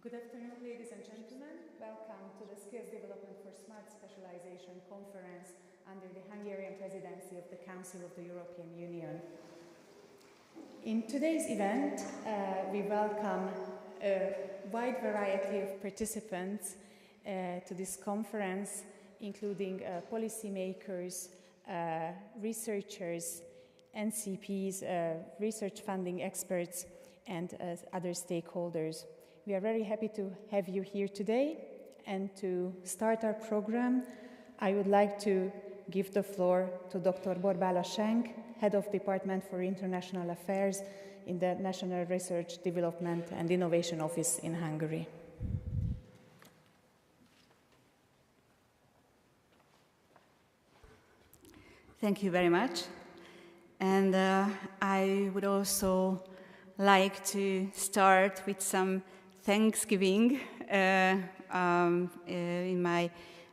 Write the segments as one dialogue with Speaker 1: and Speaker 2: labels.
Speaker 1: Good afternoon, ladies and gentlemen. Welcome to the Skills Development for Smart Specialization Conference under the Hungarian presidency of the Council of the European Union. In today's event, we welcome a wide variety of participants to this conference, including policymakers, researchers, NCPs, research funding experts, and other stakeholders. We are very happy to have you here today, and to start our program, I would like to give the floor to Dr. Borbála Schenk, Head of Department for International Affairs in the National Research, Development and Innovation Office in Hungary.
Speaker 2: Thank you very much. And I would also like to start with some Thanksgiving in my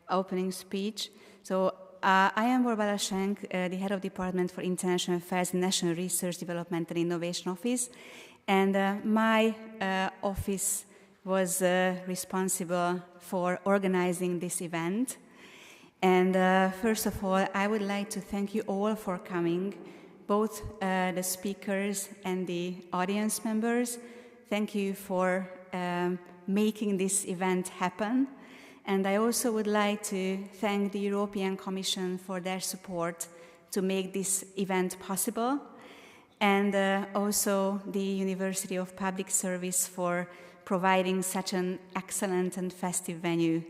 Speaker 2: opening speech. So I am Borbála Schenk, the Head of Department for International Affairs, National Research, Development and Innovation Office. And my office was responsible for organizing this event. And first of all, I would like to thank you all for coming, both the speakers and the audience members. Thank you for making this event happen. And I also would like to thank the European Commission for their support to make this event possible, and also the University of Public Service for providing such an excellent and festive venue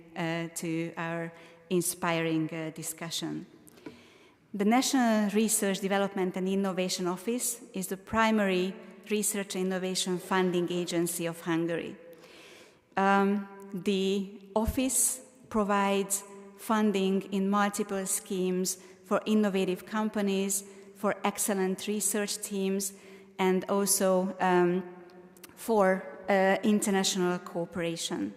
Speaker 2: to our inspiring discussion. The National Research, Development and Innovation Office is the primary research and innovation funding agency of Hungary. The office provides funding in multiple schemes for innovative companies, for excellent research teams, and also for international cooperation.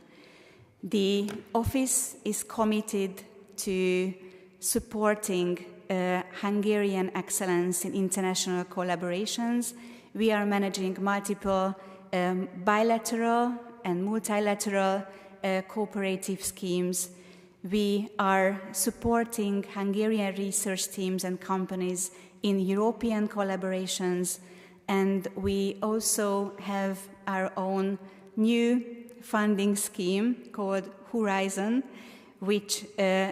Speaker 2: The office is committed to supporting Hungarian excellence in international collaborations. We are managing multiple bilateral and multilateral cooperative schemes. We are supporting Hungarian research teams and companies in European collaborations, and we also have our own new funding scheme called Horizon, which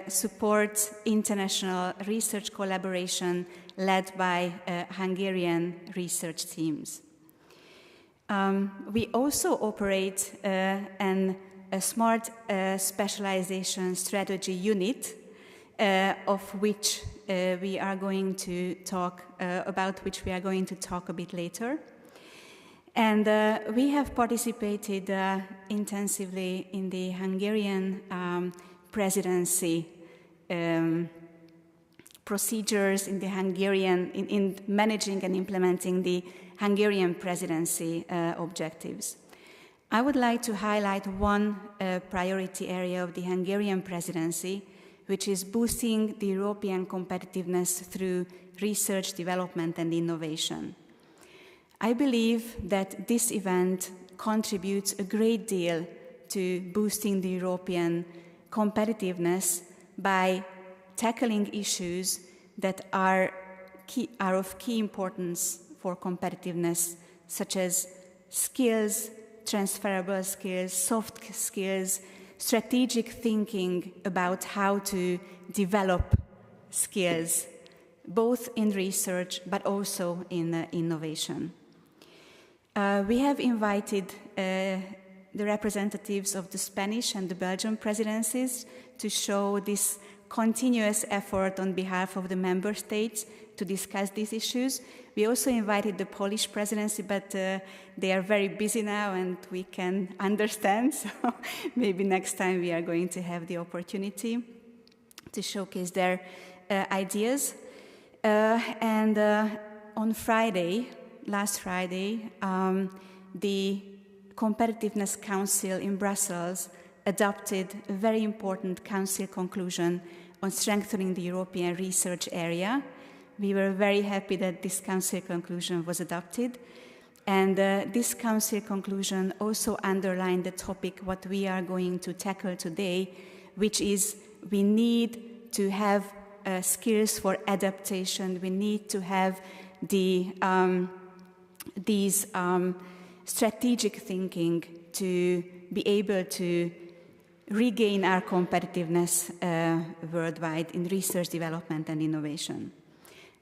Speaker 2: supports international research collaboration led by Hungarian research teams. We also operate a Smart Specialization Strategy unit, of which we are going to talk a bit later. And we have participated intensively in the Hungarian presidency procedures, in managing and implementing the Hungarian presidency objectives. I would like to highlight one priority area of the Hungarian presidency, which is boosting the European competitiveness through research, development and innovation. I believe that this event contributes a great deal to boosting the European competitiveness by tackling issues that are of key importance for competitiveness, such as skills, transferable skills, soft skills, strategic thinking about how to develop skills, both in research but also in innovation. We have invited the representatives of the Spanish and the Belgian presidencies to show this continuous effort on behalf of the member states to discuss these issues. We also invited the Polish presidency, but they are very busy now and we can understand, so maybe next time we are going to have the opportunity to showcase their ideas. And on Friday, last Friday, the Competitiveness Council in Brussels adopted a very important council conclusion on strengthening the European research area. We were very happy that this council conclusion was adopted. And this council conclusion also underlined the topic what we are going to tackle today, which is we need to have skills for adaptation. We need to have these strategic thinking to be able to regain our competitiveness worldwide in research, development, and innovation.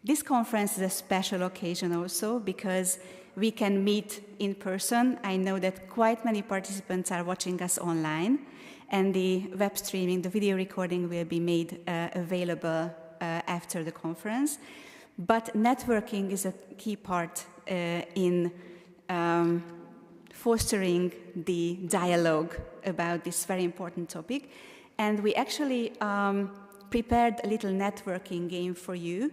Speaker 2: This conference is a special occasion also because we can meet in person. I know that quite many participants are watching us online, and the web streaming, the video recording will be made available after the conference. But networking is a key part in fostering the dialogue about this very important topic. And we actually prepared a little networking game for you.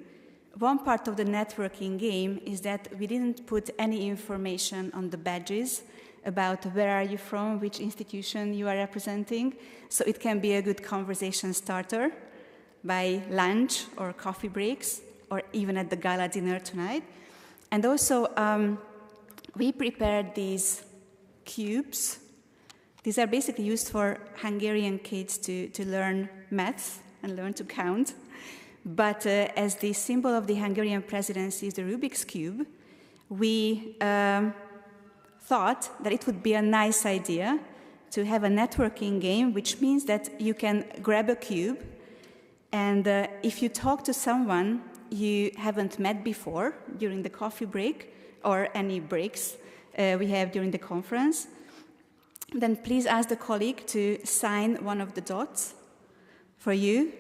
Speaker 2: One part of the networking game is that we didn't put any information on the badges about where are you from, which institution you are representing. So it can be a good conversation starter by lunch or coffee breaks, or even at the gala dinner tonight. And also, we prepared these cubes. These are basically used for Hungarian kids to learn maths and learn to count. But as the symbol of the Hungarian presidency is the Rubik's Cube, we thought that it would be a nice idea to have a networking game, which means that you can grab a cube, and if you talk to someone you haven't met before during the coffee break or any breaks we have during the conference, then please ask the colleague to sign one of the dots for you,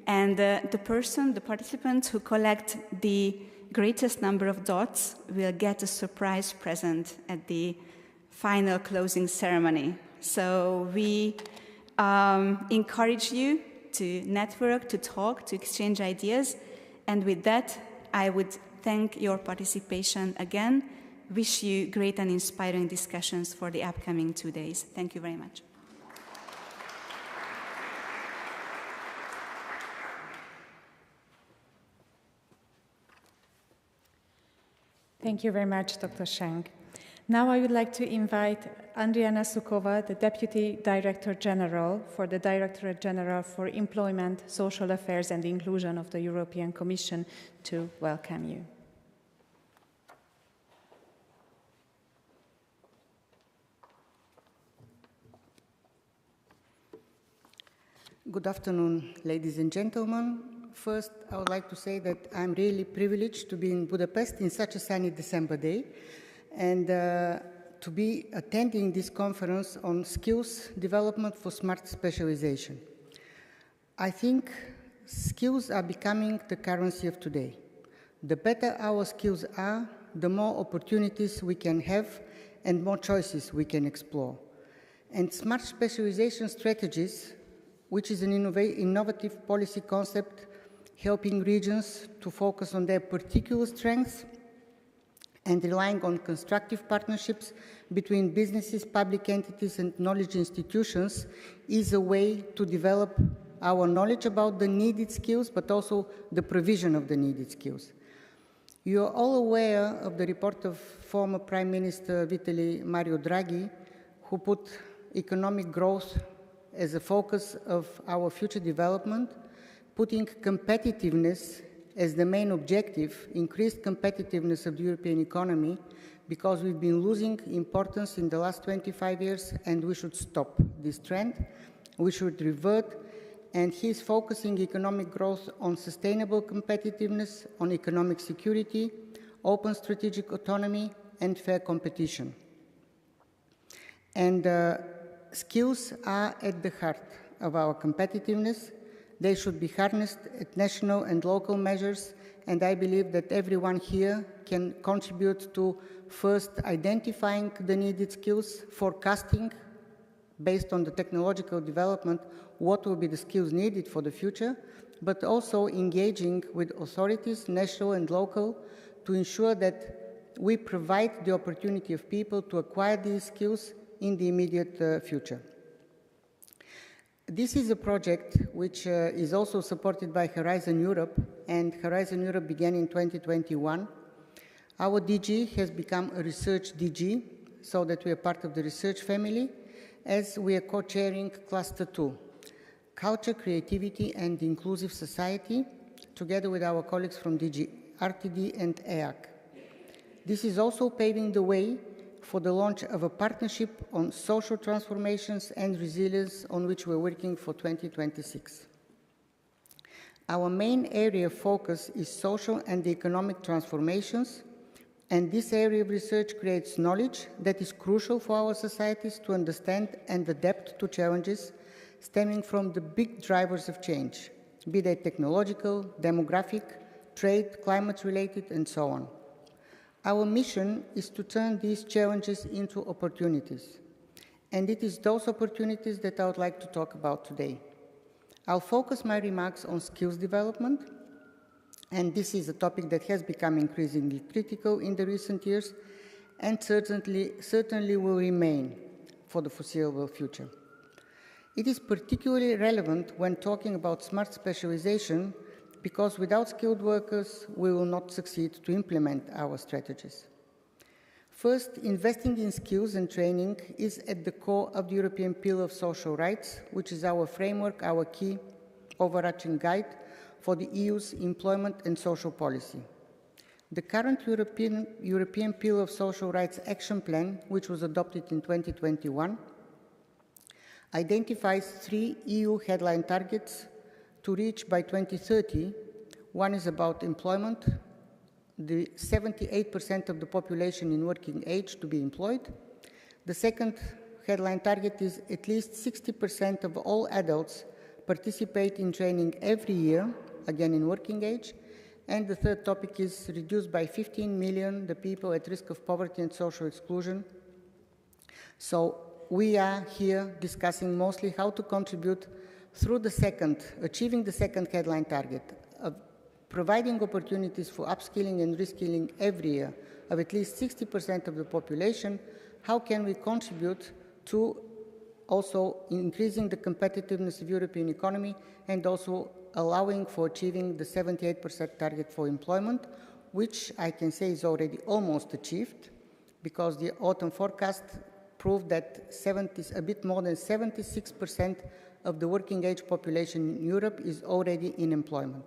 Speaker 2: and the participant who collect the greatest number of dots will get a surprise present at the final closing ceremony. So we encourage you to network, to talk, to exchange ideas. And with that, I would thank your participation again. Wish you great and inspiring discussions for the upcoming 2 days. Thank you very much.
Speaker 1: Thank you very much, Dr. Schenk. Now I would like to invite Andriana Sukova, the Deputy Director General for the Directorate General for Employment, Social Affairs and Inclusion of the European Commission, to welcome you.
Speaker 3: Good afternoon, ladies and gentlemen. First, I would like to say that I'm really privileged to be in Budapest in such a sunny December day and to be attending this conference on skills development for smart specialization. I think skills are becoming the currency of today. The better our skills are, the more opportunities we can have and more choices we can explore. And smart specialization strategies, which is an innovative policy concept helping regions to focus on their particular strengths and relying on constructive partnerships between businesses, public entities, and knowledge institutions, is a way to develop our knowledge about the needed skills, but also the provision of the needed skills. You are all aware of the report of former Prime Minister Mario Draghi, who put economic growth as a focus of our future development, putting competitiveness as the main objective, increased competitiveness of the European economy, because we've been losing importance in the last 25 years, and we should stop this trend. We should revert, and he's focusing economic growth on sustainable competitiveness, on economic security, open strategic autonomy, and fair competition. And skills are at the heart of our competitiveness. They should be harnessed at national and local measures, and I believe that everyone here can contribute to first identifying the needed skills, forecasting based on the technological development what will be the skills needed for the future, but also engaging with authorities, national and local, to ensure that we provide the opportunity of people to acquire these skills in the immediate future. This is a project which is also supported by Horizon Europe, and Horizon Europe began in 2021. Our DG has become a research DG, so that we are part of the research family, as we are co-chairing Cluster 2, Culture, Creativity and Inclusive Society, together with our colleagues from DG RTD and EAC. This is also paving the way for the launch of a partnership on social transformations and resilience, on which we're working for 2026. Our main area of focus is social and economic transformations, and this area of research creates knowledge that is crucial for our societies to understand and adapt to challenges stemming from the big drivers of change, be they technological, demographic, trade, climate-related, and so on. Our mission is to turn these challenges into opportunities, and it is those opportunities that I would like to talk about today. I'll focus my remarks on skills development, and this is a topic that has become increasingly critical in the recent years and certainly will remain for the foreseeable future. It is particularly relevant when talking about smart specialization, because without skilled workers, we will not succeed to implement our strategies. First, investing in skills and training is at the core of the European Pillar of Social Rights, which is our framework, our key overarching guide for the EU's employment and social policy. The current European Pillar of Social Rights Action Plan, which was adopted in 2021, identifies 3 EU headline targets to reach by 2030. One is about employment, the 78% of the population in working age to be employed. The second headline target is at least 60% of all adults participate in training every year, again in working age. And the third topic is reduced by 15 million the people at risk of poverty and social exclusion. So we are here discussing mostly how to contribute through achieving the second headline target of providing opportunities for upskilling and reskilling every year of at least 60% of the population. How can we contribute to also increasing the competitiveness of European economy and also allowing for achieving the 78% target for employment, which I can say is already almost achieved, because the autumn forecast proved that a bit more than 76% of the working age population in Europe is already in employment.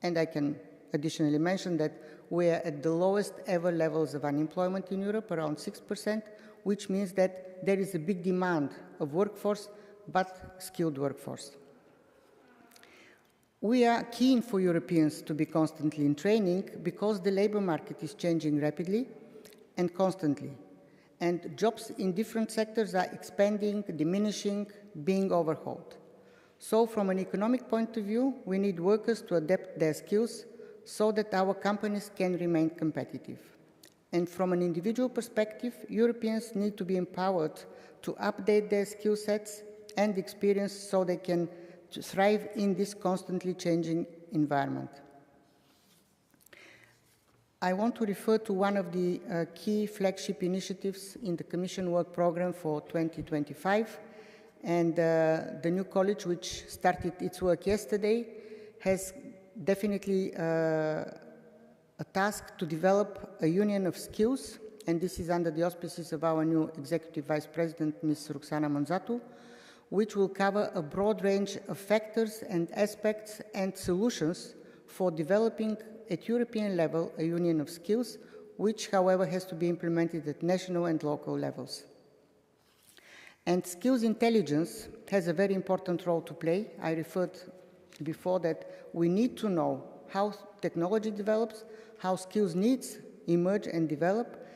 Speaker 3: And I can additionally mention that we are at the lowest ever levels of unemployment in Europe, around 6%, which means that there is a big demand of workforce, but skilled workforce. We are keen for Europeans to be constantly in training because the labor market is changing rapidly and constantly. And jobs in different sectors are expanding, diminishing, being overhauled. So from an economic point of view, we need workers to adapt their skills so that our companies can remain competitive. And from an individual perspective, Europeans need to be empowered to update their skill sets and experience so they can thrive in this constantly changing environment. I want to refer to one of the key flagship initiatives in the Commission Work Programme for 2025. And the new college, which started its work yesterday, has definitely a task to develop a union of skills, and this is under the auspices of our new Executive Vice President, Ms. Roxana Monzatu, which will cover a broad range of factors and aspects and solutions for developing at European level a union of skills, which, however, has to be implemented at national and local levels. And skills intelligence has a very important role to play. I referred before that we need to know how technology develops, how skills needs emerge and develop,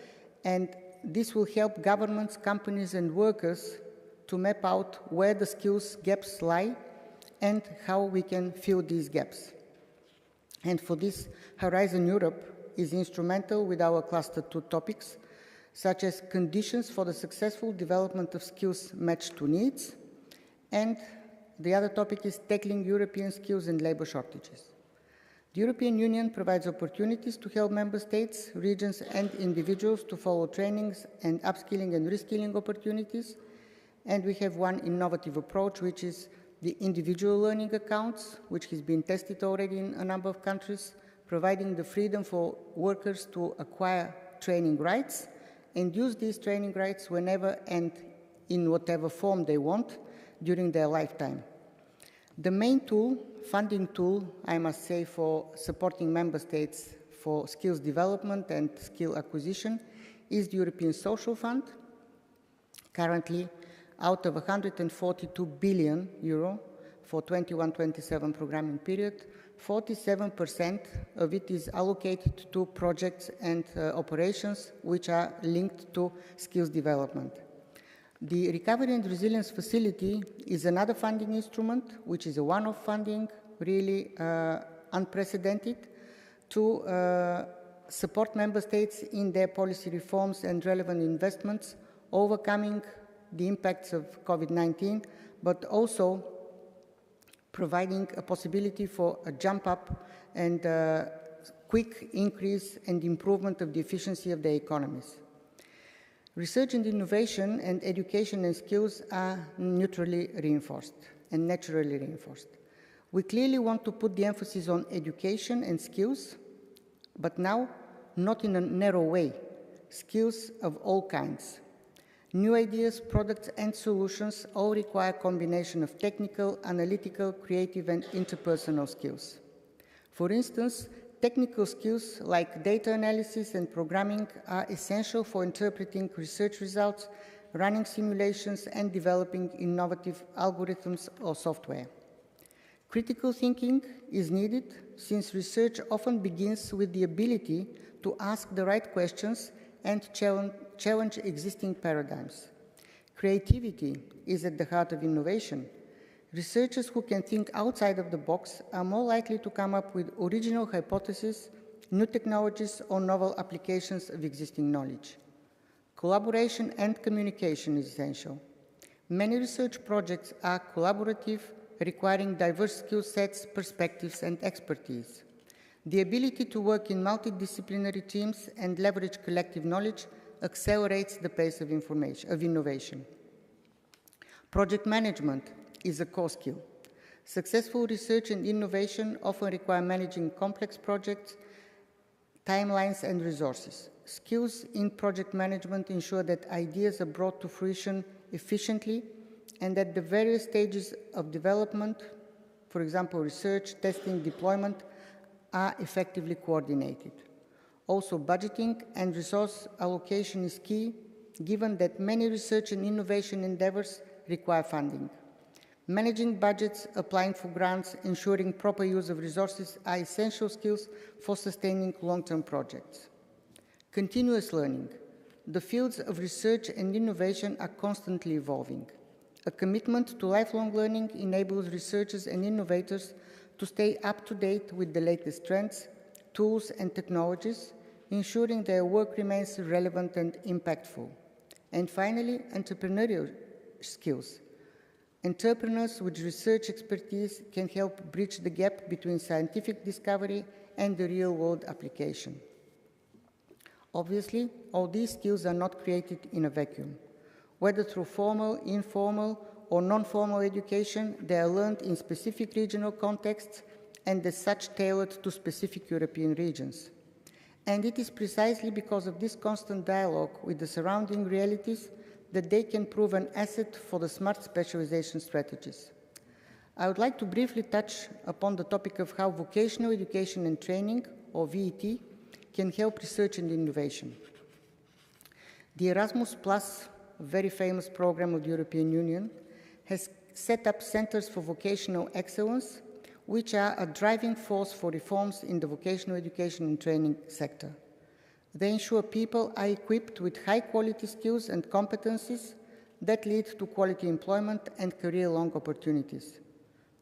Speaker 3: and this will help governments, companies, and workers to map out where the skills gaps lie and how we can fill these gaps. And for this, Horizon Europe is instrumental with our Cluster 2 topics, such as conditions for the successful development of skills matched to needs, and the other topic is tackling European skills and labor shortages. The European Union provides opportunities to help member states, regions, and individuals to follow trainings and upskilling and reskilling opportunities, and we have one innovative approach, which is the individual learning accounts, which has been tested already in a number of countries, providing the freedom for workers to acquire training rights and use these training rights whenever and in whatever form they want during their lifetime. The main tool, funding tool, I must say, for supporting member states for skills development and skill acquisition is the European Social Fund. Currently, out of 142 billion euro for 21-27 programming period, 47% of it is allocated to projects and operations which are linked to skills development. The Recovery and Resilience Facility is another funding instrument, which is a one-off funding, really unprecedented, to support member states in their policy reforms and relevant investments, overcoming the impacts of COVID-19, but also providing a possibility for a jump up and quick increase and improvement of the efficiency of their economies. Research and innovation and education and skills are neutrally reinforced and naturally reinforced. We clearly want to put the emphasis on education and skills, but now not in a narrow way, skills of all kinds. New ideas, products and solutions all require a combination of technical, analytical, creative and interpersonal skills. For instance, technical skills like data analysis and programming are essential for interpreting research results, running simulations, and developing innovative algorithms or software. Critical thinking is needed since research often begins with the ability to ask the right questions and challenge existing paradigms. Creativity is at the heart of innovation. Researchers who can think outside of the box are more likely to come up with original hypotheses, new technologies, or novel applications of existing knowledge. Collaboration and communication is essential. Many research projects are collaborative, requiring diverse skill sets, perspectives, and expertise. The ability to work in multidisciplinary teams and leverage collective knowledge accelerates the pace of innovation. Project management is a core skill. Successful research and innovation often require managing complex projects, timelines, and resources. Skills in project management ensure that ideas are brought to fruition efficiently and that the various stages of development, for example, research, testing, deployment, are effectively coordinated. Also, budgeting and resource allocation is key, given that many research and innovation endeavors require funding. Managing budgets, applying for grants, ensuring proper use of resources are essential skills for sustaining long-term projects. Continuous learning. The fields of research and innovation are constantly evolving. A commitment to lifelong learning enables researchers and innovators to stay up to date with the latest trends, tools, and technologies, ensuring their work remains relevant and impactful. And finally, entrepreneurial skills. Entrepreneurs with research expertise can help bridge the gap between scientific discovery and the real-world application. Obviously, all these skills are not created in a vacuum. Whether through formal, informal, or non-formal education, they are learned in specific regional contexts and as such tailored to specific European regions. And it is precisely because of this constant dialogue with the surrounding realities that they can prove an asset for the Smart Specialization Strategies. I would like to briefly touch upon the topic of how vocational education and training, or VET, can help research and innovation. The Erasmus+, a very famous program of the European Union, has set up centers for vocational excellence, which are a driving force for reforms in the vocational education and training sector. They ensure people are equipped with high-quality skills and competencies that lead to quality employment and career-long opportunities.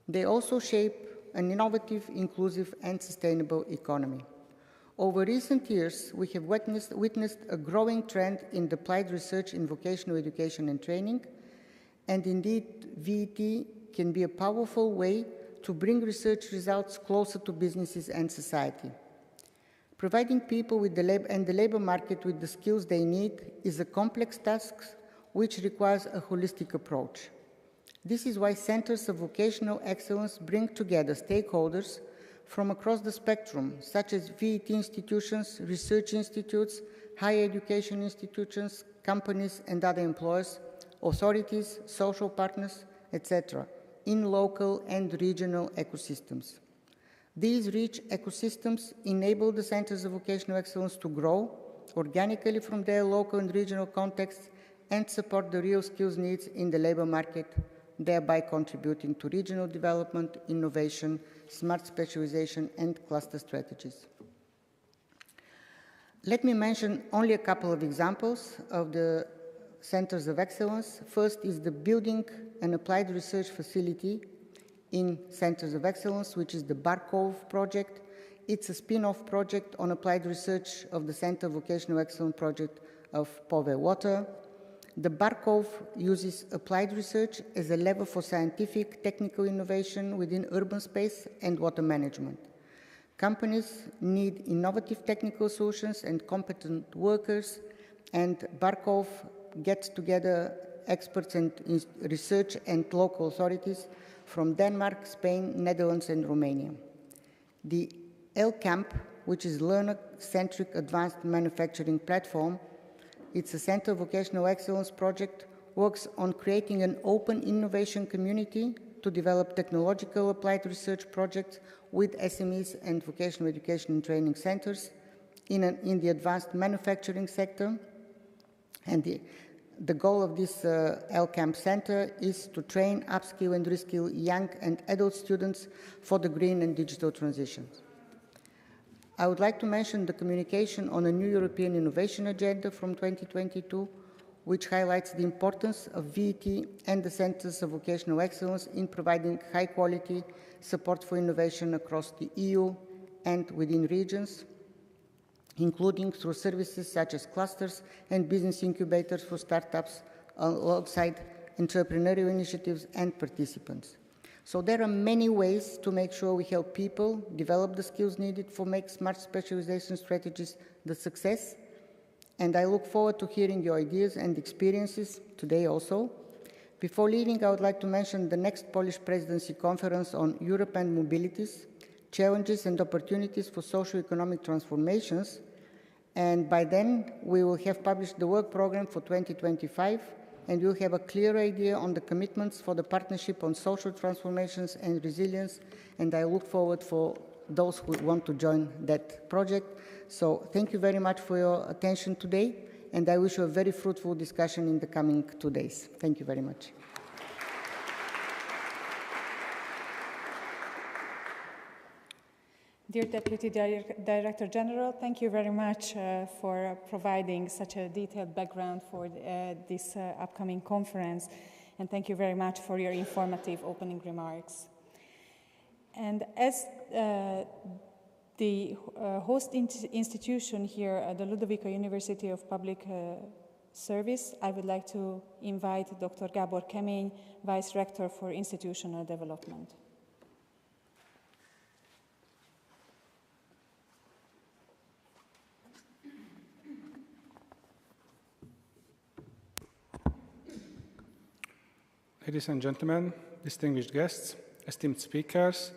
Speaker 3: They also shape an innovative, inclusive, and sustainable economy. Over recent years, we have witnessed a growing trend in applied research in vocational education and training, and indeed, VET can be a powerful way to bring research results closer to businesses and society. Providing people with the labor market with the skills they need is a complex task which requires a holistic approach. This is why centers of vocational excellence bring together stakeholders from across the spectrum, such as VET institutions, research institutes, higher education institutions, companies and other employers, authorities, social partners, etc., in local and regional ecosystems. These rich ecosystems enable the centers of vocational excellence to grow organically from their local and regional contexts and support the real skills needs in the labor market, thereby contributing to regional development, innovation, smart specialization, and cluster strategies. Let me mention only a couple of examples of the centers of excellence. First is the building an applied research facility in centers of excellence, which is the Barkov project. It's a spin-off project on applied research of the Center of Vocational Excellence project of Pove Water. The Barkov uses applied research as a lever for scientific, technical innovation within urban space and water management. Companies need innovative technical solutions and competent workers, and Barkov gets together experts and research and local authorities from Denmark, Spain, Netherlands, and Romania. The LCAMP, which is Learner-Centric Advanced Manufacturing Platform, it's a Center of Vocational Excellence project, works on creating an open innovation community to develop technological applied research projects with SMEs and vocational education and training centers in the advanced manufacturing sector. And the goal of this LCAMP center is to train, upskill, and reskill young and adult students for the green and digital transitions. I would like to mention the communication on a new European innovation agenda from 2022, which highlights the importance of VET and the Centers of Vocational Excellence in providing high-quality support for innovation across the EU and within regions, including through services such as clusters and business incubators for startups alongside entrepreneurial initiatives and participants. So there are many ways to make sure we help people develop the skills needed for make smart specialization strategies the success. And I look forward to hearing your ideas and experiences today also. Before leaving, I would like to mention the next Polish presidency conference on Europe and mobilities, challenges and opportunities for socio-economic transformations. And by then, we will have published the work program for 2025, and we'll have a clear idea on the commitments for the partnership on social transformations and resilience. And I look forward for those who want to join that project. So thank you very much for your attention today, and I wish you a very fruitful discussion in the coming 2 days. Thank you very much.
Speaker 1: Dear Deputy Director General, thank you very much for providing such a detailed background for this upcoming conference, and thank you very much for your informative opening remarks. And as the host institution here, the Ludovika University of Public Service, I would like to invite Dr. Gábor Kemény, Vice Rector for Institutional Development.
Speaker 4: Ladies and gentlemen, distinguished guests, esteemed speakers,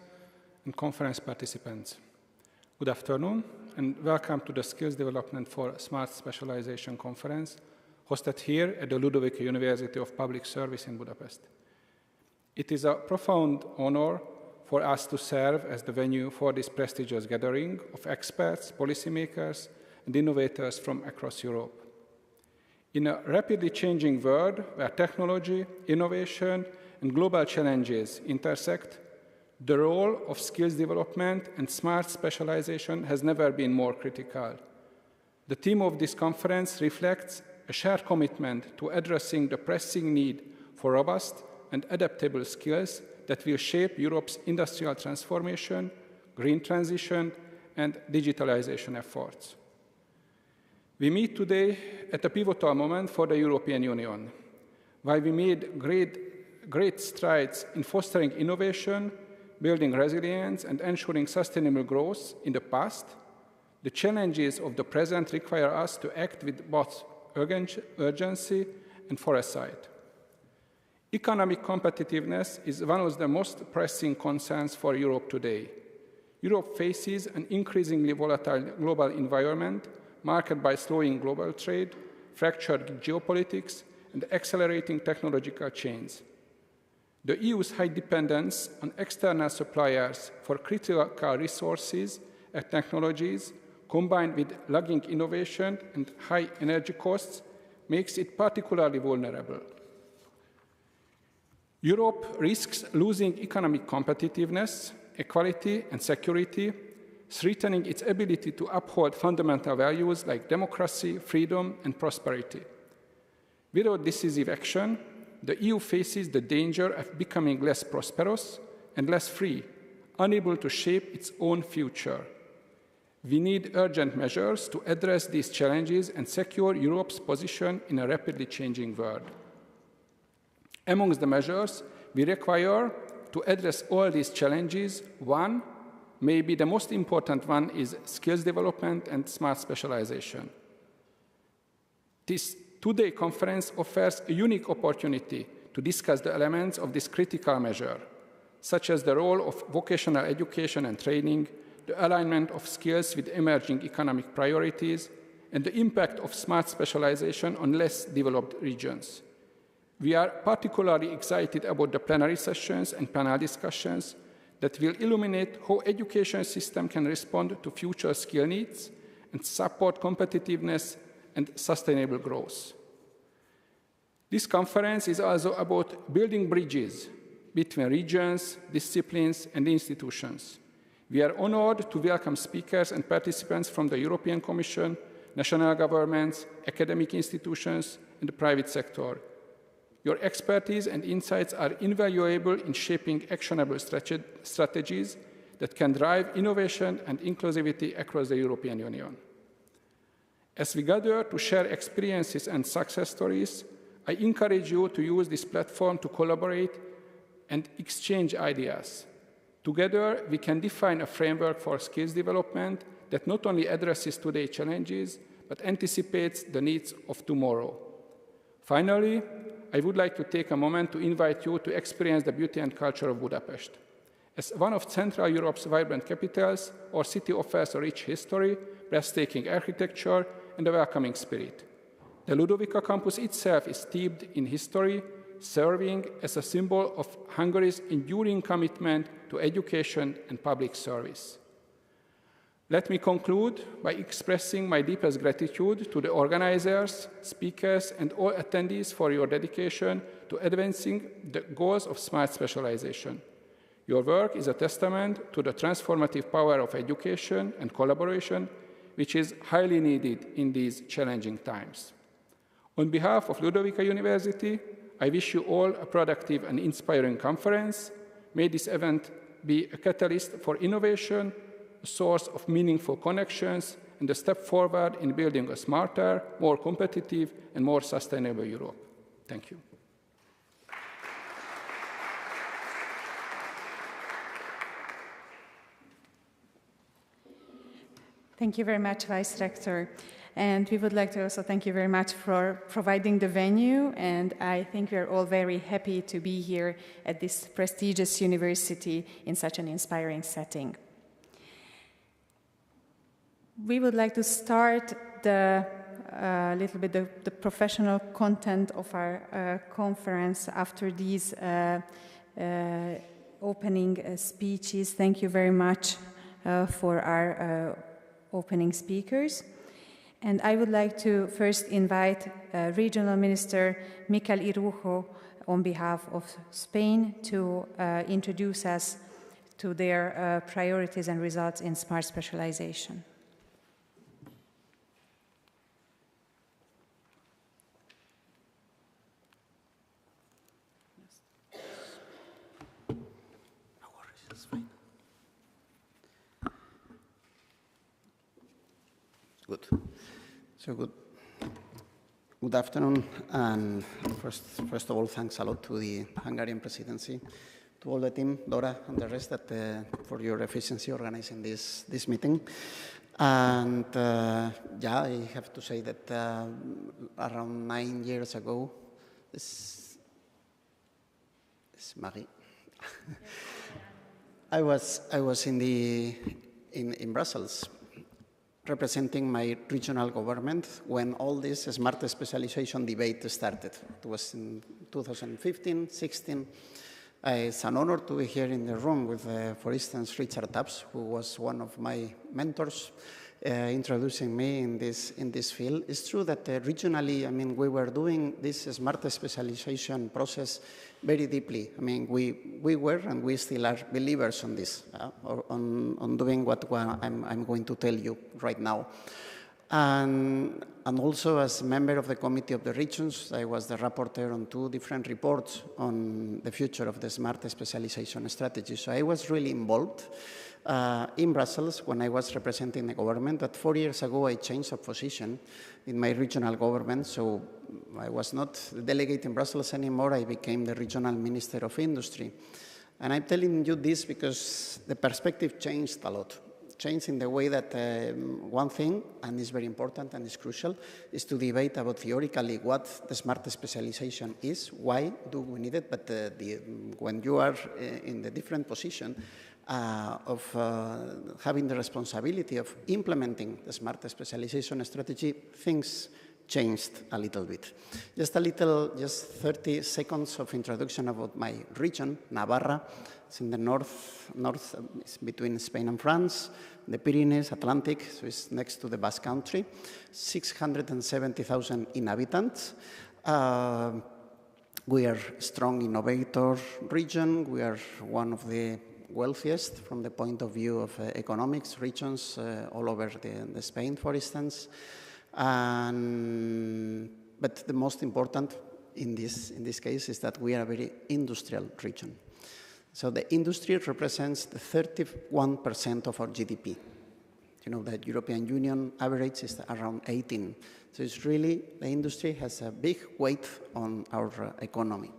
Speaker 4: and conference participants, good afternoon, and welcome to the Skills Development for Smart Specialization Conference, hosted here at the Ludovika University of Public Service in Budapest. It is a profound honor for us to serve as the venue for this prestigious gathering of experts, policymakers, and innovators from across Europe. In a rapidly changing world where technology, innovation, and global challenges intersect, the role of skills development and smart specialization has never been more critical. The theme of this conference reflects a shared commitment to addressing the pressing need for robust and adaptable skills that will shape Europe's industrial transformation, green transition, and digitalization efforts. We meet today at a pivotal moment for the European Union. While we made great strides in fostering innovation, building resilience, and ensuring sustainable growth in the past, the challenges of the present require us to act with both urgency and foresight. Economic competitiveness is one of the most pressing concerns for Europe today. Europe faces an increasingly volatile global environment marked by slowing global trade, fractured geopolitics, and accelerating technological change. The EU's high dependence on external suppliers for critical resources and technologies, combined with lagging innovation and high energy costs, makes it particularly vulnerable. Europe risks losing economic competitiveness, equality, and security, threatening its ability to uphold fundamental values like democracy, freedom, and prosperity. Without decisive action, the EU faces the danger of becoming less prosperous and less free, unable to shape its own future. We need urgent measures to address these challenges and secure Europe's position in a rapidly changing world. Amongst the measures we require to address all these challenges, one, maybe the most important one, is skills development and smart specialization. This two-day conference offers a unique opportunity to discuss the elements of this critical measure, such as the role of vocational education and training, the alignment of skills with emerging economic priorities, and the impact of smart specialization on less developed regions. We are particularly excited about the plenary sessions and panel discussions that will illuminate how education system can respond to future skill needs and support competitiveness and sustainable growth. This conference is also about building bridges between regions, disciplines, and institutions. We are honored to welcome speakers and participants from the European Commission, national governments, academic institutions, and the private sector. Your expertise and insights are invaluable in shaping actionable strategies that can drive innovation and inclusivity across the European Union. As we gather to share experiences and success stories, I encourage you to use this platform to collaborate and exchange ideas. Together, we can define a framework for skills development that not only addresses today's challenges, but anticipates the needs of tomorrow. Finally, I would like to take a moment to invite you to experience the beauty and culture of Budapest. As one of Central Europe's vibrant capitals, our city offers a rich history, breathtaking architecture, and a welcoming spirit. The Ludovica campus itself is steeped in history, serving as a symbol of Hungary's enduring commitment to education and public service. Let me conclude by expressing my deepest gratitude to the organizers, speakers, and all attendees for your dedication to advancing the goals of smart specialization. Your work is a testament to the transformative power of education and collaboration, which is highly needed in these challenging times. On behalf of Ludovica University, I wish you all a productive and inspiring conference. May this event be a catalyst for innovation, a source of meaningful connections, and a step forward in building a smarter, more competitive, and more sustainable Europe. Thank you.
Speaker 1: Thank you very much, Vice Rector. And we would like to also thank you very much for providing the venue. And I think we are all very happy to be here at this prestigious university in such an inspiring setting. We would like to start the professional content of our conference after these opening speeches. Thank you very much for our opening speakers. And I would like to first invite Regional Minister Miquel Irujo on behalf of Spain to introduce us to their priorities and results in smart specialization.
Speaker 5: Good. So good afternoon, and first of all, thanks a lot to the Hungarian presidency, to all the team, Dora and the rest, for your efficiency organizing this meeting. And yeah, I have to say that around 9 years ago, this Marie. I was in Brussels representing my regional government when all this smart specialization debate started. It was in 2015, 16. It's an honor to be here in the room with, for instance, Richard Tubbs, who was one of my mentors, introducing me in this field. It's true that regionally, I mean, we were doing this smart specialization process very deeply. I mean, we were and we still are believers on this, on doing what I'm going to tell you right now. And also as a member of the Committee of the Regions, I was the rapporteur on 2 different reports on the future of the Smart Specialization Strategy. So I was really involved in Brussels when I was representing the government. But 4 years ago, I changed of position in my regional government. So I was not the delegate in Brussels anymore. I became the regional minister of industry. And I'm telling you this because the perspective changed a lot. Changed in the way that one thing, and is very important and is crucial, is to debate about theoretically what the smart specialization is, why do we need it, but when you are in the different position of having the responsibility of implementing the smart specialization strategy, things changed a little bit. Just 30 seconds of introduction about my region, Navarra. It's in the north, it's between Spain and France, the Pyrenees, Atlantic, so it's next to the Basque Country, 670,000 inhabitants. We are a strong innovator region. We are one of the wealthiest from the point of view of economics regions all over the Spain, for instance. But the most important in this case is that we are a very industrial region. So the industry represents the 31% of our GDP. You know, the European Union average is around 18. So it's really, the industry has a big weight on our economy.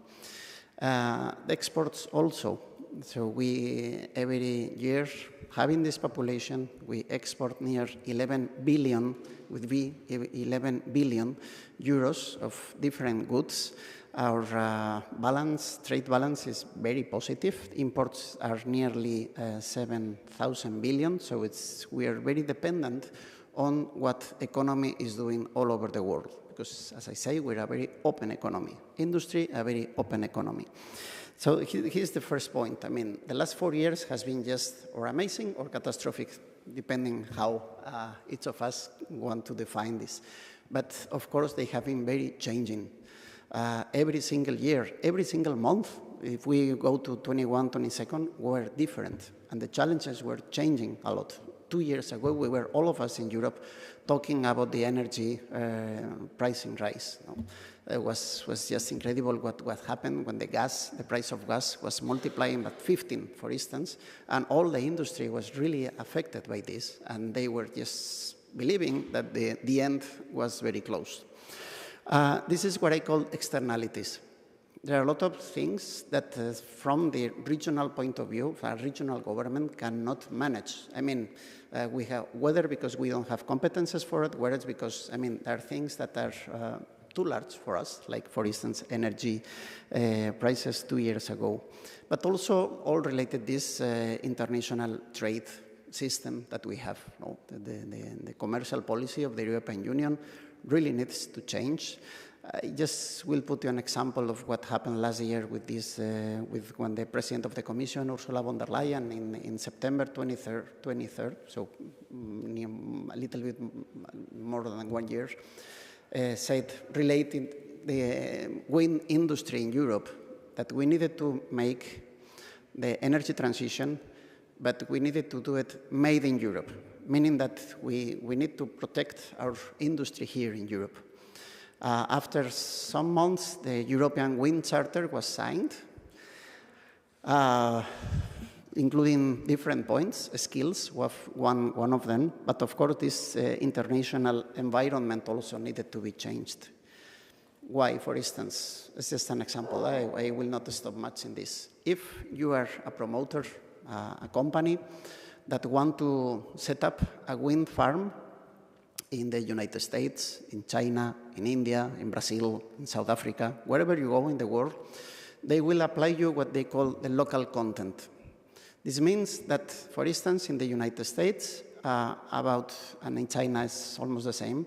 Speaker 5: The exports also. So we, every year, having this population, we export near 11 billion, with 11 billion euros of different goods. Our trade balance is very positive. Imports are nearly 7,000 billion, so we are very dependent on what economy is doing all over the world. Because, as I say, we're a very open economy. Industry, a very open economy. So here's the first point. I mean, the last 4 years has been just or amazing or catastrophic, depending how each of us want to define this. But, of course, they have been very changing. Every single year, every single month, if we go to 21, 22nd, were different. And the challenges were changing a lot. 2 years ago, we were, all of us in Europe, talking about the energy pricing rise. No? It was just incredible what happened when the price of gas was multiplying by 15, for instance, and all the industry was really affected by this, and they were just believing that the end was very close. This is what I call externalities. There are a lot of things that from the regional point of view, a regional government cannot manage. I mean, we have, whether because we don't have competences for it, whether it's because, I mean, there are things that are too large for us, like, for instance, energy prices 2 years ago. But also all related this international trade system that we have. No? The commercial policy of the European Union really needs to change. I just will put you an example of what happened last year with this, when the President of the Commission, Ursula von der Leyen, in September 23rd, so a little bit more than 1 year, said, relating the wind industry in Europe, that we needed to make the energy transition, but we needed to do it made in Europe, meaning that we need to protect our industry here in Europe. After some months, the European Wind Charter was signed, including different points. Skills was one of them, but of course this international environment also needed to be changed. Why, for instance? It's just an example. I will not stop much in this. If you are a promoter, a company that want to set up a wind farm in the United States, in China, in India, in Brazil, in South Africa, wherever you go in the world, they will apply you what they call the local content. This means that, for instance, in the United States, and in China it's almost the same,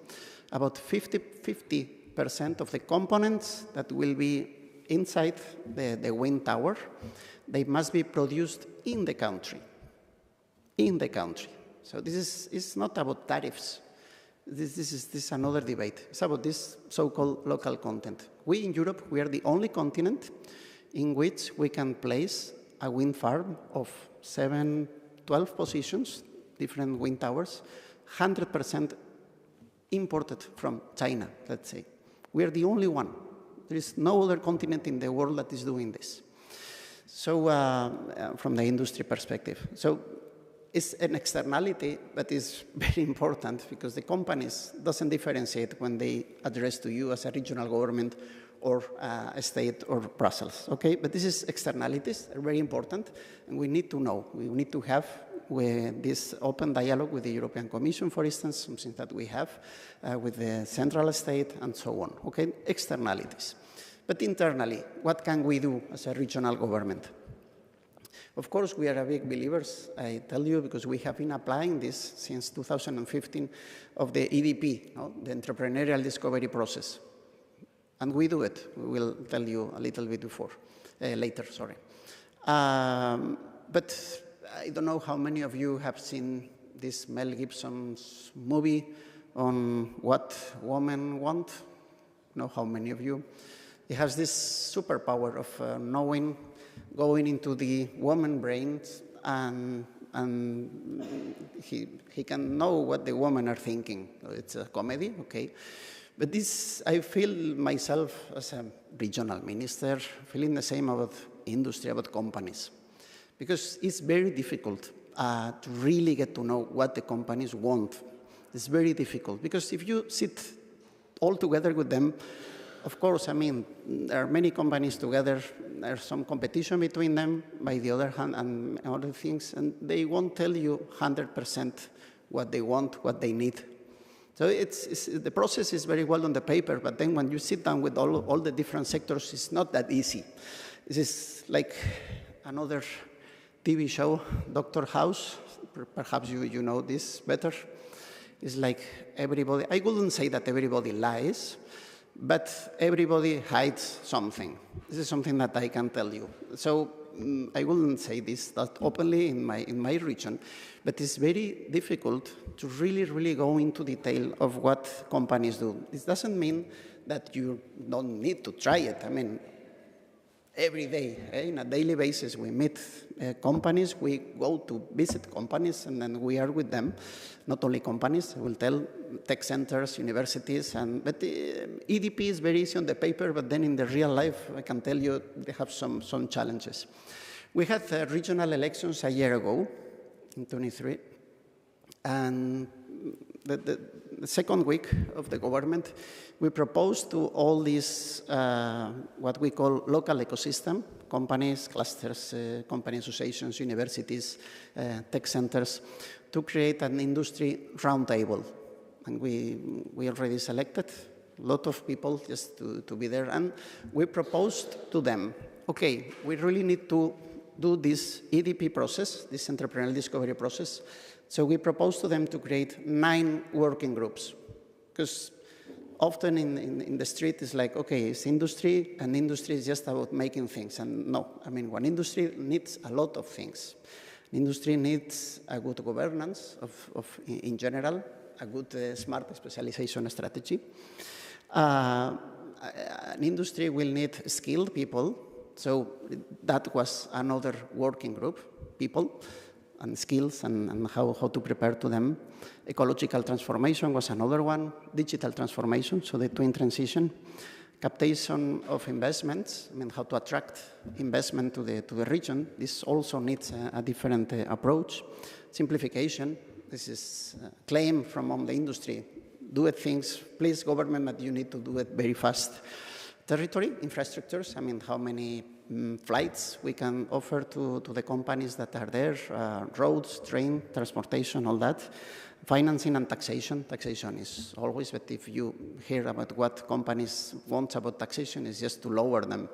Speaker 5: about 50% of the components that will be inside the wind tower, they must be produced in the country. In the country. So this is not about tariffs. This is another debate. It's about this so-called local content. We in Europe, we are the only continent in which we can place a wind farm of 12 positions, different wind towers, 100% imported from China, let's say. We are the only one. There is no other continent in the world that is doing this. So from the industry perspective. So it's an externality that is very important because the companies doesn't differentiate when they address to you as a regional government or a state or Brussels, okay? But this is externalities, are very important, and we need to know. We need to have this open dialogue with the European Commission, for instance, something that we have with the central state and so on, okay? Externalities. But internally, what can we do as a regional government? Of course, we are big believers, I tell you, because we have been applying this since 2015 of the EDP, no? The entrepreneurial discovery process. And we do it. We will tell you a little bit later, sorry. But I don't know how many of you have seen this Mel Gibson's movie on what women want. I know how many of you. He has this superpower of knowing, going into the woman brains, and he can know what the women are thinking. It's a comedy, okay? But this, I feel myself as a regional minister, feeling the same about industry, about companies. Because it's very difficult to really get to know what the companies want. It's very difficult. Because if you sit all together with them, of course, I mean, there are many companies together, there's some competition between them, by the other hand, and other things, and they won't tell you 100% what they want, what they need. So the process is very well on the paper, but then when you sit down with all the different sectors, it's not that easy. This is like another TV show, Dr. House. Perhaps you know this better. It's like everybody, I wouldn't say that everybody lies, but everybody hides something. This is something that I can tell you. So I wouldn't say this that openly in my region, but it's very difficult to really go into detail of what companies do. This doesn't mean that you don't need to try it. I mean, every day, on a daily basis, we meet companies, we go to visit companies, and then we are with them. Not only companies, I will tell tech centers, universities, but the EDP is very easy on the paper, but then in the real life, I can tell you they have some challenges. We had regional elections a year ago, in 23, and the second week of the government, we proposed to all these, what we call local ecosystem, companies, clusters, company associations, universities, tech centers, to create an industry roundtable. And we already selected a lot of people just to be there. And we proposed to them, okay, we really need to do this EDP process, this entrepreneurial discovery process. So we proposed to them to create 9 working groups. Because often in the street it's like, okay, it's industry, and industry is just about making things. And no, I mean, one industry needs a lot of things. Industry needs a good governance in general, a good smart specialization strategy. An industry will need skilled people. So that was another working group, people and skills and how to prepare to them. Ecological transformation was another one, digital transformation, so the twin transition. Captation of investments, I mean, how to attract investment to the region. This also needs a different approach. Simplification, this is a claim from the industry. Do it things, please government, that you need to do it very fast. Territory, infrastructures, I mean, how many flights we can offer to the companies that are there, roads, train, transportation, all that. Financing and taxation. Taxation is always, but if you hear about what companies want about taxation, it's just to lower them.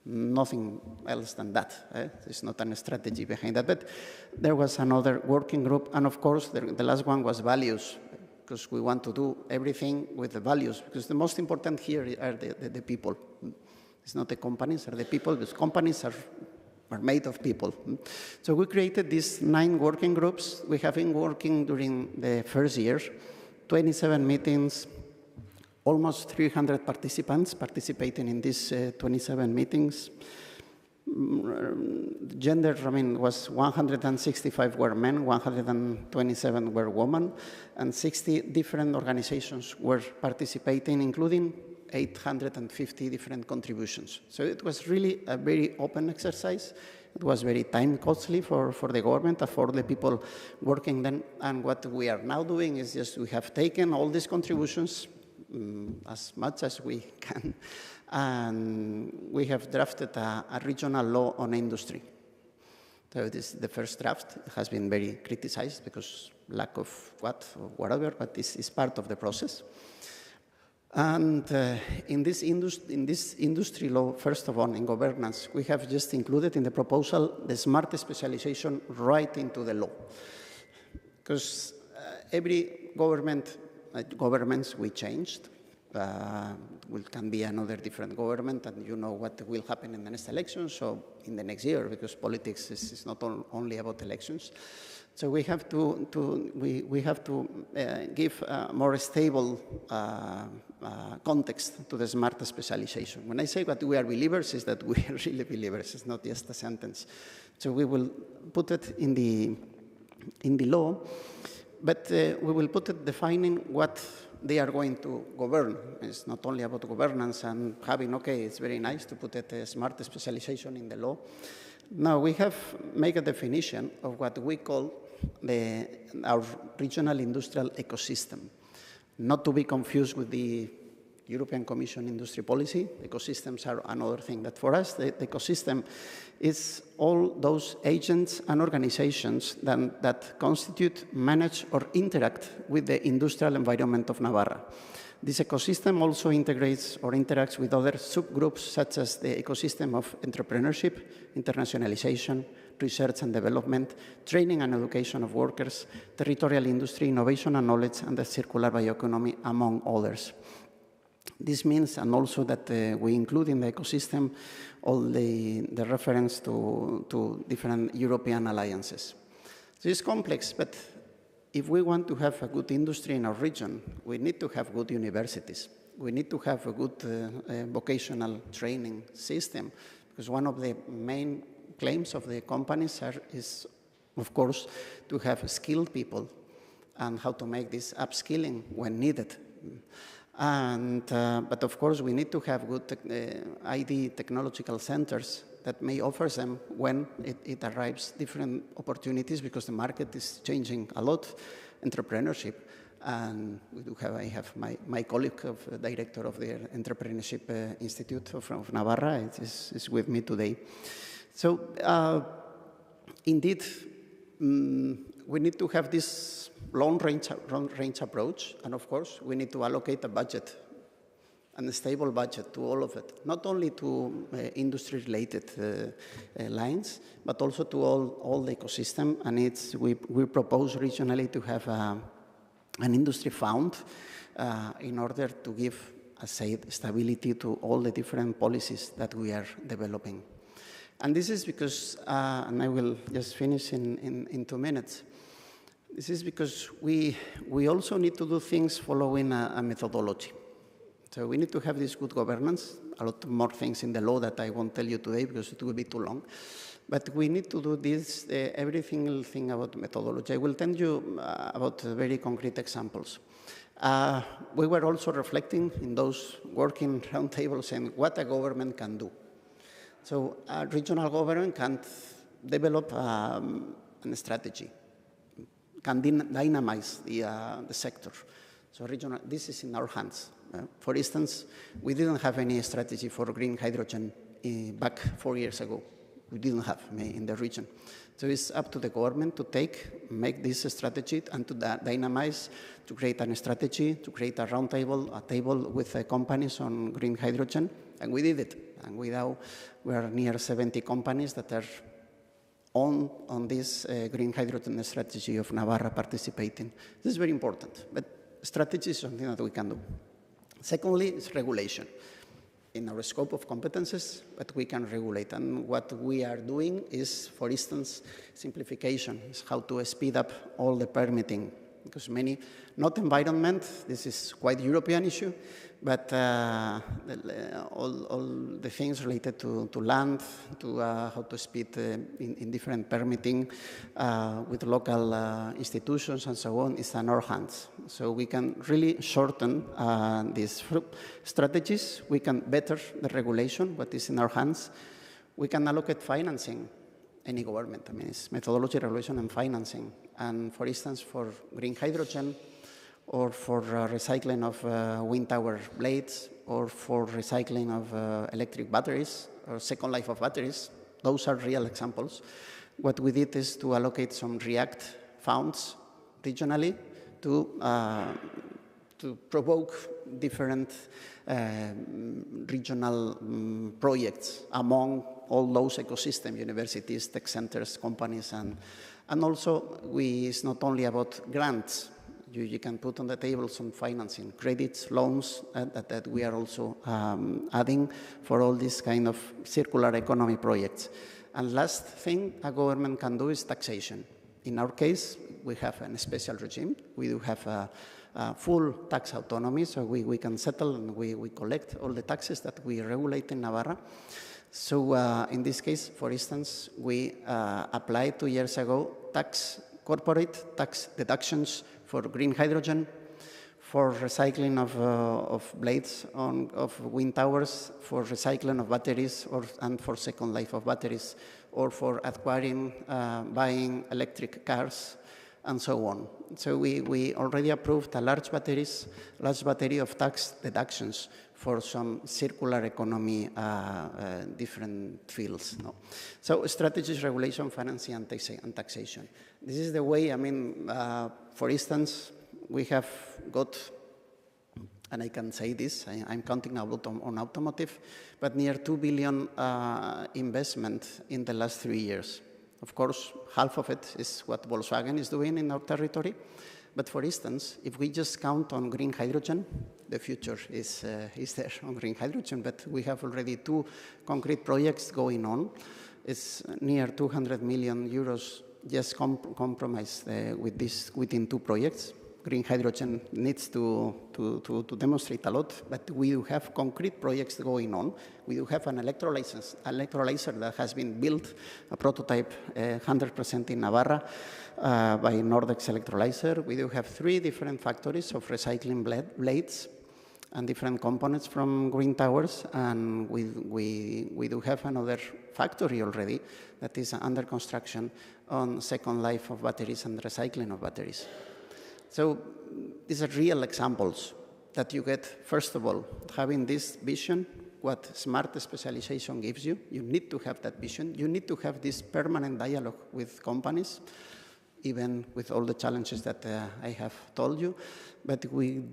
Speaker 5: Nothing else than that. There's not a strategy behind that. But there was another working group, and of course, the last one was values, because we want to do everything with the values, because the most important here are the people. It's not the companies, are the people, because companies are made of people. So we created these 9 working groups. We have been working during the first year, 27 meetings, almost 300 participants participating in these 27 meetings. Gender, was 165 were men, 127 were women, and 60 different organizations were participating, including 850 different contributions. So it was really a very open exercise. It was very time costly for the government and for the people working then. And what we are now doing is just we have taken all these contributions, as much as we can, and we have drafted a regional law on industry. So this is the first draft. It has been very criticized because lack of whatever, but this is part of the process. And in this industry law, first of all, in governance, we have just included in the proposal the smart specialization right into the law. Because every governments we changed. Can be another different government, and you know what will happen in the next election, so in the next year, because politics is not only about elections. So we have to give a more stable context to the smart specialization. When I say that we are believers, is that we are really believers. It's not just a sentence. So we will put it in the law, but we will put it defining what they are going to govern. It's not only about governance and having, okay, it's very nice to put a smart specialization in the law. Now we have made a definition of what we call our regional industrial ecosystem, not to be confused with the European Commission industry policy. Ecosystems are another thing, but for us, the ecosystem is all those agents and organizations that constitute, manage, or interact with the industrial environment of Navarra. This ecosystem also integrates or interacts with other subgroups, such as the ecosystem of entrepreneurship, internationalization, research and development, training and education of workers, territorial industry, innovation and knowledge, and the circular bioeconomy, among others. This means, and also that we include in the ecosystem all the reference to different European alliances. So it's complex, but if we want to have a good industry in our region, we need to have good universities. We need to have a good vocational training system, because one of the main claims of the companies is, of course, to have skilled people and how to make this upskilling when needed. But of course, we need to have good ID technological centers that may offer them, when it arrives, different opportunities, because the market is changing a lot, entrepreneurship. And I have my colleague, director of the Entrepreneurship Institute of Navarra, is with me today. So indeed, we need to have this long-range approach, and of course, we need to allocate a budget, and a stable budget to all of it, not only to industry-related lines, but also to all the ecosystem. And we propose regionally to have an industry fund in order to give, as said, stability to all the different policies that we are developing. And this is because, and I will just finish in 2 minutes, this is because we also need to do things following a methodology. So we need to have this good governance, a lot more things in the law that I won't tell you today because it will be too long. But we need to do this, every single thing about methodology. I will tell you about very concrete examples. We were also reflecting in those working roundtables and what a government can do. So a regional government can develop a strategy, can dynamize the sector. So regional, this is in our hands. For instance, we didn't have any strategy for green hydrogen back 4 years ago. we didn't have in the region. So it's up to the government to make this strategy and to dynamize, to create a strategy, to create a roundtable, a table with companies on green hydrogen, and we did it. And we are near 70 companies that are on this green hydrogen strategy of Navarra participating. This is very important, but strategy is something that we can do. Secondly, is regulation. In our scope of competences, but we can regulate. And what we are doing is, for instance, simplification, is how to speed up all the permitting. Because not environment, this is quite a European issue, but all the things related to land, to how to speed in different permitting with local institutions and so on is in our hands. So we can really shorten these strategies. We can better the regulation, what is in our hands. We can allocate financing. Any government, I mean, it's methodology, regulation, and financing. And for instance, for green hydrogen, or for recycling of wind tower blades, or for recycling of electric batteries, or second life of batteries, those are real examples. What we did is to allocate some REACT funds regionally to provoke different regional projects among all those ecosystem, universities, tech centers, companies, and also it's not only about grants. You can put on the table some financing, credits, loans that we are also adding for all these kind of circular economy projects. And last thing a government can do is taxation. In our case, we have a special regime. We do have a full tax autonomy, so we can settle and we collect all the taxes that we regulate in Navarra. So in this case, for instance, we applied 2 years ago corporate tax deductions for green hydrogen, for recycling of blades of wind towers, for recycling of batteries, and for second life of batteries, or for acquiring, buying electric cars, and so on. So we already approved a large battery of tax deductions for some circular economy, different fields. No? So strategies, regulation, financing, and taxation. This is the way, I mean, for instance, we have got, and I can say this, I'm counting a lot on automotive, but near 2 billion investment in the last 3 years. Of course, half of it is what Volkswagen is doing in our territory. But for instance, if we just count on green hydrogen, the future is there on green hydrogen, but we have already 2 concrete projects going on. It's near 200 million euros just compromised within 2 projects. Green hydrogen needs to demonstrate a lot, but we do have concrete projects going on. We do have an electrolyzer that has been built, a prototype 100% in Navarra by Nordex Electrolyzer. We do have 3 different factories of recycling blades and different components from green towers, and we do have another factory already that is under construction on second life of batteries and recycling of batteries. So these are real examples that you get, first of all, having this vision, what smart specialization gives you. You need to have that vision. You need to have this permanent dialogue with companies, even with all the challenges that I have told you. But we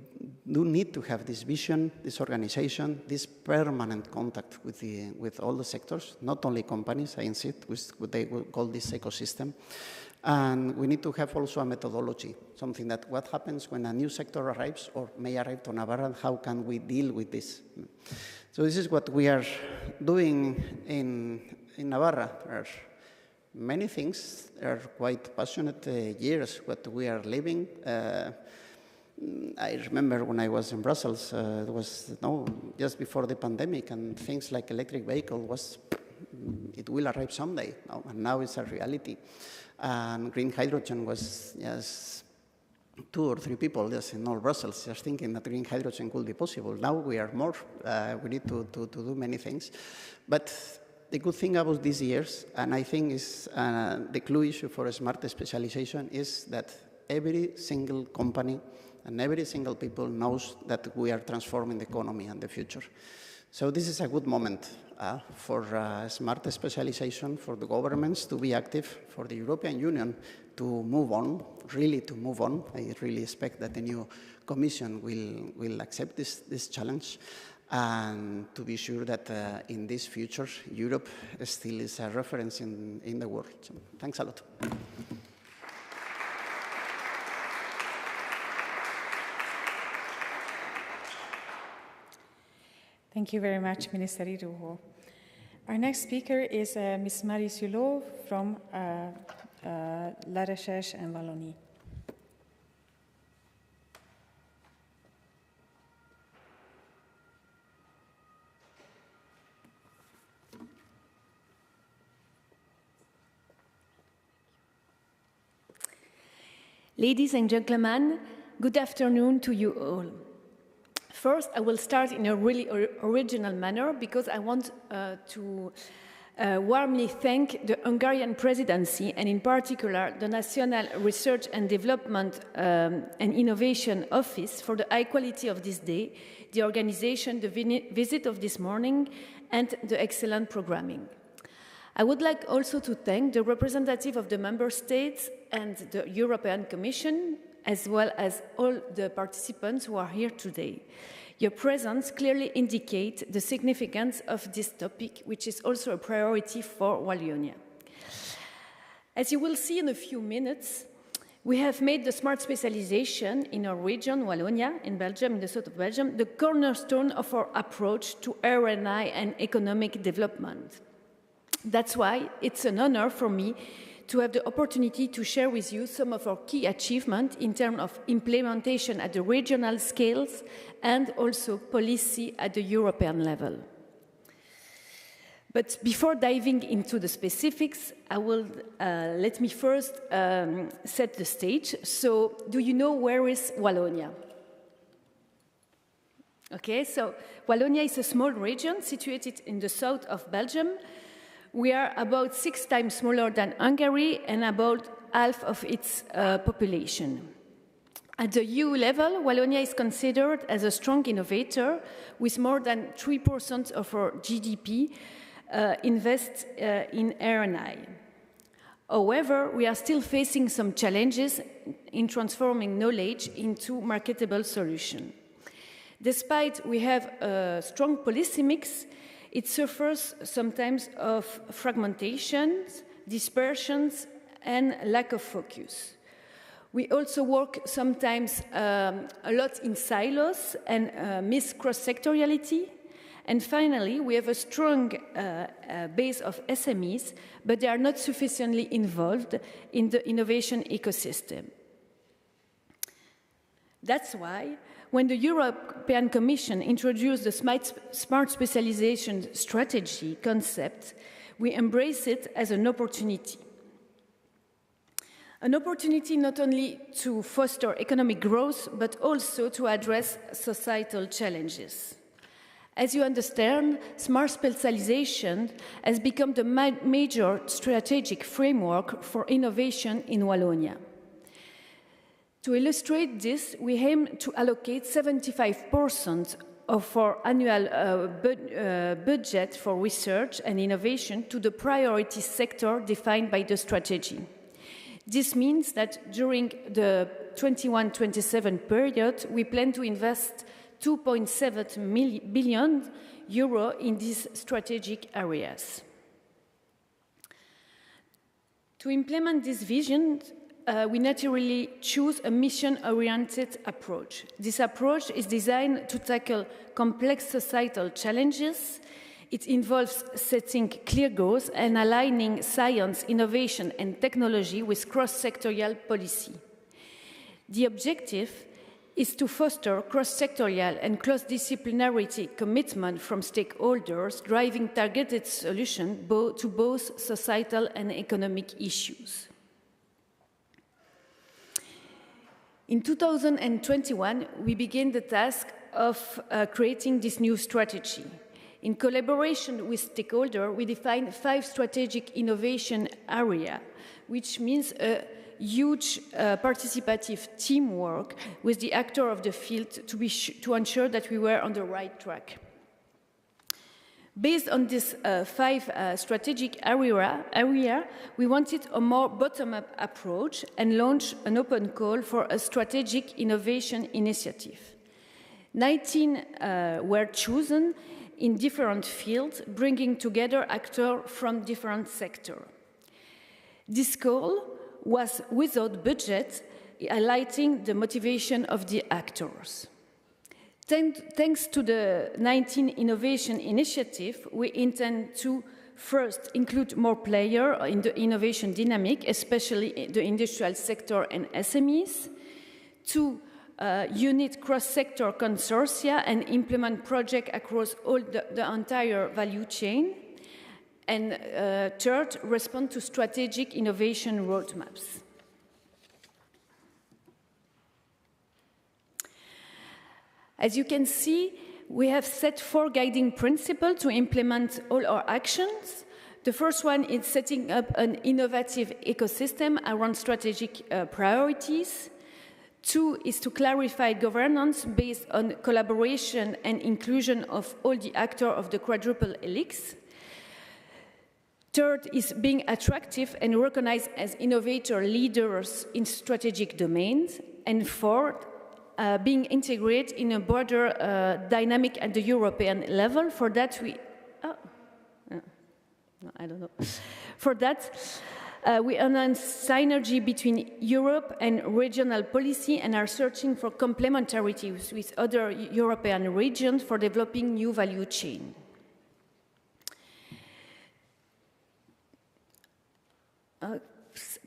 Speaker 5: do need to have this vision, this organization, this permanent contact with all the sectors, not only companies, I insist, with what they call this ecosystem. And we need to have also a methodology, something that what happens when a new sector arrives or may arrive to Navarra, and how can we deal with this? So this is what we are doing in Navarra. There are many things. There are quite passionate years what we are living. I remember when I was in Brussels, it was just before the pandemic, and things like electric vehicle it will arrive someday, and now it's a reality. And green hydrogen was just 2 or 3 people just in all Brussels just thinking that green hydrogen could be possible. Now we are more. We need to do many things. But the good thing about these years, and I think is the clue issue for a smart specialization, is that every single company and every single people knows that we are transforming the economy and the future. So this is a good moment for smart specialization, for the governments to be active, for the European Union to move on, really to move on. I really expect that the new Commission will accept this challenge, and to be sure that in this future, Europe still is a reference in the world. So, thanks a lot.
Speaker 1: Thank you very much, Minister Iruho. Our next speaker is Ms. Marie Sulot from La Recherche and Wallonie.
Speaker 6: Ladies and gentlemen, good afternoon to you all. First, I will start in a really original manner because I want to warmly thank the Hungarian presidency and in particular the National Research and Development and Innovation Office for the high quality of this day, the organization, the visit of this morning, and the excellent programming. I would like also to thank the representative of the Member States and the European Commission, as well as all the participants who are here today. Your presence clearly indicates the significance of this topic, which is also a priority for Wallonia. As you will see in a few minutes, we have made the smart specialization in our region, Wallonia, in Belgium, in the south of Belgium, the cornerstone of our approach to R&I and economic development. That's why it's an honor for me to have the opportunity to share with you some of our key achievements in terms of implementation at the regional scales and also policy at the European level. But before diving into the specifics, let me first set the stage. So, do you know where is Wallonia? Okay, so Wallonia is a small region situated in the south of Belgium. We are about 6 times smaller than Hungary and about half of its population. At the EU level, Wallonia is considered as a strong innovator with more than 3% of our GDP invest in R&I. However, we are still facing some challenges in transforming knowledge into marketable solutions. Despite we have a strong policy mix, it suffers sometimes of fragmentations, dispersions, and lack of focus. We also work sometimes a lot in silos and miss cross-sectoriality. And finally, we have a strong base of SMEs, but they are not sufficiently involved in the innovation ecosystem. That's why, when the European Commission introduced the Smart Specialization Strategy concept, we embrace it as an opportunity. An opportunity not only to foster economic growth, but also to address societal challenges. As you understand, smart specialization has become the major strategic framework for innovation in Wallonia. To illustrate this, we aim to allocate 75% of our annual budget for research and innovation to the priority sector defined by the strategy. This means that during the 21-27 period, we plan to invest 2.7 billion euro in these strategic areas. To implement this vision, we naturally choose a mission-oriented approach. This approach is designed to tackle complex societal challenges. It involves setting clear goals and aligning science, innovation, and technology with cross-sectorial policy. The objective is to foster cross-sectorial and cross-disciplinarity commitment from stakeholders, driving targeted solutions to both societal and economic issues. In 2021, we began the task of creating this new strategy. In collaboration with stakeholders, we defined 5 strategic innovation areas, which means a huge participative teamwork with the actors of the field to ensure that we were on the right track. Based on this five strategic area, we wanted a more bottom-up approach and launched an open call for a strategic innovation initiative. 19 were chosen in different fields, bringing together actors from different sectors. This call was without budget, highlighting the motivation of the actors. Thanks to the 19 Innovation Initiative, we intend to first include more players in the innovation dynamic, especially the industrial sector and SMEs, to unit cross-sector consortia and implement projects across all the entire value chain, and third, respond to strategic innovation roadmaps. As you can see, we have set 4 guiding principles to implement all our actions. The first one is setting up an innovative ecosystem around strategic priorities. 2 is to clarify governance based on collaboration and inclusion of all the actors of the quadruple helix. 3rd is being attractive and recognized as innovator leaders in strategic domains. And 4th, being integrated in a broader dynamic at the European level. For that, we enhance synergy between Europe and regional policy and are searching for complementarity with other European regions for developing new value chain.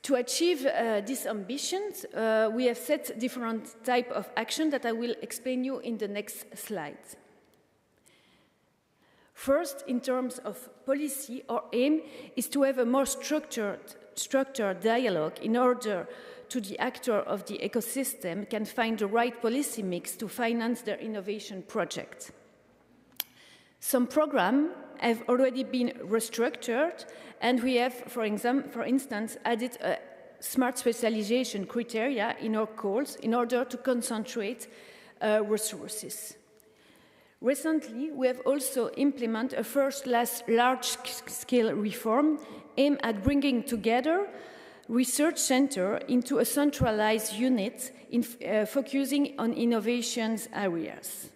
Speaker 6: To achieve these ambitions, we have set different types of action that I will explain you in the next slides. First, in terms of policy, our aim is to have a more structured dialogue in order to the actor of the ecosystem can find the right policy mix to finance their innovation project. Some programs have already been restructured, and we have, for instance, added a smart specialization criteria in our calls in order to concentrate resources. Recently, we have also implemented a first large-scale reform aimed at bringing together research centers into a centralized unit focusing on innovations areas.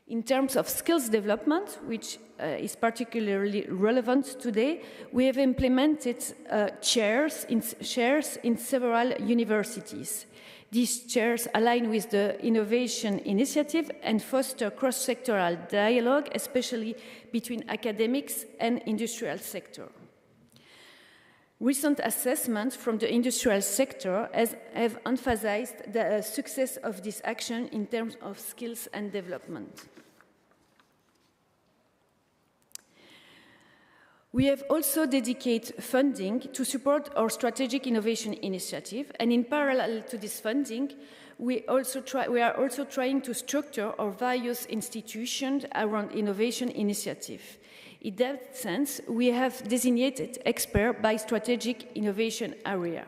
Speaker 6: In terms of skills development, which is particularly relevant today, we have implemented chairs in several universities. These chairs align with the innovation initiative and foster cross-sectoral dialogue, especially between academics and industrial sector. Recent assessments from the industrial sector have emphasized the success of this action in terms of skills and development. We have also dedicated funding to support our strategic innovation initiative, and in parallel to this funding, we are also trying to structure our various institutions around innovation initiative. In that sense, we have designated experts by strategic innovation area.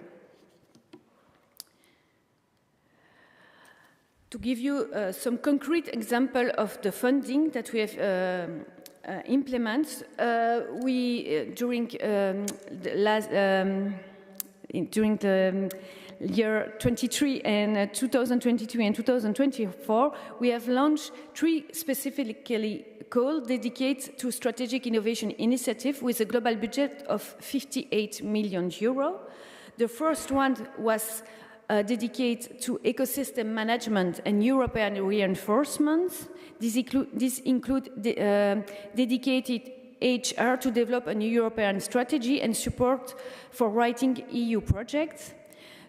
Speaker 6: To give you some concrete example of the funding that we have implement, during the year 23 and 2022 and 2024, we have launched 3 specifically calls dedicated to strategic innovation initiative with a global budget of 58 million euro. The first one was dedicated to ecosystem management and European reinforcement. This includes dedicated HR to develop a new European strategy and support for writing EU projects.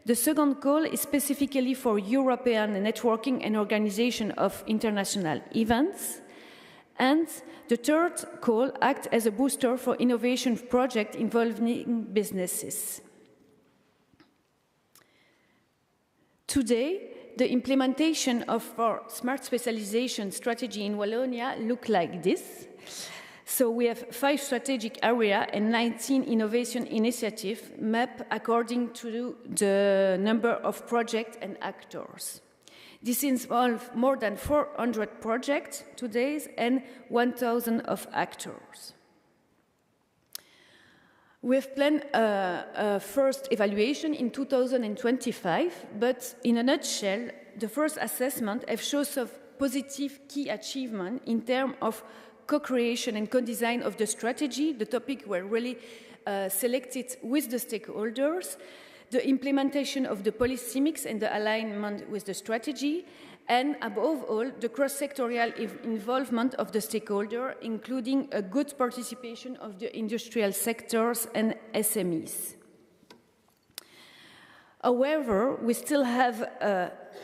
Speaker 6: The second call is specifically for European networking and organization of international events. And the third call acts as a booster for innovation projects involving businesses. Today, the implementation of our smart specialization strategy in Wallonia looks like this. So we have 5 strategic areas and 19 innovation initiatives mapped according to the number of projects and actors. This involves more than 400 projects today and 1,000 of actors. We have planned a first evaluation in 2025, but in a nutshell, the first assessment has shown some positive key achievement in terms of co-creation and co-design of the strategy. The topics were really selected with the stakeholders, the implementation of the policy mix and the alignment with the strategy, and above all, the cross-sectorial involvement of the stakeholder, including a good participation of the industrial sectors and SMEs. However, we still have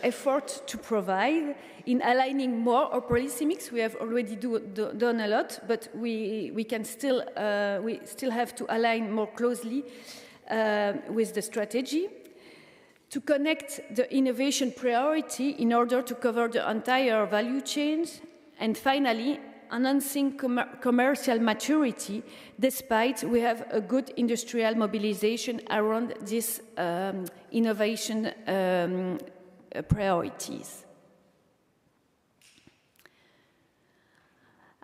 Speaker 6: effort to provide in aligning more our policy mix. We have already done a lot, but we still have to align more closely with the strategy, to connect the innovation priority in order to cover the entire value chain, and finally, enhancing commercial maturity, despite we have a good industrial mobilization around these innovation priorities.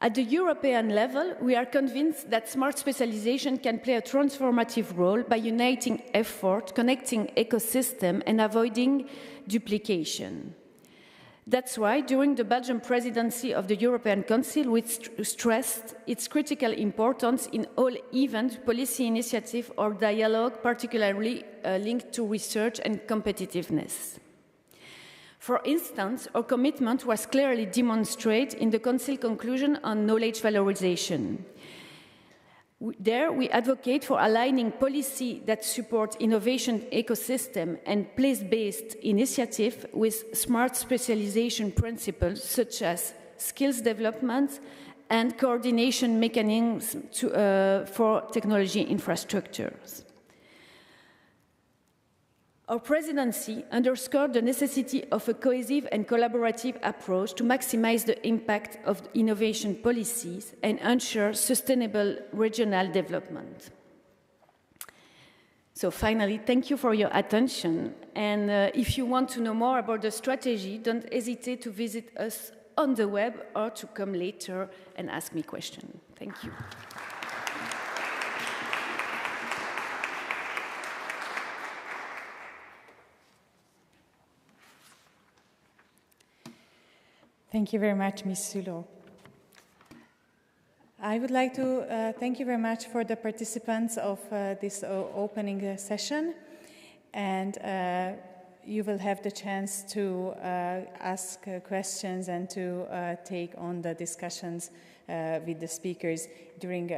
Speaker 6: At the European level, we are convinced that smart specialization can play a transformative role by uniting effort, connecting ecosystem, and avoiding duplication. That's why, during the Belgian presidency of the European Council, we stressed its critical importance in all events, policy initiative, or dialogue, particularly linked to research and competitiveness. For instance, our commitment was clearly demonstrated in the Council conclusion on knowledge valorization. There, we advocate for aligning policy that support innovation ecosystem and place-based initiative with smart specialization principles such as skills development and coordination mechanisms for technology infrastructures. Our presidency underscored the necessity of a cohesive and collaborative approach to maximize the impact of innovation policies and ensure sustainable regional development. So finally, thank you for your attention. And if you want to know more about the strategy, don't hesitate to visit us on the web or to come later and ask me questions. Thank you.
Speaker 1: Thank you very much, Ms. Sulo. I would like to thank you very much for the participants of this opening session, and you will have the chance to ask questions and to take on the discussions with the speakers during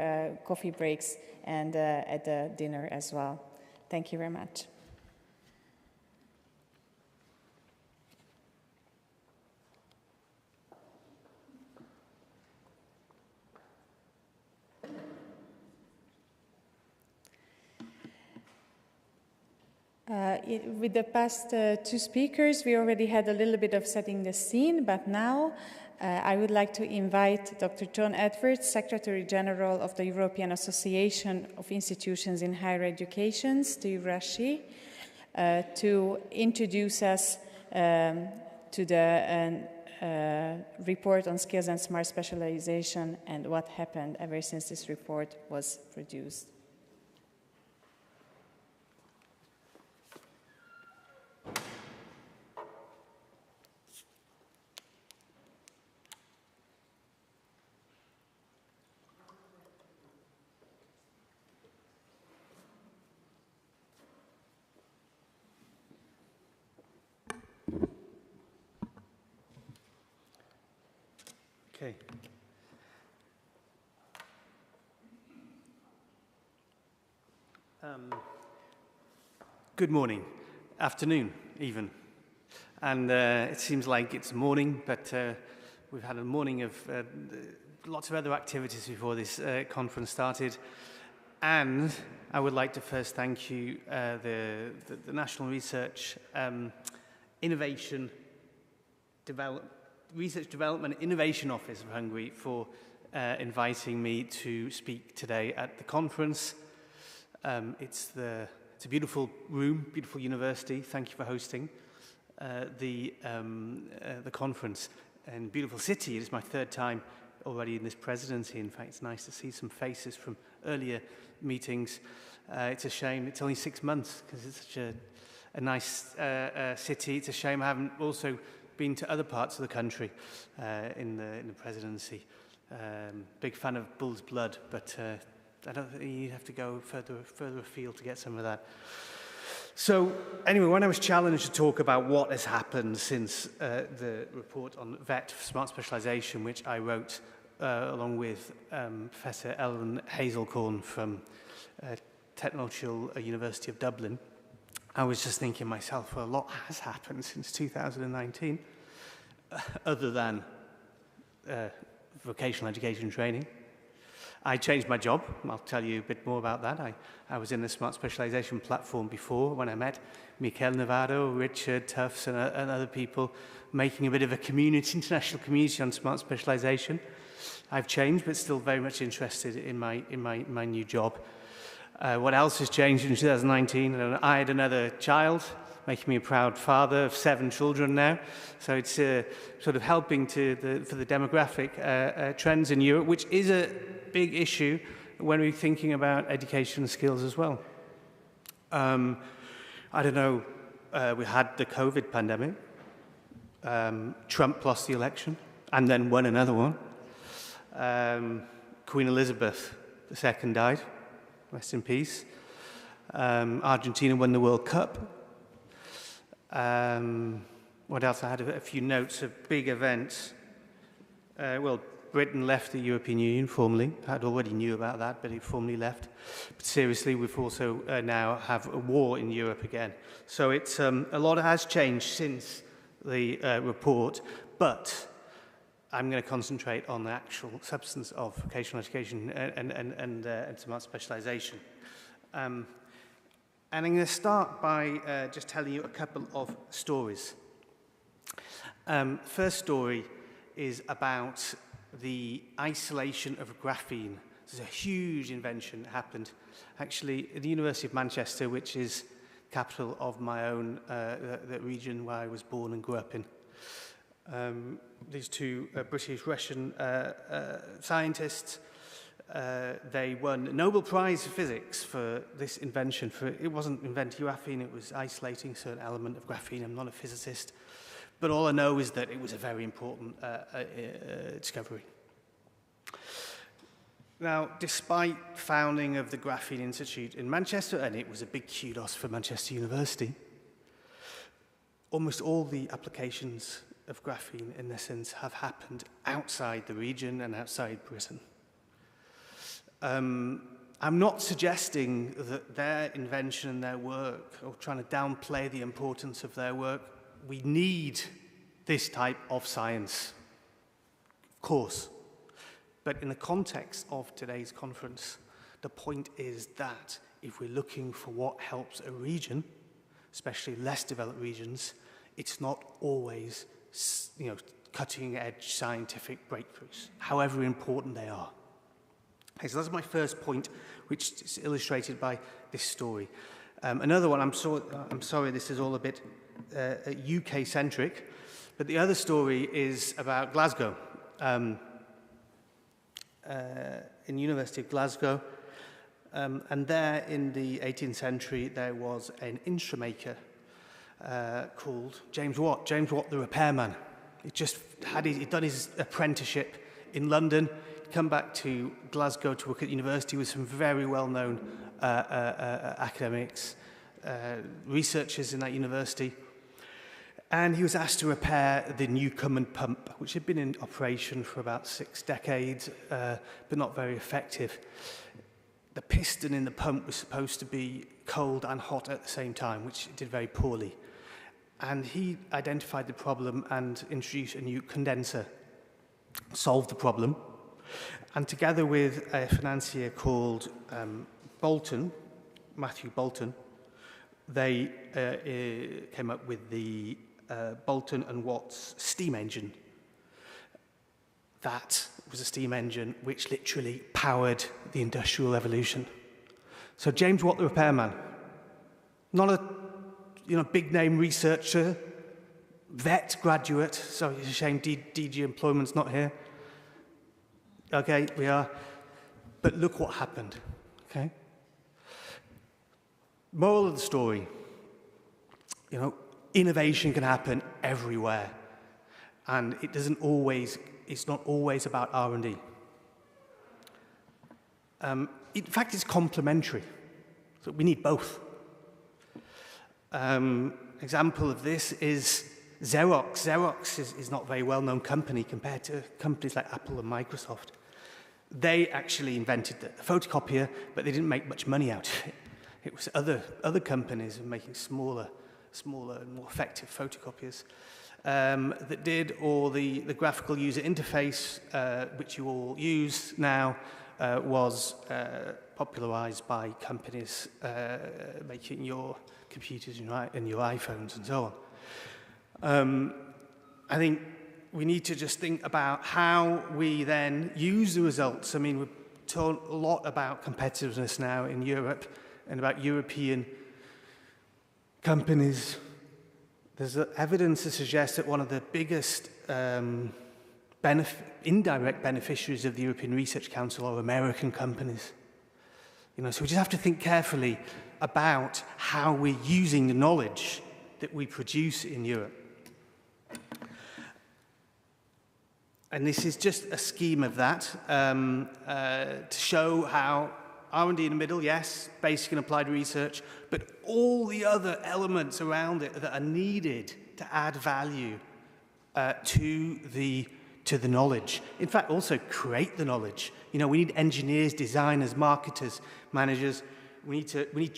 Speaker 1: coffee breaks and at the dinner as well. Thank you very much. With the past two speakers, we already had a little bit of setting the scene, but now I would like to invite Dr. John Edwards, Secretary General of the European Association of Institutions in Higher Education, to Rashi, to introduce us to the report on skills and smart specialization and what happened ever since this report was produced.
Speaker 7: Okay. Good morning, afternoon even. And it seems like it's morning, but we've had a morning of lots of other activities before this conference started. And I would like to first thank you, the National Research Research Development Innovation Office of Hungary for inviting me to speak today at the conference. It's a beautiful room, beautiful university. Thank you for hosting. the conference in beautiful city. It is my third time already in this presidency. In fact, it's nice to see some faces from earlier meetings. It's a shame it's only 6 months because it's such a nice city. It's a shame I haven't also been to other parts of the country in the presidency. Big fan of bull's blood, but I don't think you have to go further afield to get some of that. So anyway, when I was challenged to talk about what has happened since the report on VET, Smart Specialization, which I wrote along with Professor Ellen Hazelcorn from Technological University of Dublin, I was just thinking myself, well, a lot has happened since 2019, other than vocational education training. I changed my job. I'll tell you a bit more about that. I was in the Smart Specialization platform before when I met Michael Navarro, Richard Tufts, and other people making a bit of a community, international community on Smart Specialization. I've changed, but still very much interested in my new job. What else has changed in 2019? I had another child, making me a proud father of 7 children now. So it's sort of helping for the demographic trends in Europe, which is a big issue when we're thinking about education skills as well. I don't know, we had the COVID pandemic. Trump lost the election and then won another one. Queen Elizabeth II died, rest in peace. Argentina won the World Cup. What else? I had a few notes of big events. Well, Britain left the European Union formally. I already knew about that, but it formally left. But seriously, we've also now have a war in Europe again. So it's a lot has changed since the report, but I'm going to concentrate on the actual substance of vocational education and smart specialization. And I'm going to start by just telling you a couple of stories. First story is about the isolation of graphene. There's a huge invention that happened actually at the University of Manchester, which is capital of my own the region where I was born and grew up in. These two British-Russian scientists, they won a Nobel Prize for Physics for this invention. It wasn't inventing graphene, it was isolating a certain element of graphene. I'm not a physicist, but all I know is that it was a very important discovery. Now, despite founding of the Graphene Institute in Manchester, and it was a big kudos for Manchester University, almost all the applications of graphene, in essence, have happened outside the region and outside Britain. I'm not suggesting that their invention and their work, or trying to downplay the importance of their work. We need this type of science, of course. But in the context of today's conference, the point is that if we're looking for what helps a region, especially less developed regions, it's not always, cutting-edge scientific breakthroughs, however important they are. Okay, so that's my first point, which is illustrated by this story. Another one, I'm sorry, this is all a bit UK-centric, but the other story is about Glasgow. In University of Glasgow, and there in the 18th century there was an instrument maker called James Watt the repairman. He'd done his apprenticeship in London, come back to Glasgow to work at university with some very well-known academics, researchers in that university. And he was asked to repair the Newcomen pump, which had been in operation for about 6 decades, but not very effective. The piston in the pump was supposed to be cold and hot at the same time, which it did very poorly. And he identified the problem and introduced a new condenser, solved the problem. And together with a financier called Matthew Bolton, they came up with the Bolton and Watt's steam engine. That was a steam engine which literally powered the Industrial Revolution. So James Watt the repairman, not a big name researcher, vet graduate. Sorry, it's a shame DG Employment's not here. Okay, we are. But look what happened, okay? Moral of the story, you know, innovation can happen everywhere. And it's not always about R&D. In fact, it's complementary. So we need both. Example of this is Xerox. Xerox is not a very well-known company compared to companies like Apple and Microsoft. They actually invented the photocopier, but they didn't make much money out of it. It was other companies making smaller and more effective photocopiers that did, or the graphical user interface, which you all use now, was popularized by companies making your computers and your iPhones and so on. I think we need to just think about how we then use the results. I mean, we've talked a lot about competitiveness now in Europe and about European companies. There's evidence to suggest that one of the biggest indirect beneficiaries of the European Research Council are American companies. You know, so we just have to think carefully about how we're using the knowledge that we produce in Europe. And this is just a scheme of that to show how R&D in the middle, yes, basic and applied research, but all the other elements around it that are needed to add value to the knowledge. In fact, also create the knowledge. You know, we need engineers, designers, marketers, managers. We need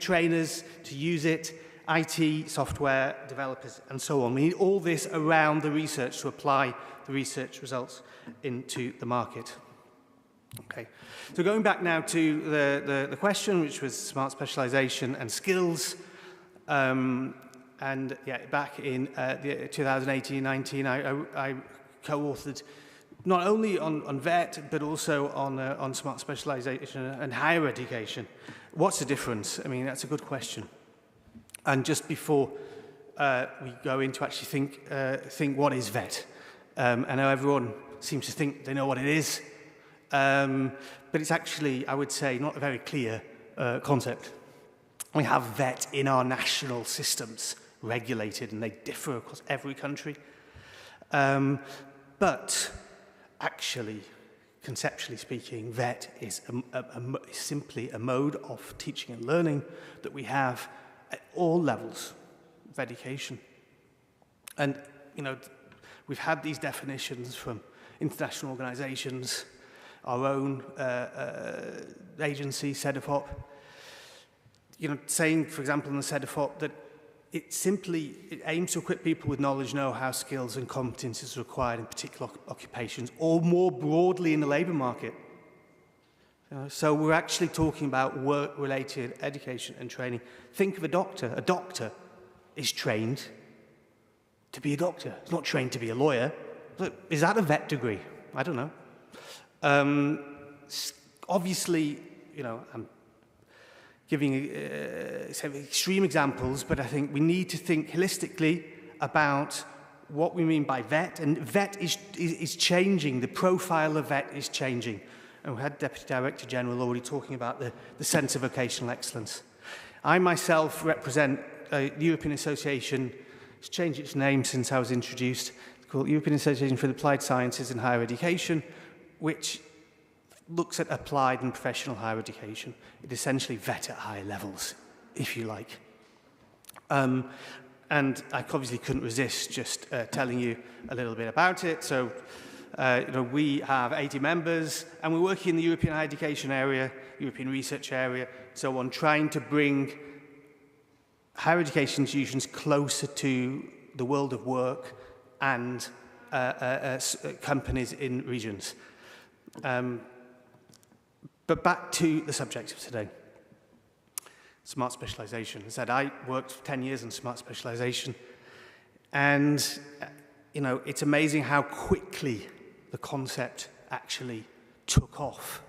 Speaker 7: trainers to use it, IT, software developers, and so on. We need all this around the research to apply the research results into the market. Okay, so going back now to the question, which was smart specialization and skills, and yeah, back in 2018-19, I co-authored not only on VET, but also on smart specialization and higher education. What's the difference? I mean, that's a good question. And just before we go into actually think what is VET, I know everyone seems to think they know what it is, but it's actually, I would say, not a very clear concept. We have VET in our national systems regulated, and they differ across every country. But actually, conceptually speaking, VET is simply a mode of teaching and learning that we have at all levels of education. And, you know, we've had these definitions from international organizations, our own agency, CEDEFOP, you know, saying, for example, in the CEDEFOP that it aims to equip people with knowledge, know-how, skills and competences required in particular occupations, or more broadly in the labour market. So we're actually talking about work-related education and training. Think of a doctor. A doctor is trained to be a doctor. He's not trained to be a lawyer. Look, is that a VET degree? I don't know. Obviously, you know, I'm giving some extreme examples, but I think we need to think holistically about what we mean by VET. And VET is changing. The profile of VET is changing. And we had Deputy Director General already talking about the sense of vocational excellence. I myself represent the European Association. It's changed its name since I was introduced. It's called European Association for the Applied Sciences in Higher Education, which looks at applied and professional higher education. It essentially vet at higher levels, if you like. And I obviously couldn't resist just telling you a little bit about it. So, you know, we have 80 members, and we're working in the European higher education area, European research area, so on, trying to bring higher education institutions closer to the world of work and companies in regions. But back to the subject of today, smart specialization. As I said, I worked for 10 years in smart specialization, and you know, it's amazing how quickly the concept actually took off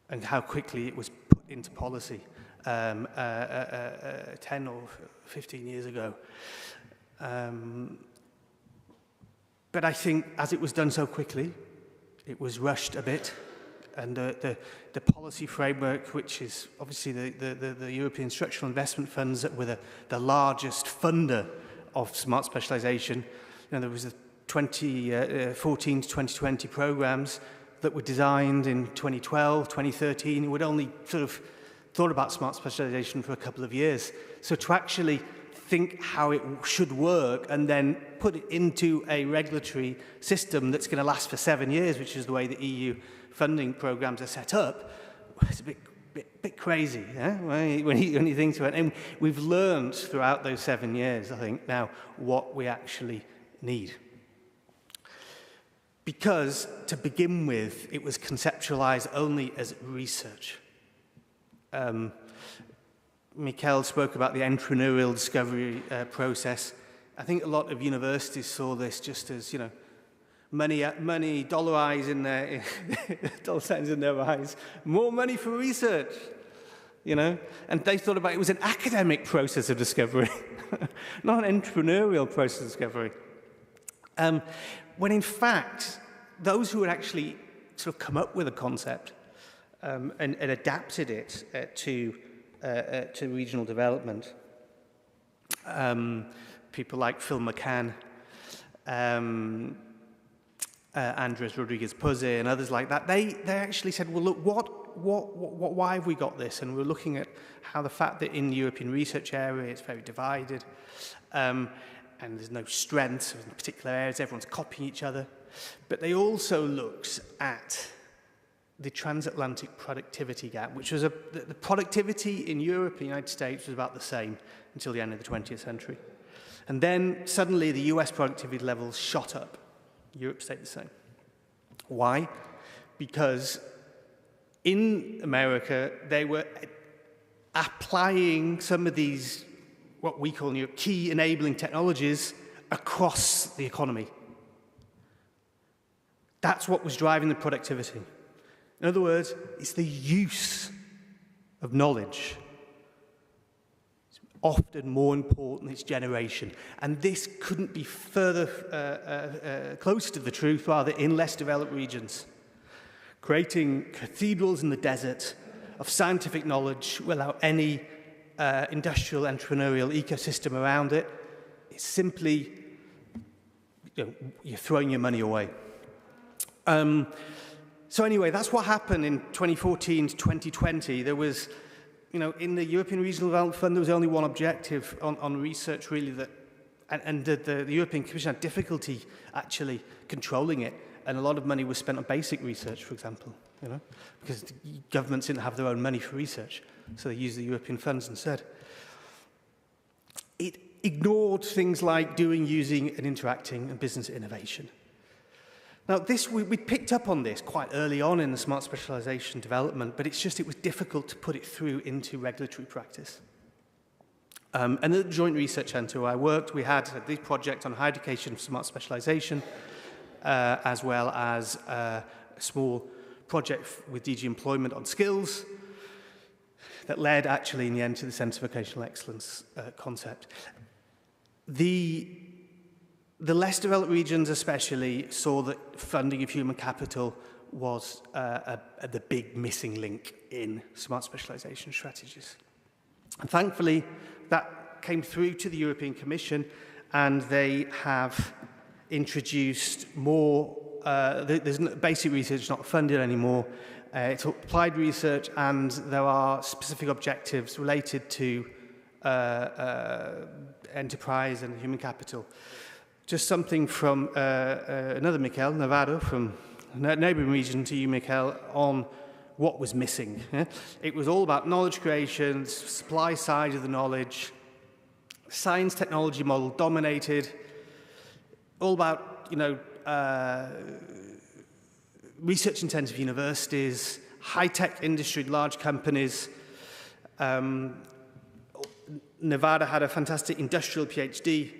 Speaker 7: and how quickly it was put into policy 10 or 15 years ago. But I think as it was done so quickly, it was rushed a bit. And the policy framework, which is obviously the European Structural Investment Funds that were the largest funder of smart specialization. There was the 2014 to 2020 programs that were designed in 2012, 2013. We'd only sort of thought about smart specialization for a couple of years. So to actually think how it should work and then put it into a regulatory system that's going to last for 7 years, which is the way the EU funding programs are set up, it's a bit crazy, yeah? when you think to it. And we've learned throughout those 7 years, I think, now what we actually need. Because, to begin with, it was conceptualized only as research. Mikhail spoke about the entrepreneurial discovery process. I think a lot of universities saw this just as, money, dollar eyes in their, dollar signs in their eyes, more money for research, And they thought about it was an academic process of discovery, not an entrepreneurial process of discovery. When in fact, those who had actually sort of come up with a concept and adapted it to regional development, people like Phil McCann, Andres Rodriguez-Pozzi and others like that, they actually said, well, look, why have we got this? And we're looking at how the fact that in the European research area it's very divided, and there's no strength in particular areas, everyone's copying each other. But they also looked at the transatlantic productivity gap, which was the productivity in Europe and the United States was about the same until the end of the 20th century. And then suddenly the US productivity levels shot up. Europe stayed the same. Why? Because in America, they were applying some of these, what we call in Europe, key enabling technologies across the economy. That's what was driving the productivity. In other words, it's the use of knowledge. It's often more important than its generation. And this couldn't be further closer to the truth, rather, in less developed regions. Creating cathedrals in the desert of scientific knowledge without any industrial entrepreneurial ecosystem around it, it's simply, you're throwing your money away. So anyway, that's what happened in 2014 to 2020. There was, in the European Regional Development Fund, there was only one objective on research, really, and the European Commission had difficulty actually controlling it, and a lot of money was spent on basic research, for example, because the governments didn't have their own money for research, so they used the European funds instead. It ignored things like doing, using, and interacting, and business innovation. Now, we picked up on this quite early on in the smart specialization development, but it was difficult to put it through into regulatory practice. And at the Joint Research Centre where I worked, we had a big project on higher education for smart specialization, as well as a small project with DG Employment on skills that led actually in the end to the Centre for Vocational Excellence concept. The less developed regions especially saw that funding of human capital was the big missing link in smart specialization strategies. And thankfully, that came through to the European Commission, and they have introduced more, there's basic research not funded anymore, it's applied research, and there are specific objectives related to enterprise and human capital. Just something from another Mikhail, Navarro, from a neighbouring region to you, Mikhail, on what was missing. Yeah? It was all about knowledge creation, supply side of the knowledge, science technology model dominated, all about, research-intensive universities, high-tech industry, large companies. Nevada had a fantastic industrial PhD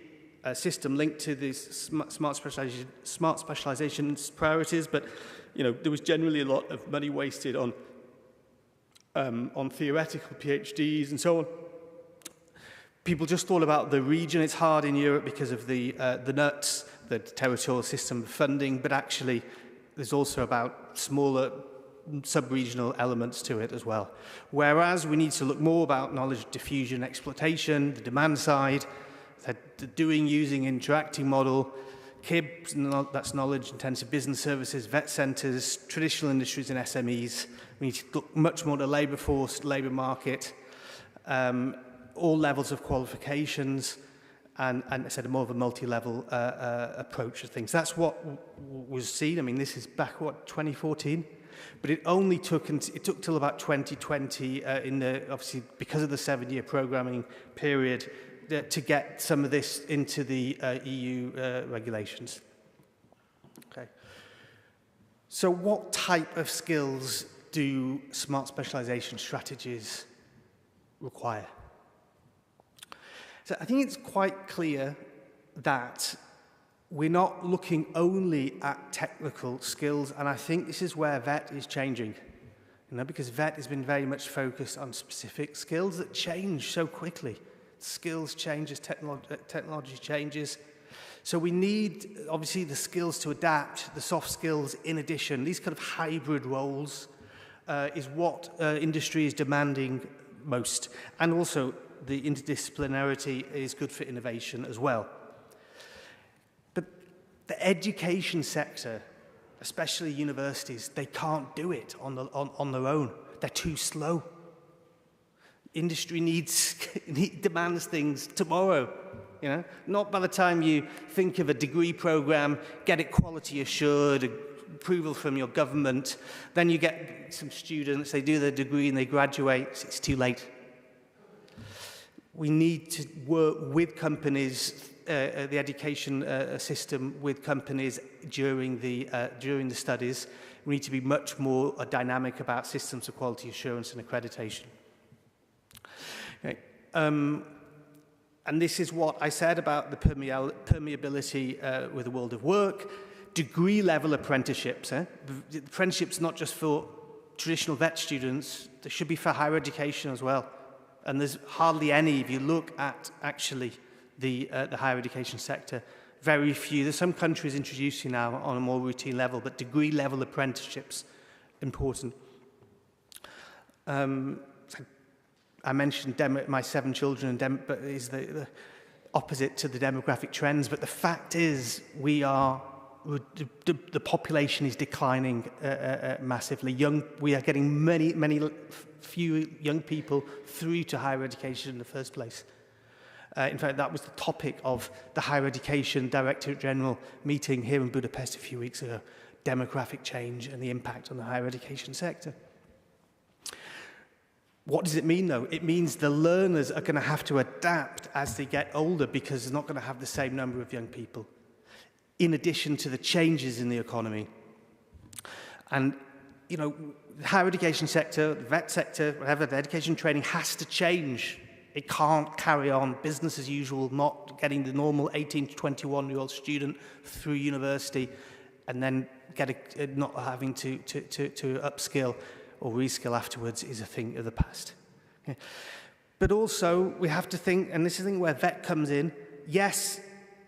Speaker 7: system linked to these smart specialization priorities, but there was generally a lot of money wasted on theoretical PhDs and so on. people just thought about the region. It's hard in Europe because of the NUTS, the territorial system of funding, but actually there's also about smaller sub-regional elements to it as well. Whereas we need to look more about knowledge diffusion, exploitation, the demand side, the doing, using, interacting model, KIBS, that's knowledge-intensive business services, vet centres, traditional industries and SMEs. We need to look much more at the labour force, labour market, all levels of qualifications, and I said more of a multi-level approach to things. That's what was seen. I mean, this is back, what, 2014? But it only took, it took till about 2020, obviously because of the 7-year programming period, to get some of this into the EU regulations. Okay. So what type of skills do smart specialization strategies require? So I think it's quite clear that we're not looking only at technical skills, and I think this is where VET is changing. Because VET has been very much focused on specific skills that change so quickly. Skills changes, technology changes. So we need, obviously, the skills to adapt, the soft skills in addition. These kind of hybrid roles is what industry is demanding most. And also, the interdisciplinarity is good for innovation as well. But the education sector, especially universities, they can't do it on their own. They're too slow. Industry demands things tomorrow, Not by the time you think of a degree program, get it quality assured, approval from your government, then you get some students, they do their degree and they graduate, it's too late. We need to work with companies, the education system with companies during the studies. We need to be much more dynamic about systems of quality assurance and accreditation. Okay. And this is what I said about the permeability with the world of work. Degree-level apprenticeships. The apprenticeships not just for traditional vet students, they should be for higher education as well. And there's hardly any, if you look at actually the higher education sector, very few. There's some countries introducing now on a more routine level, but degree-level apprenticeships, important. I mentioned my 7 children, but is the opposite to the demographic trends. But the fact is, the population is declining massively. We are getting few young people through to higher education in the first place. In fact, that was the topic of the Higher Education Directorate General meeting here in Budapest a few weeks ago. Demographic change and the impact on the higher education sector. What does it mean, though? It means the learners are going to have to adapt as they get older because they're not going to have the same number of young people, in addition to the changes in the economy. And, the higher education sector, the vet sector, whatever, the education training has to change. It can't carry on business as usual, not getting the normal 18 to 21-year-old student through university and then not having to upskill or reskill afterwards is a thing of the past. Okay. But also, we have to think, and this is the thing where VET comes in, yes,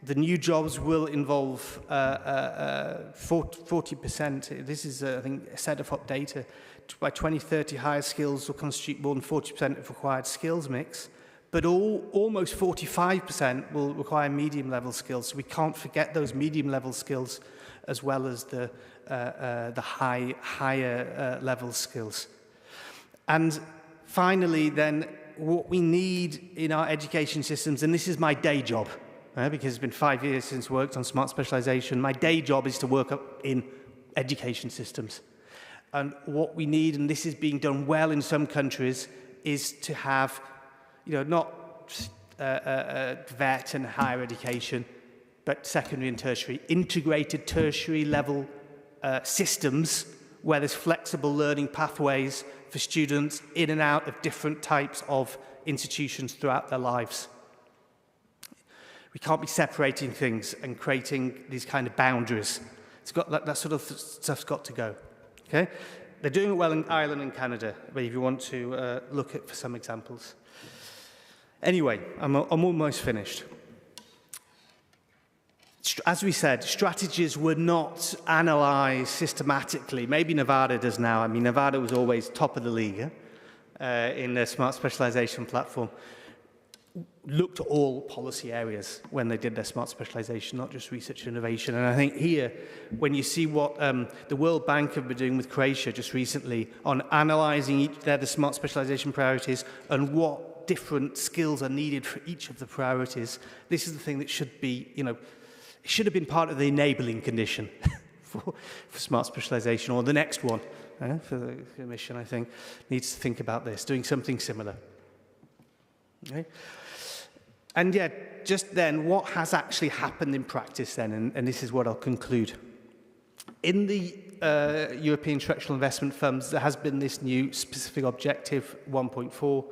Speaker 7: the new jobs will involve 40%. This is, I think, a set of hot data. By 2030, higher skills will constitute more than 40% of required skills mix, but almost 45% will require medium-level skills. So we can't forget those medium-level skills as well as the higher level skills. And finally, then, what we need in our education systems, and this is my day job, because it's been 5 years since I worked on smart specialization. My day job is to work up in education systems. And what we need, and this is being done well in some countries, is to have, not vet and higher education, but secondary and tertiary, integrated tertiary level systems where there's flexible learning pathways for students in and out of different types of institutions throughout their lives. We can't be separating things and creating these kind of boundaries. It's got that sort of stuff's got to go. Okay, they're doing it well in Ireland and Canada, but if you want to look at for some examples. Anyway, I'm almost finished. As we said, strategies were not analysed systematically. Maybe Nevada does now. I mean, Nevada was always top of the league in the Smart Specialization platform. Looked at all policy areas when they did their smart specialization, not just research and innovation. And I think here, when you see what the World Bank have been doing with Croatia just recently on analysing the smart specialization priorities and what different skills are needed for each of the priorities, this is the thing that should be, it should have been part of the enabling condition for smart specialization, or the next one for the Commission, I think, needs to think about this, doing something similar. Okay. And yet, just then, what has actually happened in practice then, and this is what I'll conclude. In the European Structural Investment Funds, there has been this new specific objective, 1.4,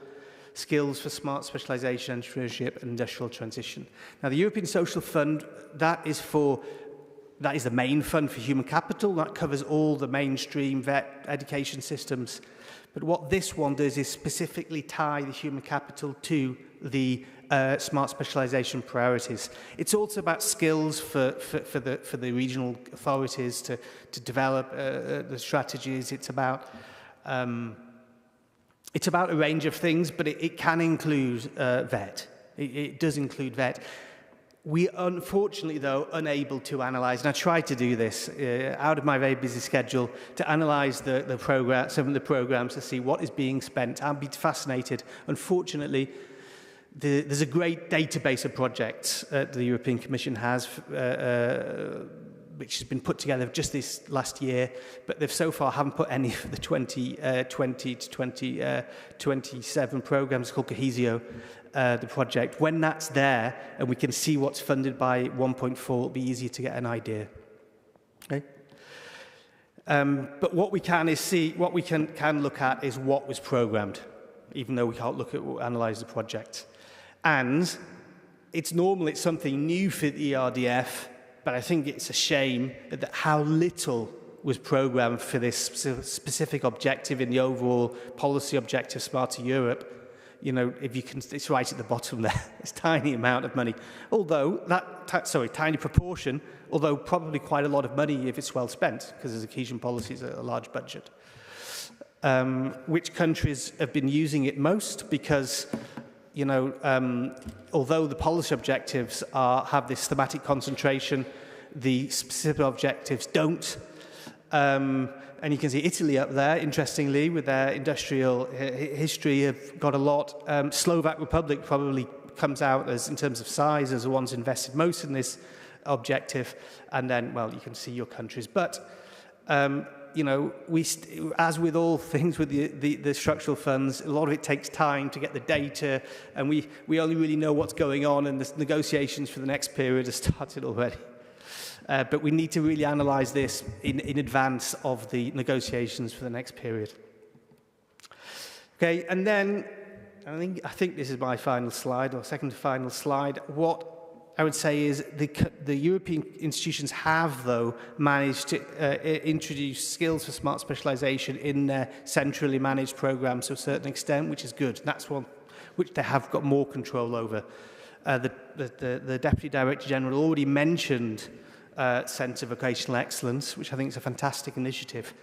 Speaker 7: skills for smart specialization, entrepreneurship, and industrial transition. Now, the European Social Fund, that is the main fund for human capital. That covers all the mainstream vet education systems. But what this one does is specifically tie the human capital to the smart specialization priorities. It's also about skills for the regional authorities to develop the strategies. It's about a range of things, but it can include vet. It does include vet. We are unfortunately, though, unable to analyse, and I tried to do this out of my very busy schedule, to analyse the program, some of the programmes to see what is being spent. I'd be fascinated. Unfortunately, there's a great database of projects the European Commission has, which has been put together just this last year, but they've so far haven't put any of the 2020 to 2027 programmes called Cohesio, the project. When that's there and we can see what's funded by 1.4, it'll be easier to get an idea. Okay? But what we can is see, what we can look at is what was programmed, even though we can't look at or analyse the project. And it's something new for the ERDF, but I think it's a shame that how little was programmed for this specific objective in the overall policy objective, Smarter Europe. If you can, it's right at the bottom there. It's a tiny amount of money, although tiny proportion, although probably quite a lot of money if it's well spent, because the cohesion policy is a large budget. Which countries have been using it most? Because although the policy objectives have this thematic concentration, the specific objectives don't. And you can see Italy up there, interestingly, with their industrial history, have got a lot. Slovak Republic probably comes out as, in terms of size, as the ones invested most in this objective. And then, well, you can see your countries. But as with all things with the structural funds, a lot of it takes time to get the data, and we only really know what's going on, and the negotiations for the next period have started already. But we need to really analyse this in advance of the negotiations for the next period. Okay, and then I think this is my final slide, or second to final slide. What I would say is the European institutions have, though, managed to introduce skills for smart specialisation in their centrally managed programmes to a certain extent, which is good. That's one which they have got more control over. The Deputy Director General already mentioned Centre of Vocational Excellence, which I think is a fantastic initiative.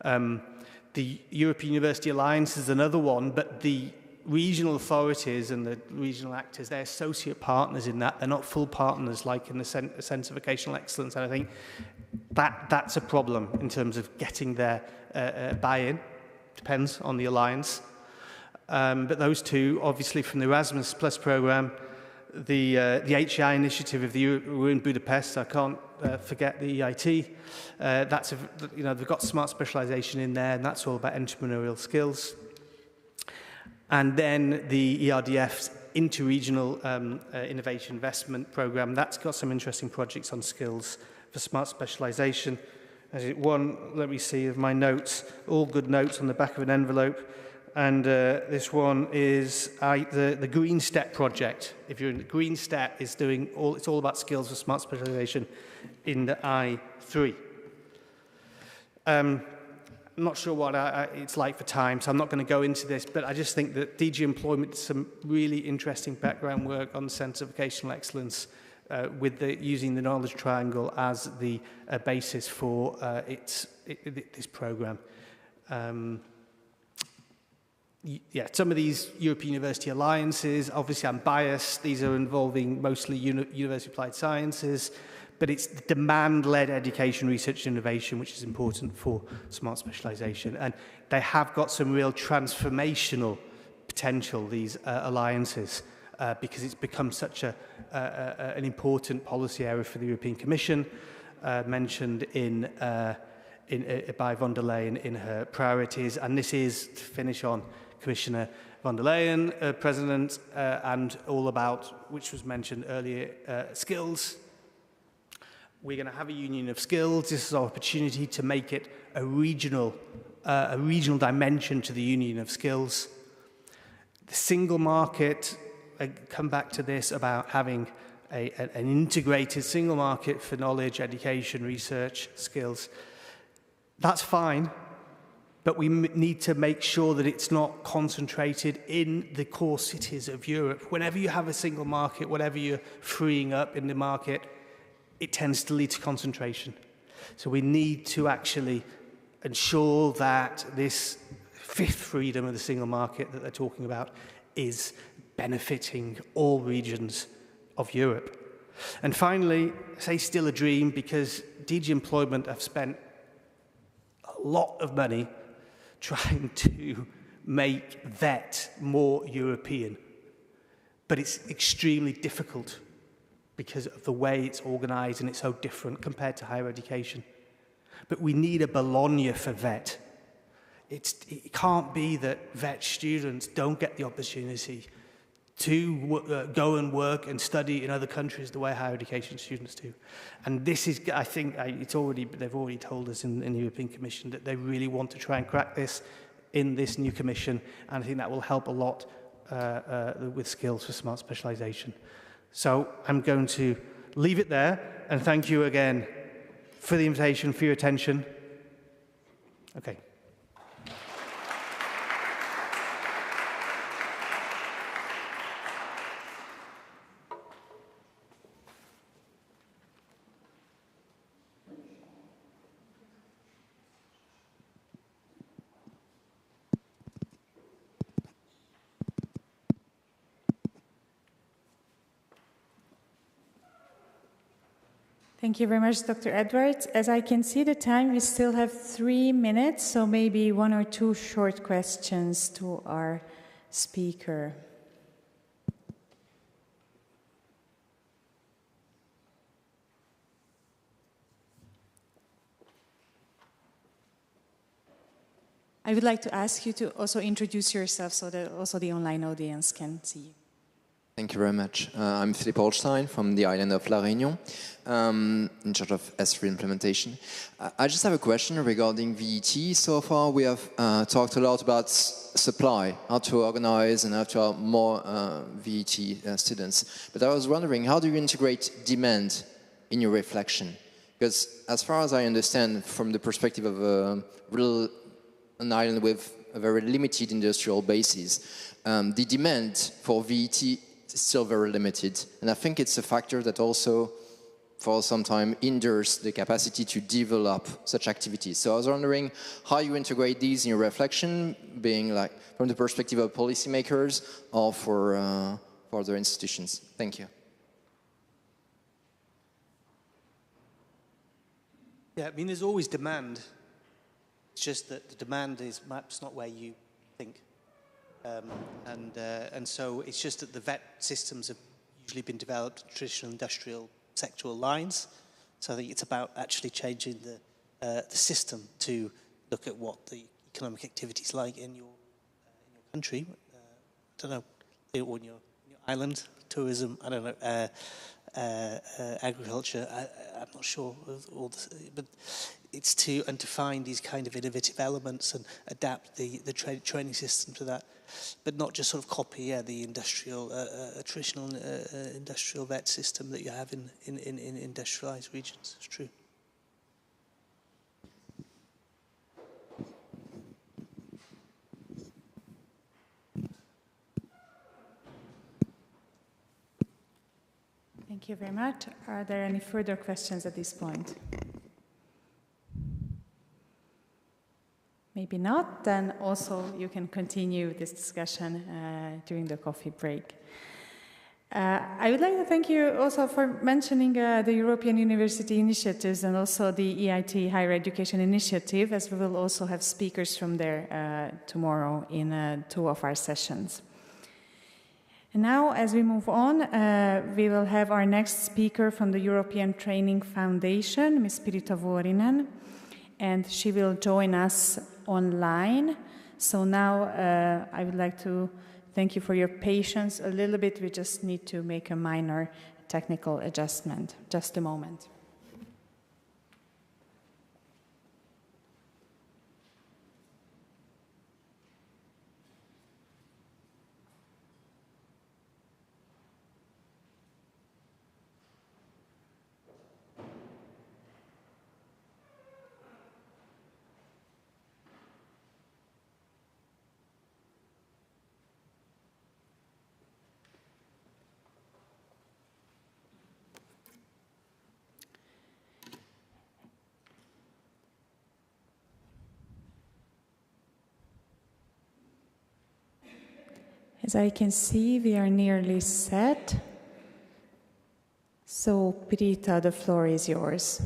Speaker 7: The European University Alliance is another one, but the regional authorities and the regional actors, they're associate partners in that. They're not full partners like in the Centre of Vocational Excellence. And I think that's a problem in terms of getting their buy-in. Depends on the alliance. But those two, obviously from the Erasmus Plus programme, the HEI initiative of we're in Budapest, so I can't forget the EIT. They've got smart specialisation in there, and that's all about entrepreneurial skills. And then the ERDF's Interregional Innovation Investment Programme, that's got some interesting projects on skills for smart specialisation. Let me see of my notes, all good notes on the back of an envelope. And this one is the Green Step project. If you're in the Green Step, it's all about skills for smart specialisation in the I3. I'm not sure what it's like for time, so I'm not going to go into this, but I just think that DG Employment did some really interesting background work on the Centre of Vocational Excellence with using the knowledge triangle as the basis for this programme. Yeah, some of these European University Alliances, obviously I'm biased, these are involving mostly University Applied Sciences, but it's demand-led education, research and innovation, which is important for smart specialisation. And they have got some real transformational potential, these alliances, because it's become such an important policy area for the European Commission, mentioned by von der Leyen in her priorities. And this is, to finish on, Commissioner von der Leyen, President, and all about, which was mentioned earlier, skills. We're going to have a union of skills. This is our opportunity to make it a regional dimension to the union of skills. The single market, I come back to this about having an integrated single market for knowledge, education, research, skills. That's fine, but we need to make sure that it's not concentrated in the core cities of Europe. Whenever you have a single market, whatever you're freeing up in the market, it tends to lead to concentration. So we need to actually ensure that this fifth freedom of the single market that they're talking about is benefiting all regions of Europe. And finally, I say still a dream because DG Employment have spent a lot of money trying to make VET more European. But it's extremely difficult because of the way it's organised and it's so different compared to higher education. But we need a Bologna for VET. It can't be that VET students don't get the opportunity to go and work and study in other countries the way higher education students do. And this is, I think, they've already told us in the European Commission that they really want to try and crack this in this new Commission, and I think that will help a lot with skills for smart specialisation. So I'm going to leave it there, and thank you again for the invitation, for your attention. Okay.
Speaker 1: Thank you very much, Dr. Edwards. As I can see the time, we still have 3 minutes, so maybe 1 or 2 short questions to our speaker. I would like to ask you to also introduce yourself so that also the online audience can see you.
Speaker 8: Thank you very much. I'm Philippe Holstein from the island of La Réunion, in charge of S3 implementation. I just have a question regarding VET. So far we have talked a lot about supply, how to organize and how to have more VET students. But I was wondering, how do you integrate demand in your reflection? Because as far as I understand, from the perspective of an island with a very limited industrial basis, the demand for VET is still very limited. And I think it's a factor that also, for some time, hinders the capacity to develop such activities. So I was wondering how you integrate these in your reflection, being like from the perspective of policymakers or for other institutions. Thank you.
Speaker 7: Yeah, I mean, there's always demand. It's just that the demand is perhaps not where you think. And so it's just that the VET systems have usually been developed in traditional industrial sectoral lines. So I think it's about actually changing the system to look at what the economic activity is like in your country. I don't know, or in your island, tourism, I don't know, agriculture, I'm not sure of all this, but it's to find these kind of innovative elements and adapt the training system to that, but not just sort of copy the industrial, traditional industrial VET system that you have in industrialized regions. It's true.
Speaker 1: Thank you very much. Are there any further questions at this point? Maybe not, then also you can continue this discussion during the coffee break. I would like to thank you also for mentioning the European University Initiatives and also the EIT Higher Education Initiative, as we will also have speakers from there tomorrow in 2 of our sessions. And now, as we move on, we will have our next speaker from the European Training Foundation, Ms. Pirita Vuorinen, and she will join us online. So now I would like to thank you for your patience a little bit. We just need to make a minor technical adjustment. Just a moment. As I can see, we are nearly set. So, Pirita, the floor is yours.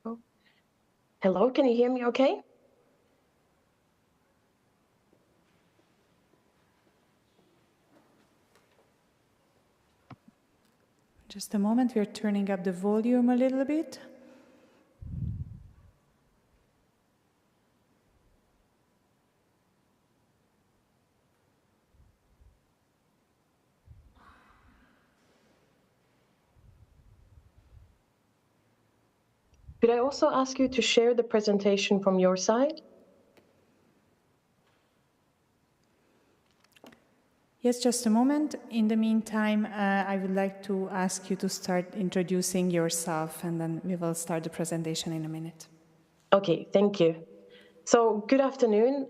Speaker 9: Oh. Hello, can you hear me okay?
Speaker 1: Just a moment, we're turning up the volume a little bit.
Speaker 9: Could I also ask you to share the presentation from your side?
Speaker 1: Yes, just a moment. In the meantime, I would like to ask you to start introducing yourself, and then we will start the presentation in a minute.
Speaker 9: Okay, thank you. So, good afternoon.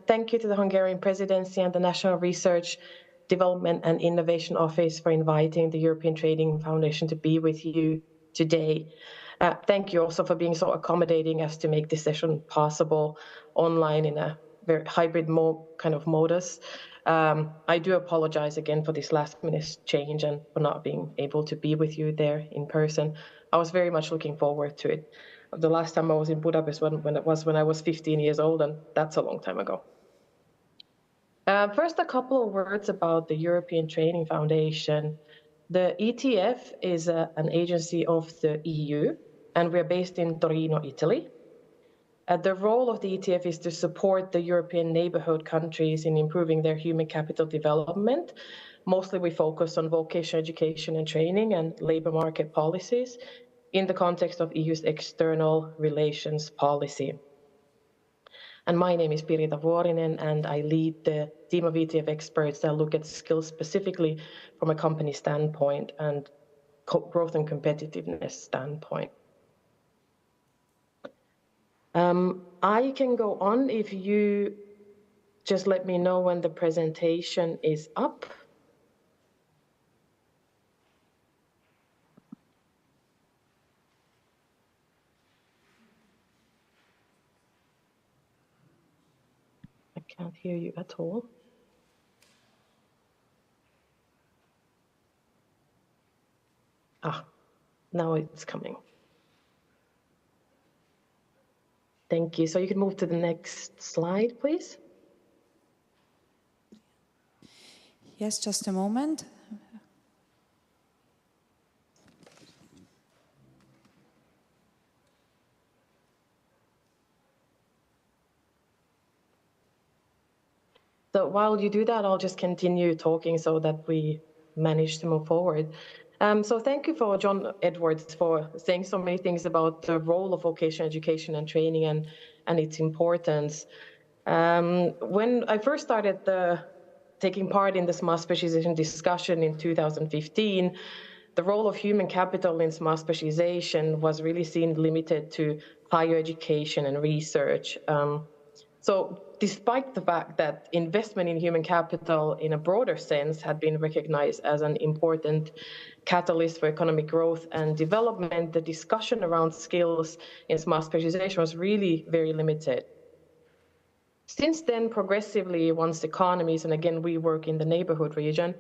Speaker 9: Thank you to the Hungarian Presidency and the National Research, Development and Innovation Office for inviting the European Training Foundation to be with you today. Thank you also for being so accommodating as to make this session possible online in a very hybrid modus. I do apologize again for this last-minute change and for not being able to be with you there in person. I was very much looking forward to it. The last time I was in Budapest when I was 15 years old, and that's a long time ago. First, a couple of words about the European Training Foundation. The ETF is an agency of the EU, and we're based in Torino, Italy. The role of the ETF is to support the European neighborhood countries in improving their human capital development. Mostly we focus on vocational education and training and labor market policies in the context of EU's external relations policy. And my name is Pirita Vuorinen, and I lead the team of ETF experts that look at skills specifically from a company standpoint and growth and competitiveness standpoint. I can go on if you just let me know when the presentation is up. I can't hear you at all. Now it's coming. Thank you. So you can move to the next slide, please.
Speaker 1: Yes, just a moment.
Speaker 9: So while you do that, I'll just continue talking so that we manage to move forward. So thank you for John Edwards for saying so many things about the role of vocational education and training and its importance. When I first started taking part in the Smart Specialization discussion in 2015, the role of human capital in smart specialization was really seen limited to higher education and research. So despite the fact that investment in human capital in a broader sense had been recognized as an important catalyst for economic growth and development, the discussion around skills in smart specialization was really very limited. Since then, progressively, once economies, and again, we work in the neighborhood region,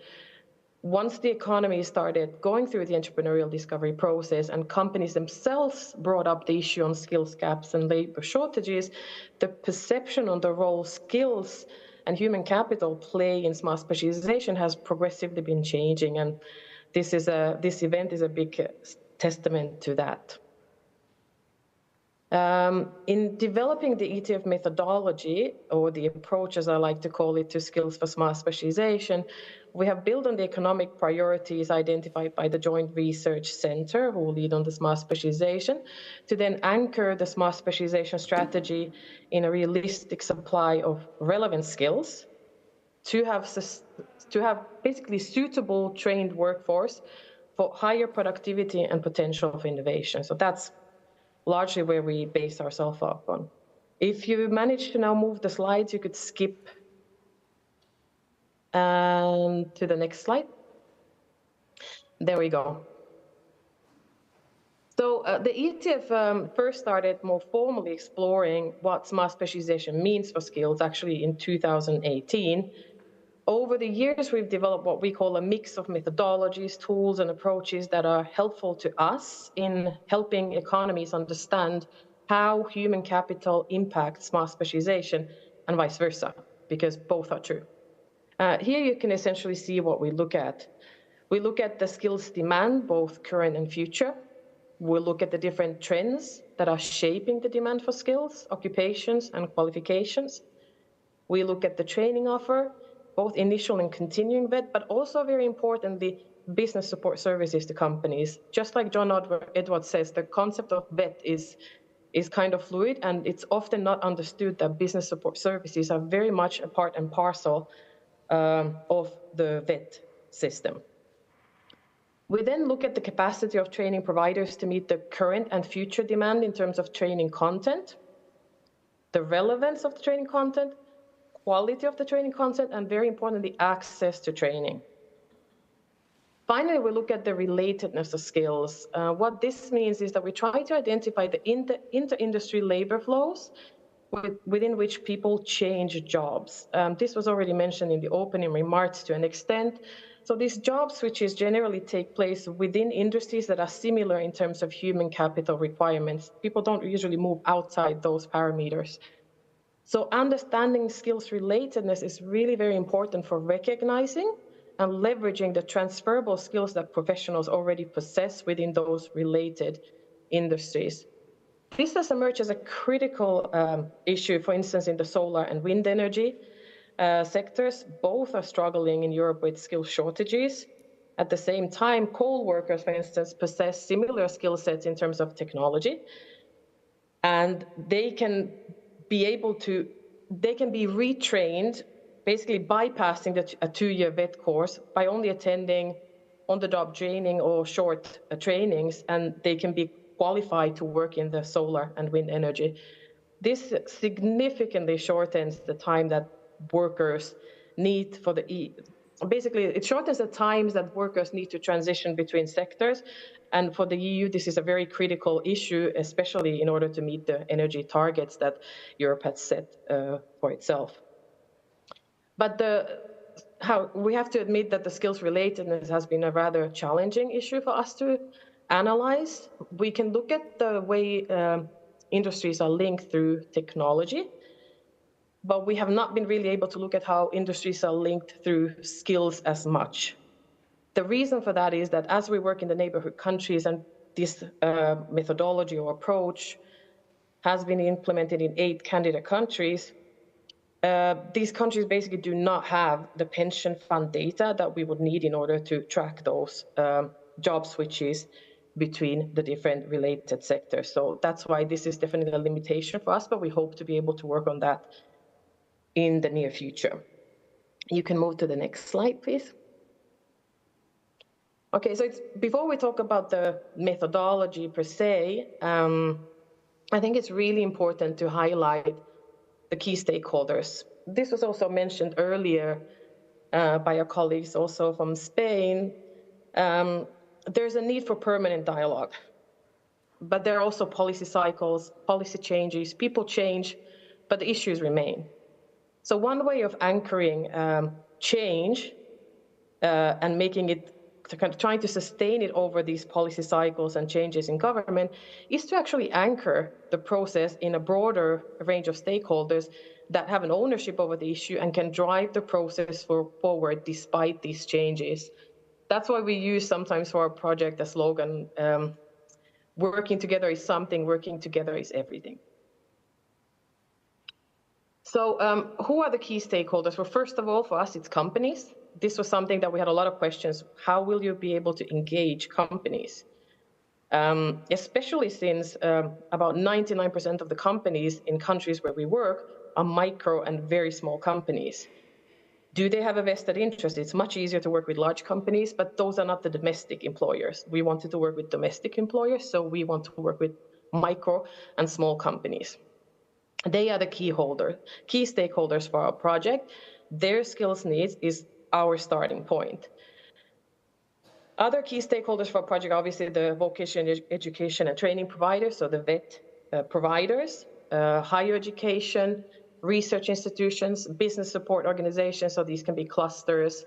Speaker 9: once the economy started going through the entrepreneurial discovery process and companies themselves brought up the issue on skills gaps and labor shortages, the perception on the role skills and human capital play in smart specialization has progressively been changing, and this event is a big testament to that. In developing the ETF methodology, or the approach as I like to call it, to skills for smart specialization, we have built on the economic priorities identified by the Joint Research Center, who will lead on the smart specialization, to then anchor the smart specialization strategy in a realistic supply of relevant skills, to have basically suitable trained workforce for higher productivity and potential of innovation. So that's largely where we base ourselves up on. If you manage to now move the slides, you could skip to the next slide. There we go. So the ETF first started more formally exploring what smart specialization means for skills actually in 2018. Over the years, we've developed what we call a mix of methodologies, tools, and approaches that are helpful to us in helping economies understand how human capital impacts smart specialization and vice versa, because both are true. Here you can essentially see what we look at. We look at the skills demand, both current and future. We look at the different trends that are shaping the demand for skills, occupations, and qualifications. We look at the training offer, both initial and continuing VET, but also very importantly, business support services to companies. Just like John Edwards says, the concept of VET is kind of fluid, and it's often not understood that business support services are very much a part and parcel of the VET system. We then look at the capacity of training providers to meet the current and future demand in terms of training content, the relevance of the training content, quality of the training content, and very importantly, access to training. Finally, we look at the relatedness of skills. What this means is that we try to identify the inter-industry labor flows within which people change jobs. This was already mentioned in the opening remarks to an extent. So these job switches generally take place within industries that are similar in terms of human capital requirements. People don't usually move outside those parameters. So understanding skills relatedness is really very important for recognizing and leveraging the transferable skills that professionals already possess within those related industries. This has emerged as a critical issue, for instance, in the solar and wind energy sectors. Both are struggling in Europe with skill shortages. At the same time, coal workers, for instance, possess similar skill sets in terms of technology, and they can be retrained, basically bypassing a 2-year VET course by only attending on-the-job training or short trainings, and they can be qualified to work in the solar and wind energy. This significantly shortens the time that workers need for basically it shortens the times that workers need to transition between sectors. And for the EU, this is a very critical issue, especially in order to meet the energy targets that Europe has set for itself. But we have to admit that the skills relatedness has been a rather challenging issue for us to analyze. We can look at the way industries are linked through technology, but we have not been really able to look at how industries are linked through skills as much. The reason for that is that as we work in the neighborhood countries, and this methodology or approach has been implemented in 8 candidate countries, these countries basically do not have the pension fund data that we would need in order to track those job switches between the different related sectors. So that's why this is definitely a limitation for us, but we hope to be able to work on that in the near future. You can move to the next slide, please. Okay, so before we talk about the methodology per se, I think it's really important to highlight the key stakeholders. This was also mentioned earlier by our colleagues also from Spain. There's a need for permanent dialogue, but there are also policy cycles, policy changes, people change, but the issues remain. So one way of anchoring change and making it, kind of trying to sustain it over these policy cycles and changes in government is to actually anchor the process in a broader range of stakeholders that have an ownership over the issue and can drive the process forward despite these changes. That's why we use sometimes for our project a slogan, working together is something, working together is everything. So who are the key stakeholders? Well, first of all, for us, it's companies. This was something that we had a lot of questions. How will you be able to engage companies? Especially since about 99% of the companies in countries where we work are micro and very small companies. Do they have a vested interest? It's much easier to work with large companies, but those are not the domestic employers. We wanted to work with domestic employers, so we want to work with micro and small companies. They are the key stakeholders for our project. Their skills needs is our starting point. Other key stakeholders for our project, obviously the vocational education and training providers, so the VET providers, higher education, research institutions, business support organizations, so these can be clusters,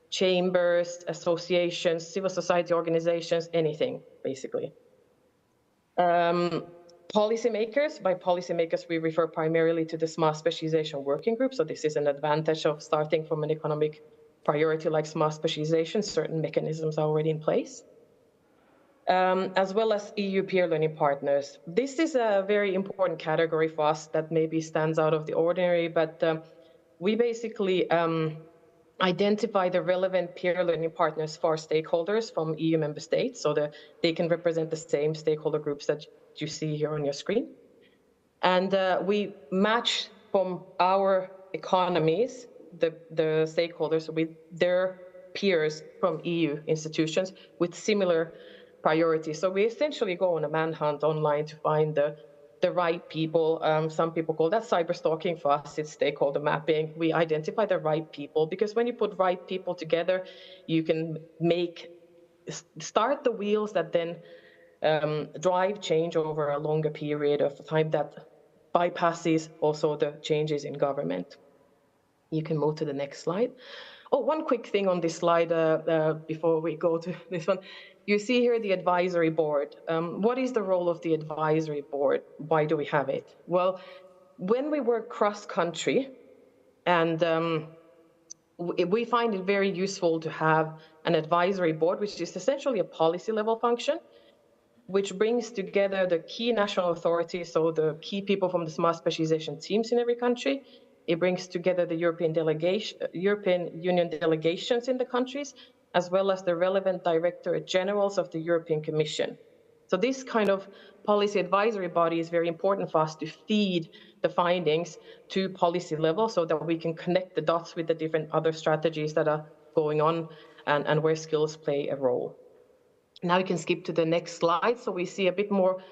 Speaker 9: chambers, associations, civil society organizations, anything, basically. Policymakers, by policymakers we refer primarily to the Smart Specialization Working Group, so this is an advantage of starting from an economic priority like Smart Specialization, certain mechanisms are already in place. As well as EU peer learning partners. This is a very important category for us that maybe stands out of the ordinary, but we basically identify the relevant peer learning partners for stakeholders from EU member states so that they can represent the same stakeholder groups that you see here on your screen. And we match from our economies the stakeholders with their peers from EU institutions with similar priorities. So we essentially go on a manhunt online to find the right people. Some people call that cyber stalking. For us, it's stakeholder mapping. We identify the right people because when you put right people together, you can start the wheels that then drive change over a longer period of time that bypasses also the changes in government. You can move to the next slide. Oh, one quick thing on this slide before we go to this one. You see here the advisory board. What is the role of the advisory board? Why do we have it? Well, when we work cross-country, and we find it very useful to have an advisory board, which is essentially a policy-level function, which brings together the key national authorities, so the key people from the Smart Specialization teams in every country. It brings together the European Union delegations in the countries, as well as the relevant Directorate Generals of the European Commission. So this kind of policy advisory body is very important for us to feed the findings to policy level so that we can connect the dots with the different other strategies that are going on and where skills play a role. Now you can skip to the next slide so we see a bit more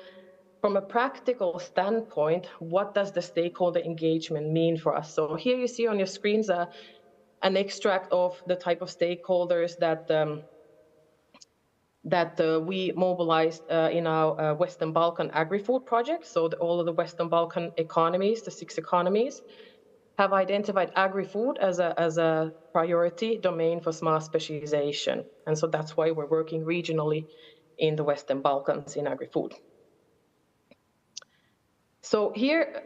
Speaker 9: from a practical standpoint, what does the stakeholder engagement mean for us? So here you see on your screens an extract of the type of stakeholders that we mobilized in our Western Balkan agri-food project. So all of the Western Balkan economies, the 6 economies, have identified agri-food as a priority domain for Smart Specialization. And so that's why we're working regionally in the Western Balkans in agri-food. So here,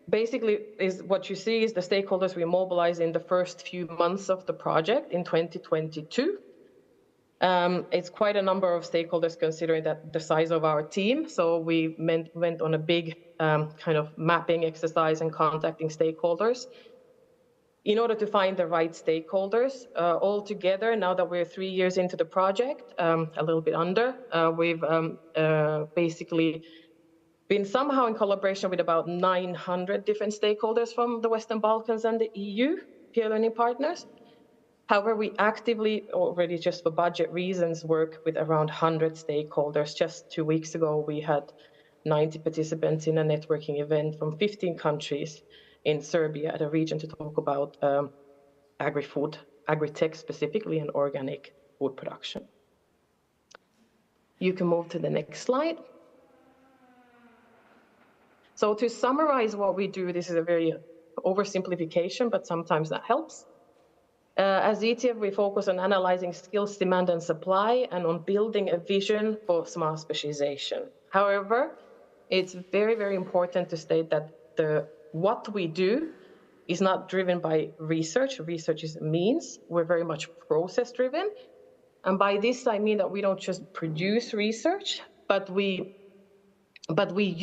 Speaker 9: basically, is what you see is the stakeholders we mobilized in the first few months of the project in 2022. It's quite a number of stakeholders considering that the size of our team. So we went on a big kind of mapping exercise and contacting stakeholders in order to find the right stakeholders. All together, now that we're 3 years into the project, a little bit under, we've basically been somehow in collaboration with about 900 different stakeholders from the Western Balkans and the EU, peer learning partners, However, we actively already, just for budget reasons, work with around 100 stakeholders. Just 2 weeks ago, we had 90 participants in a networking event from 15 countries in Serbia at a region to talk about agri-food, agri-tech specifically, and organic food production. You can move to the next slide. So to summarize what we do, this is a very oversimplification, but sometimes that helps. As ETF, we focus on analyzing skills, demand, and supply, and on building a vision for smart specialization. However, it's very, very important to state that what we do is not driven by research. Research is a means. We're very much process-driven. And by this, I mean that we don't just produce research, but we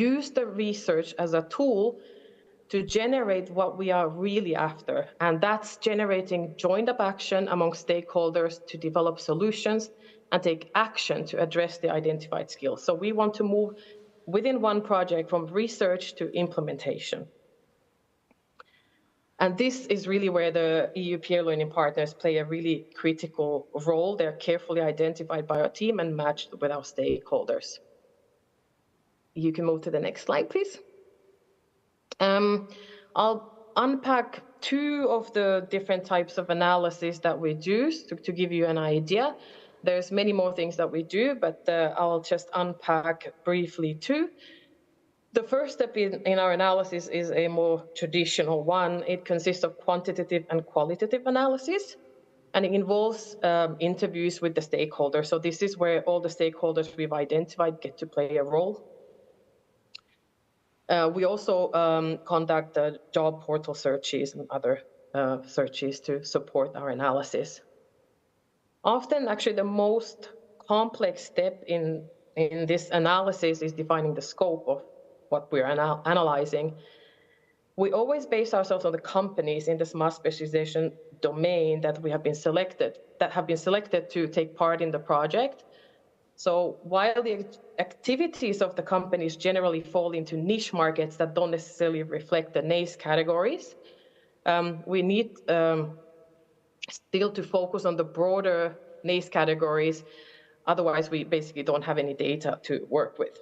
Speaker 9: use the research as a tool to generate what we are really after. And that's generating joined-up action among stakeholders to develop solutions and take action to address the identified skills. So we want to move within one project from research to implementation. And this is really where the EU peer learning partners play a really critical role. They're carefully identified by our team and matched with our stakeholders. You can move to the next slide, please. I'll unpack two of the different types of analysis that we do to give you an idea. There's many more things that we do, but I'll just unpack briefly two. The first step in our analysis is a more traditional one. It consists of quantitative and qualitative analysis, and it involves interviews with the stakeholders. So this is where all the stakeholders we've identified get to play a role. We also conduct job portal searches and other searches to support our analysis. Often, actually, the most complex step in this analysis is defining the scope of what we're analyzing. We always base ourselves on the companies in the smart specialization domain that have been selected to take part in the project. So while the activities of the companies generally fall into niche markets that don't necessarily reflect the NACE categories, we need still to focus on the broader NACE categories. Otherwise, we basically don't have any data to work with.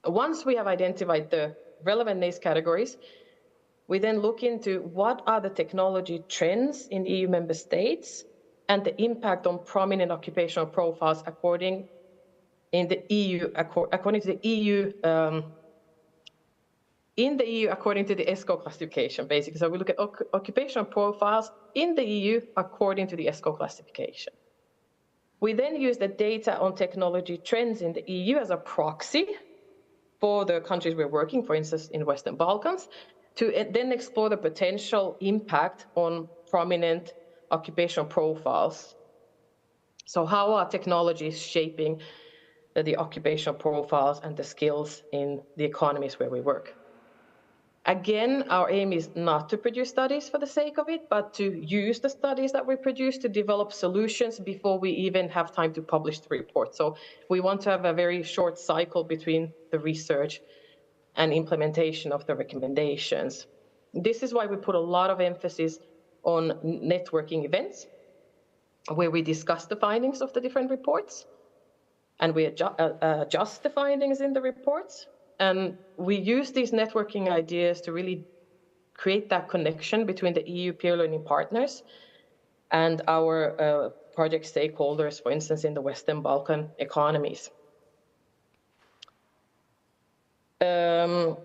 Speaker 9: Once we have identified the relevant NACE categories, we then look into what are the technology trends in EU member states and the impact on prominent occupational profiles according to the EU according to the ESCO classification, basically. So we look at occupational profiles in the EU according to the ESCO classification. We then use the data on technology trends in the EU as a proxy for the countries we're working, for instance, in Western Balkans, to then explore the potential impact on prominent occupational profiles. So how are technologies shaping the occupational profiles and the skills in the economies where we work? Again, our aim is not to produce studies for the sake of it, but to use the studies that we produce to develop solutions before we even have time to publish the report. So we want to have a very short cycle between the research and implementation of the recommendations. This is why we put a lot of emphasis on networking events, where we discuss the findings of the different reports, and we adjust the findings in the reports. And we use these networking ideas to really create that connection between the EU peer learning partners and our project stakeholders, for instance, in the Western Balkan economies. The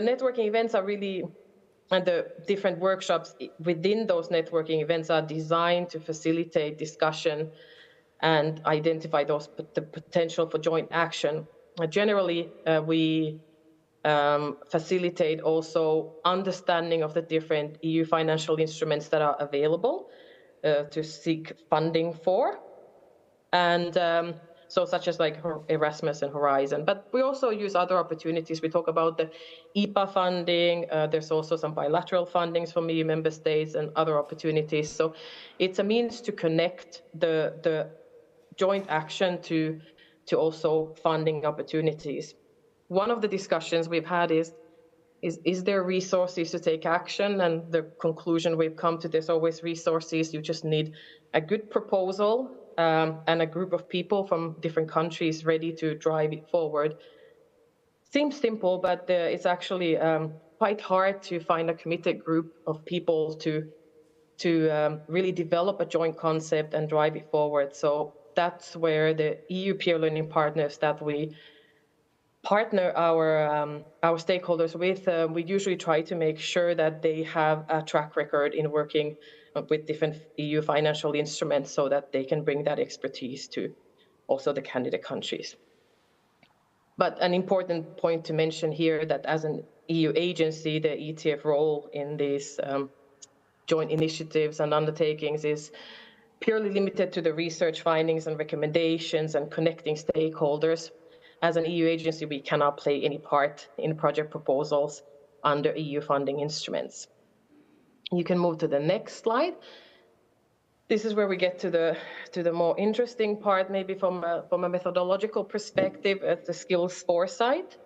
Speaker 9: networking events are really, and the different workshops within those networking events are designed to facilitate discussion and identify the potential for joint action. Generally, we facilitate also understanding of the different EU financial instruments that are available to seek funding for, and so such as like Erasmus and Horizon. But we also use other opportunities. We talk about the IPA funding. There's also some bilateral fundings from EU member states and other opportunities. So it's a means to connect the joint action to also funding opportunities. One of the discussions we've had is Is there resources to take action? And the conclusion we've come to, there's always resources. You just need a good proposal and a group of people from different countries ready to drive it forward. Seems simple, but it's actually quite hard to find a committed group of people to really develop a joint concept and drive it forward. So that's where the EU peer learning partners that we partner our stakeholders with, we usually try to make sure that they have a track record in working with different EU financial instruments so that they can bring that expertise to also the candidate countries. But an important point to mention here that as an EU agency, the ETF role in these joint initiatives and undertakings is purely limited to the research findings and recommendations and connecting stakeholders. As an EU agency, we cannot play any part in project proposals under EU funding instruments. You can move to the next slide. This is where we get to the more interesting part, maybe from a methodological perspective, at the skills foresight.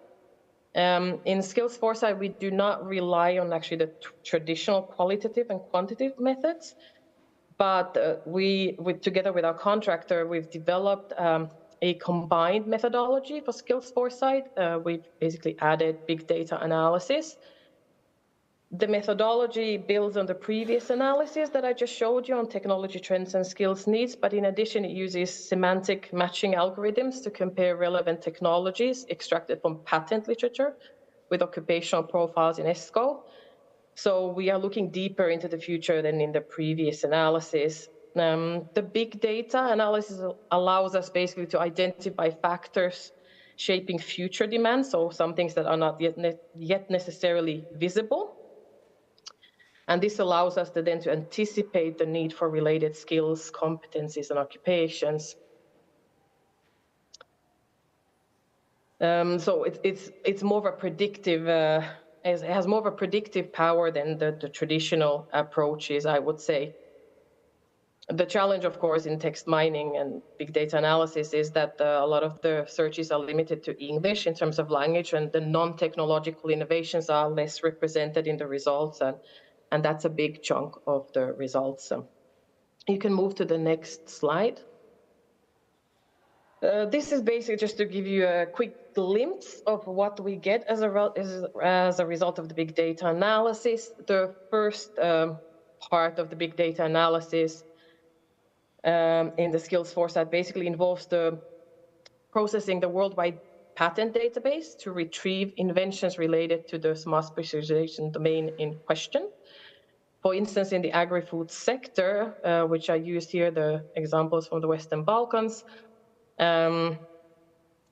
Speaker 9: In skills foresight, we do not rely on actually the traditional qualitative and quantitative methods, but together with our contractor, we've developed a combined methodology for skills foresight. We've basically added big data analysis. The methodology builds on the previous analysis that I just showed you on technology trends and skills needs, but in addition, it uses semantic matching algorithms to compare relevant technologies extracted from patent literature with occupational profiles in ESCO. So we are looking deeper into the future than in the previous analysis. The big data analysis allows us basically to identify factors shaping future demand, so some things that are not yet necessarily visible. And this allows us to then anticipate the need for related skills, competencies, and occupations. So it's more of a predictive, it has more of a predictive power than the traditional approaches, I would say. The challenge, of course, in text mining and big data analysis is that a lot of the searches are limited to English in terms of language, and the non-technological innovations are less represented in the results, and that's a big chunk of the results. You can move to the next slide. This is basically just to give you a quick glimpse of what we get as a result of the big data analysis. The first part of the big data analysis in the skills foresight basically involves the processing the worldwide patent database to retrieve inventions related to the smart specialization domain in question. For instance, in the agri-food sector, which I used here, the examples from the Western Balkans,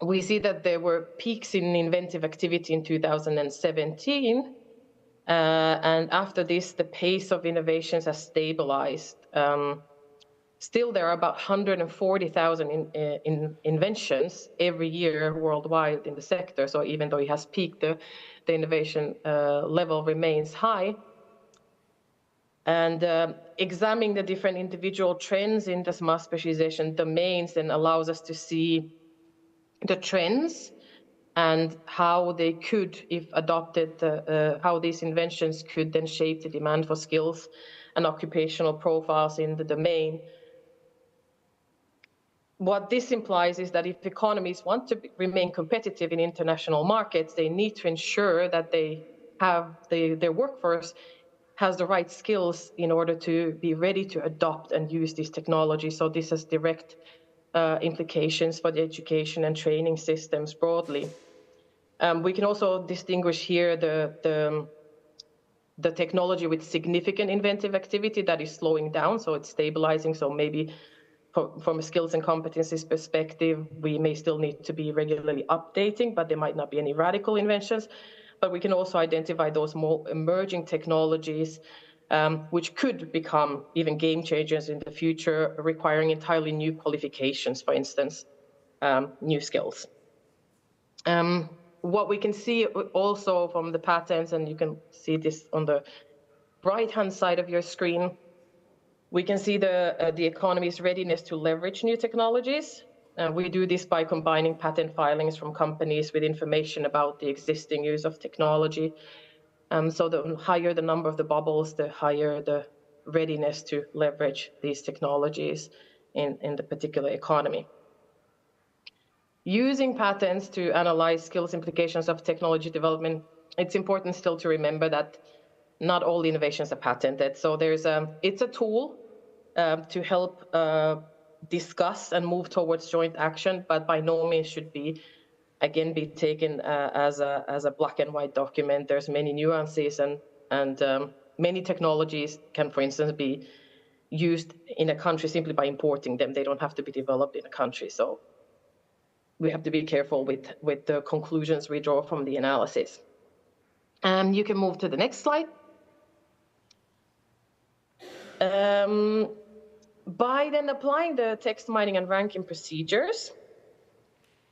Speaker 9: we see that there were peaks in inventive activity in 2017, and after this, the pace of innovations has stabilized. Still, there are about 140,000 inventions every year worldwide in the sector. So even though it has peaked, the innovation level remains high. And examining the different individual trends in the smart specialization domains then allows us to see the trends and how they could, if adopted, how these inventions could then shape the demand for skills and occupational profiles in the domain. What this implies is that if economies want to remain competitive in international markets, they need to ensure that they have their workforce has the right skills in order to be ready to adopt and use these technologies. So this has direct implications for the education and training systems broadly. We can also distinguish here the technology with significant inventive activity that is slowing down, so it's stabilizing. So maybe from a skills and competencies perspective, we may still need to be regularly updating, but there might not be any radical inventions. But we can also identify those more emerging technologies, which could become even game changers in the future, requiring entirely new qualifications, for instance, new skills. What we can see also from the patents, and you can see this on the right-hand side of your screen, we can see the economy's readiness to leverage new technologies. We do this by combining patent filings from companies with information about the existing use of technology. So the higher the number of the bubbles, the higher the readiness to leverage these technologies in the particular economy. Using patents to analyze skills implications of technology development, it's important still to remember that not all innovations are patented. So it's a tool to help discuss and move towards joint action, but by no means should be taken as a black and white document. There's many nuances, and many technologies can, for instance, be used in a country simply by importing them. They don't have to be developed in a country. So we have to be careful with the conclusions we draw from the analysis. You can move to the next slide. By then applying the text mining and ranking procedures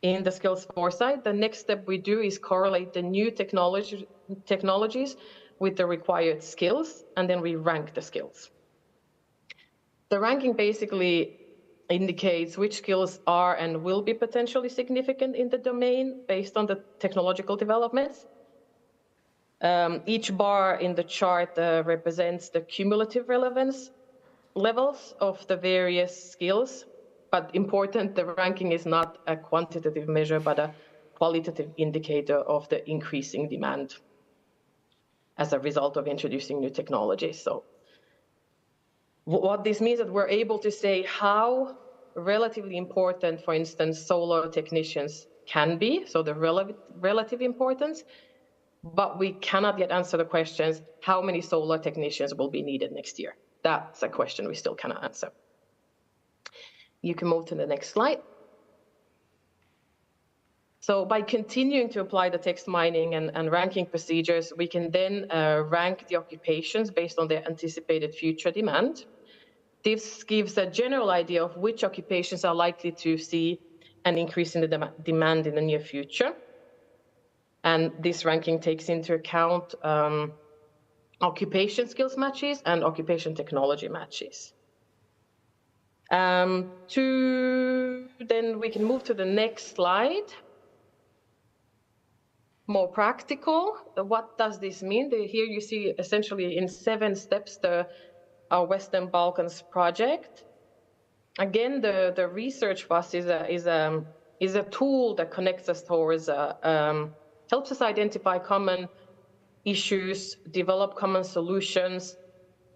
Speaker 9: in the skills foresight, the next step we do is correlate the new technologies with the required skills, and then we rank the skills. The ranking basically indicates which skills are and will be potentially significant in the domain based on the technological developments. Each bar in the chart represents the cumulative relevance levels of the various skills, but important, the ranking is not a quantitative measure, but a qualitative indicator of the increasing demand as a result of introducing new technologies. So what this means is that we're able to say how relatively important, for instance, solar technicians can be, so the relative importance, but we cannot yet answer the questions, how many solar technicians will be needed next year? That's a question we still cannot answer. You can move to the next slide. So by continuing to apply the text mining and ranking procedures, we can then rank the occupations based on their anticipated future demand. This gives a general idea of which occupations are likely to see an increase in the demand in the near future. And this ranking takes into account occupation skills matches and occupation technology matches. Then we can move to the next slide. More practical, what does this mean? Here you see essentially in 7 steps our Western Balkans project. Again, the research bus is a tool that connects us towards, helps us identify common issues, develop common solutions,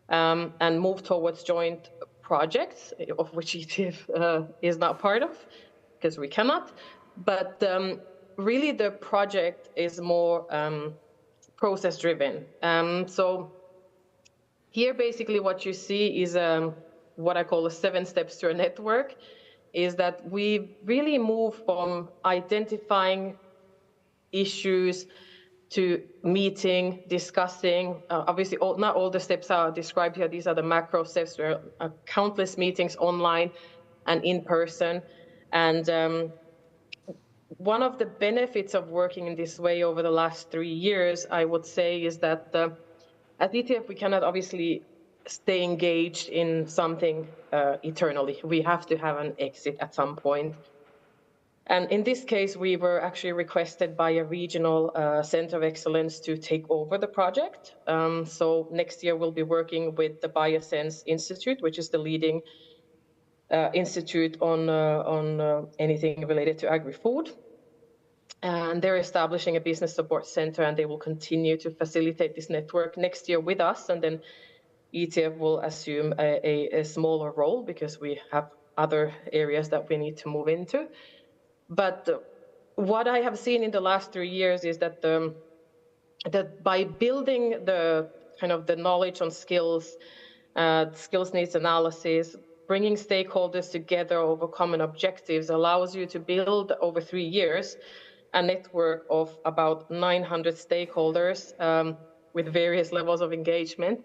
Speaker 9: and move towards joint projects, of which ETF is not part of, because we cannot. But really the project is more process-driven. So here basically what you see is what I call 7 steps to a network, is that we really move from identifying issues to meeting, discussing. Obviously, not all the steps are described here. These are the macro steps. There are countless meetings online and in person. And one of the benefits of working in this way over the last 3 years, I would say, is that at ETF, we cannot obviously stay engaged in something eternally. We have to have an exit at some point. And in this case, we were actually requested by a regional center of excellence to take over the project. So next year, we'll be working with the Biosense Institute, which is the leading institute on anything related to agri-food. And they're establishing a business support center, and they will continue to facilitate this network next year with us. And then ETF will assume a smaller role because we have other areas that we need to move into. But what I have seen in the last 3 years is that that by building the kind of the knowledge on skills, skills needs analysis, bringing stakeholders together over common objectives allows you to build over 3 years a network of about 900 stakeholders with various levels of engagement.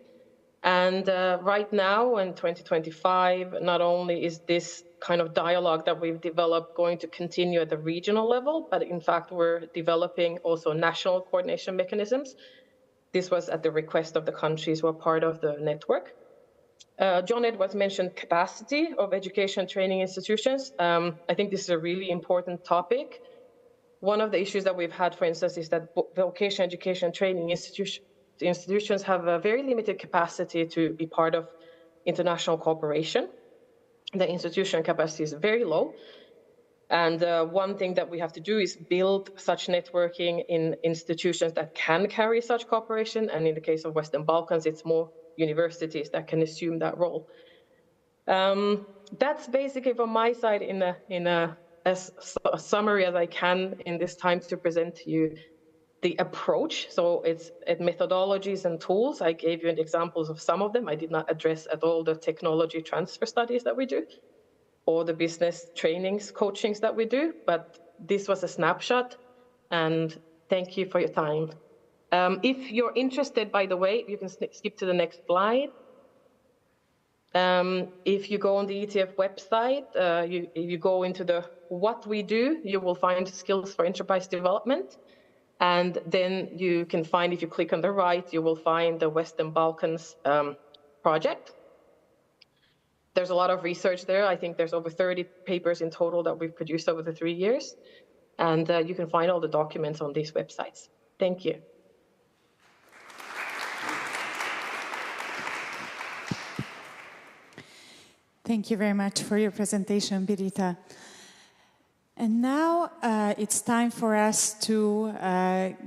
Speaker 9: And right now in 2025, not only is this kind of dialogue that we've developed going to continue at the regional level, but in fact, we're developing also national coordination mechanisms. This was at the request of the countries who are part of the network. John Edwards mentioned capacity of education training institutions. I think this is a really important topic. One of the issues that we've had, for instance, is that vocational education training The institutions have a very limited capacity to be part of international cooperation. The institutional capacity is very low. And one thing that we have to do is build such networking in institutions that can carry such cooperation. And in the case of Western Balkans, it's more universities that can assume that role. That's basically from my side as a summary as I can in this time to present to you the approach. So it's methodologies and tools. I gave you examples of some of them. I did not address at all the technology transfer studies that we do or the business trainings, coachings that we do, but this was a snapshot, and thank you for your time. If you're interested, by the way, you can skip to the next slide. If you go on the ETF website, if you go into the what we do, you will find skills for enterprise development. And then you can find, if you click on the right, you will find the Western Balkans project. There's a lot of research there. I think there's over 30 papers in total that we've produced over the 3 years. And you can find all the documents on these websites. Thank you.
Speaker 1: Thank you very much for your presentation, Birita. And now it's time for us to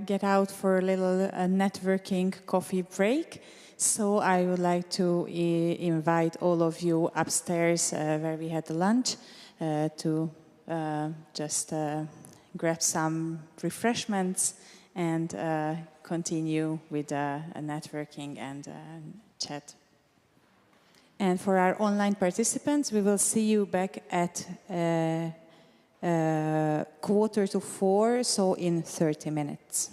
Speaker 1: get out for a little networking coffee break. So I would like to invite all of you upstairs where we had the lunch to just grab some refreshments and continue with networking and chat. And for our online participants, we will see you back at 3:45, so in 30 minutes.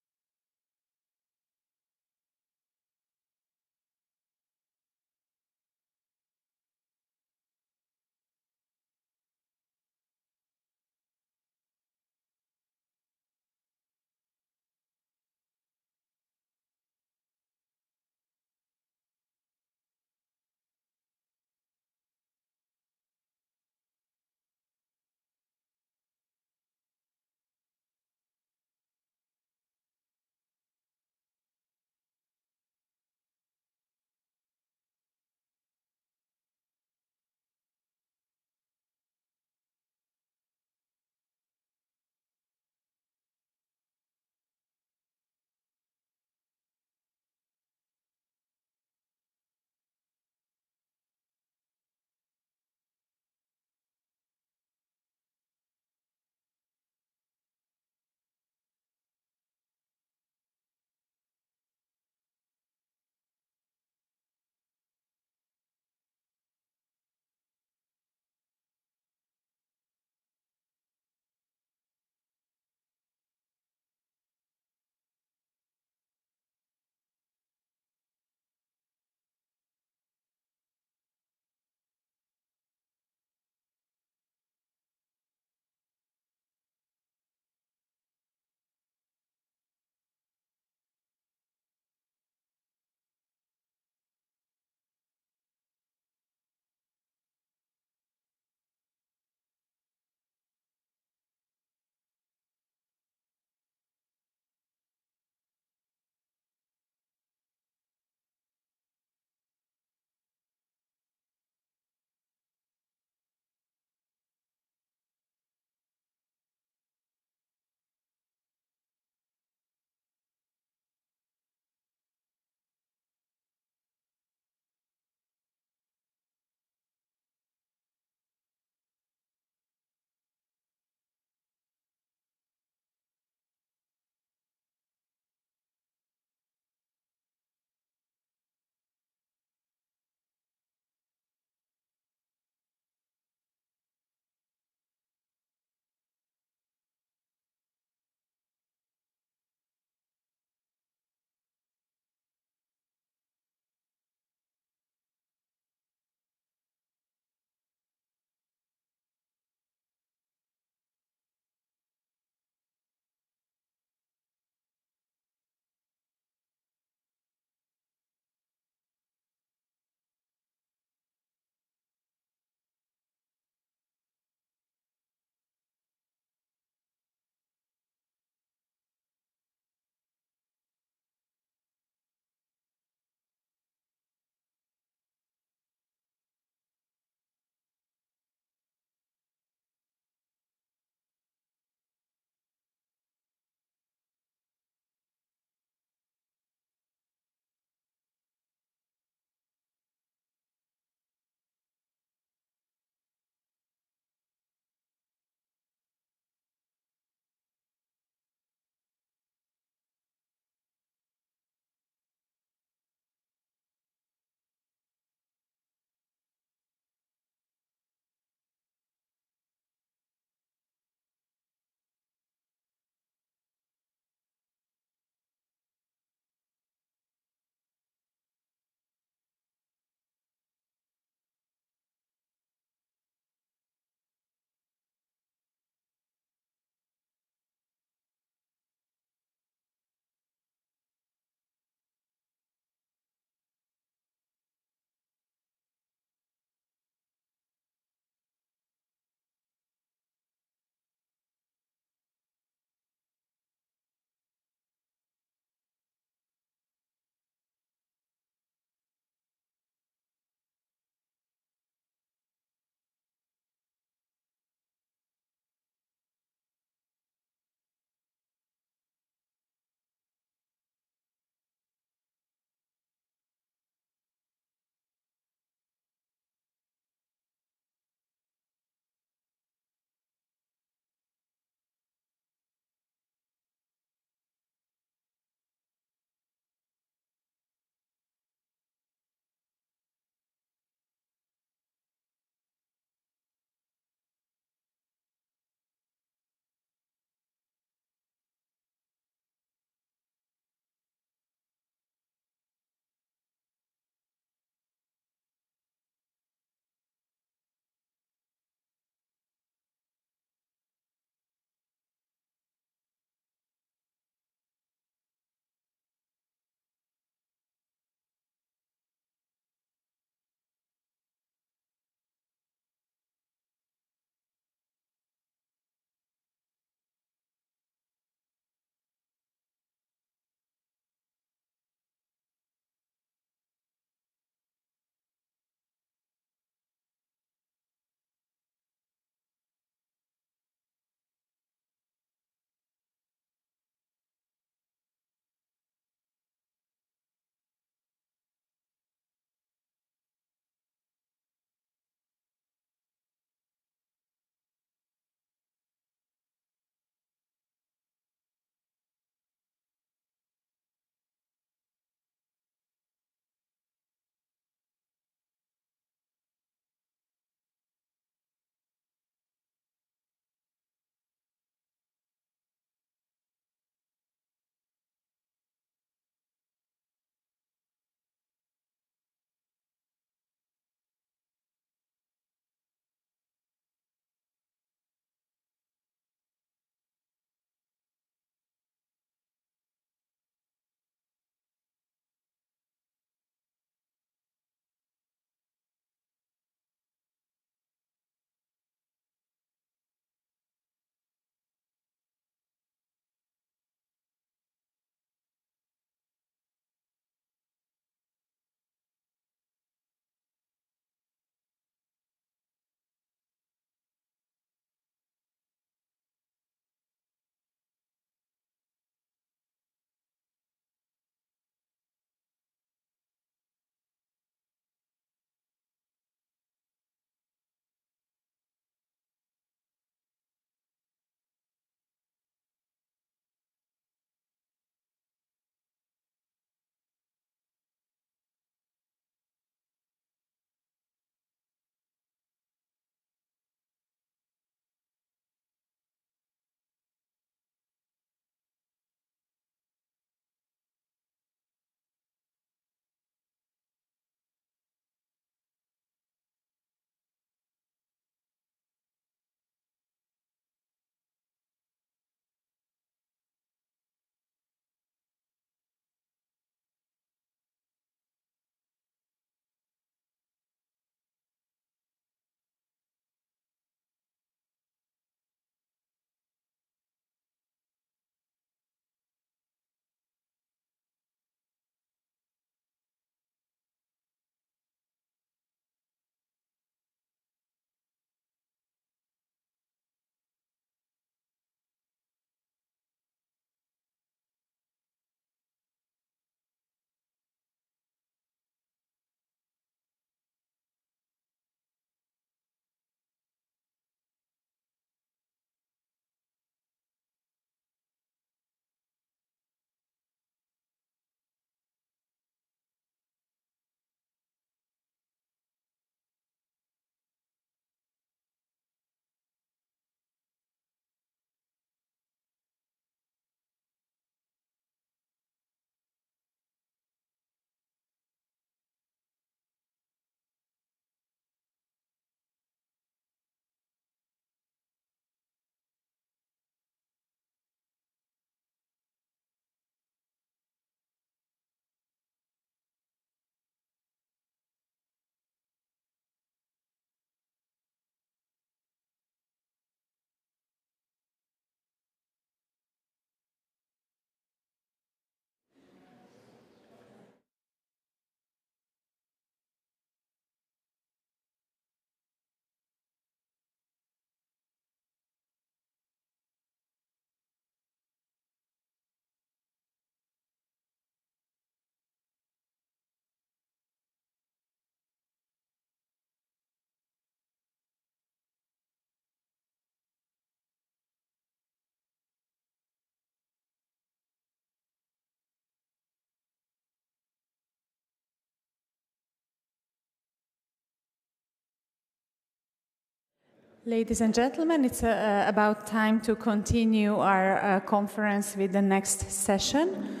Speaker 1: Ladies and gentlemen, it's about time to continue our conference with the next session.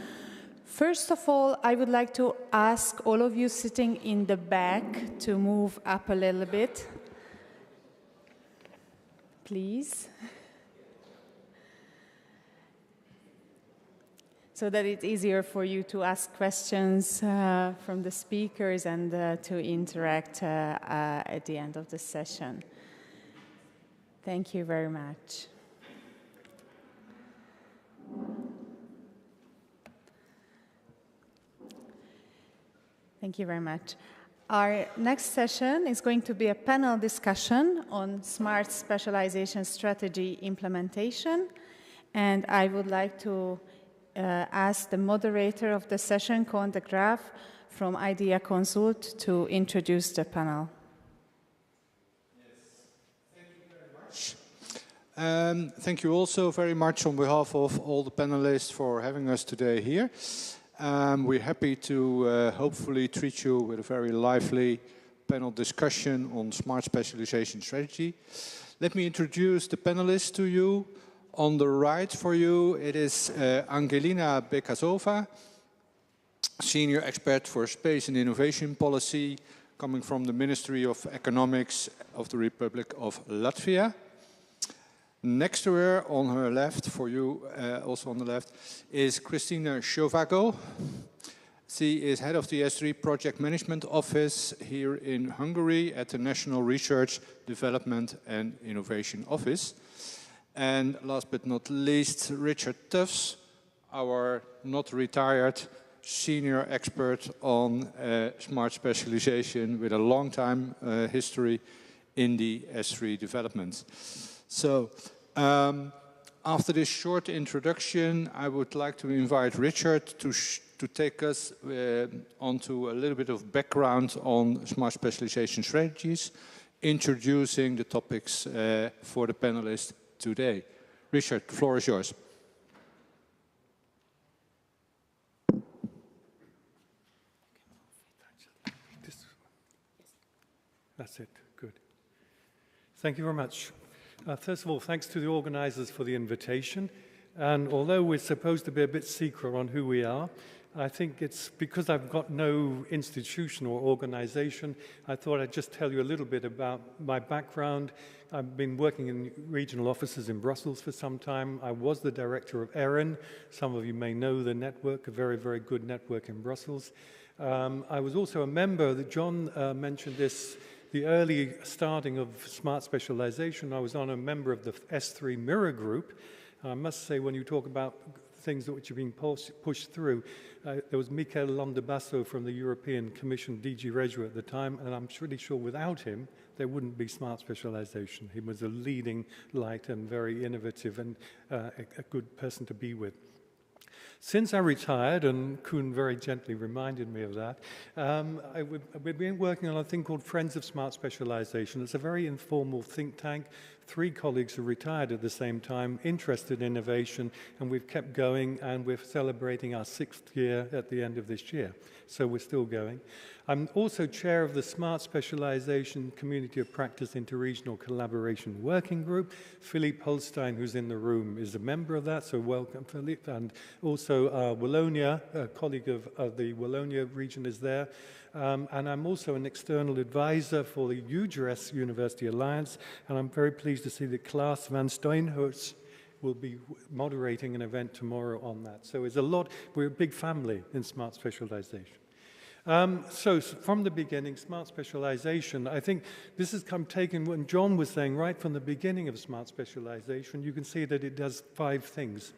Speaker 1: First of all, I would like to ask all of you sitting in the back to move up a little bit, please, so that it's easier for you to ask questions from the speakers and to interact at the end of the session. Thank you very much. Thank you very much. Our next session is going to be a panel discussion on Smart Specialization Strategy implementation. And I would like to ask the moderator of the session, Koen de Graaf from Idea Consult, to introduce the panel.
Speaker 10: Thank you also very much on behalf of all the panelists for having us today here. We're happy to hopefully treat you with a very lively panel discussion on Smart Specialization Strategy. Let me introduce the panelists to you. On the right for you, it is Angelina Bekasova, Senior Expert for Space and Innovation Policy, coming from the Ministry of Economics of the Republic of Latvia. Next to her, on her left, for you also on the left, is Christina Shovago. She is head of the S3 Project Management Office here in Hungary at the National Research, Development and Innovation Office. And last but not least, Richard Tufts, our not retired senior expert on smart specialization with a long time history in the S3 development. So, after this short introduction, I would like to invite Richard to take us onto a little bit of background on smart specialization strategies, introducing the topics for the panelists today. Richard, the floor is yours.
Speaker 11: That's it, good. Thank you very much. First of all, thanks to the organizers for the invitation. And although we're supposed to be a bit secret on who we are, I think it's because I've got no institution or organization, I thought I'd just tell you a little bit about my background. I've been working in regional offices in Brussels for some time. I was the director of ERIN. Some of you may know the network, a very, very good network in Brussels. I was also a member, that John mentioned this, the early starting of smart specialization. I was a member of the S3 Mirror Group. I must say, when you talk about things which have been pushed through, there was Michel Londebasso from the European Commission, DG Regio at the time, and I'm pretty sure without him, there wouldn't be smart specialization. He was a leading light and very innovative and a good person to be with. Since I retired, and Koen very gently reminded me of that, we've been working on a thing called Friends of Smart Specialization. It's a very informal think tank. 3 colleagues who retired at the same time, interested in innovation, and we've kept going, and we're celebrating our 6th year at the end of this year. So we're still going. I'm also chair of the Smart Specialization Community of Practice Interregional Collaboration Working Group. Philippe Holstein, who's in the room, is a member of that, so welcome, Philippe. And also Wallonia, a colleague of the Wallonia region is there. And I'm also an external advisor for the UGRS University Alliance, and I'm very pleased to see that Klaas van Steenhuis will be moderating an event tomorrow on that. So it's a lot, we're a big family in smart specialization. So from the beginning, smart specialization, I think this has taken what John was saying right from the beginning of smart specialization. You can see that it does 5 things.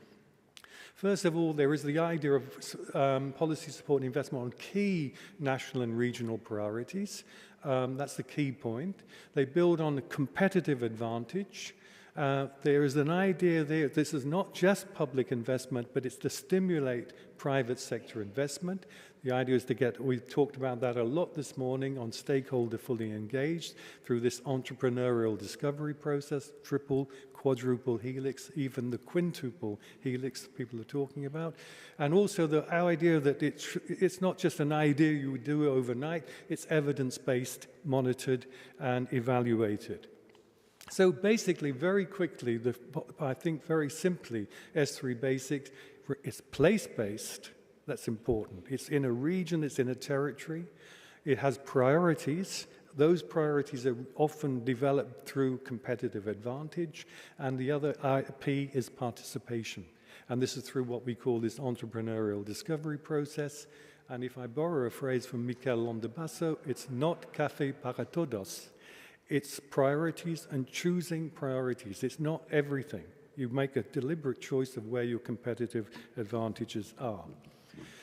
Speaker 11: First of all, there is the idea of policy support and investment on key national and regional priorities. That's the key point. They build on a competitive advantage. There is an idea there, this is not just public investment, but it's to stimulate private sector investment. The idea is to get, we've talked about that a lot this morning, on stakeholder fully engaged through this entrepreneurial discovery process, triple, quadruple helix, even the quintuple helix people are talking about. And also the idea that it's not just an idea you would do overnight, it's evidence-based, monitored, and evaluated. So basically, very quickly, I think very simply, S3 Basics is place-based. That's important. It's in a region, it's in a territory. It has priorities. Those priorities are often developed through competitive advantage, and the other P is participation. And this is through what we call this entrepreneurial discovery process. And if I borrow a phrase from Miquel Londebasso, it's not café para todos. It's priorities and choosing priorities. It's not everything. You make a deliberate choice of where your competitive advantages are.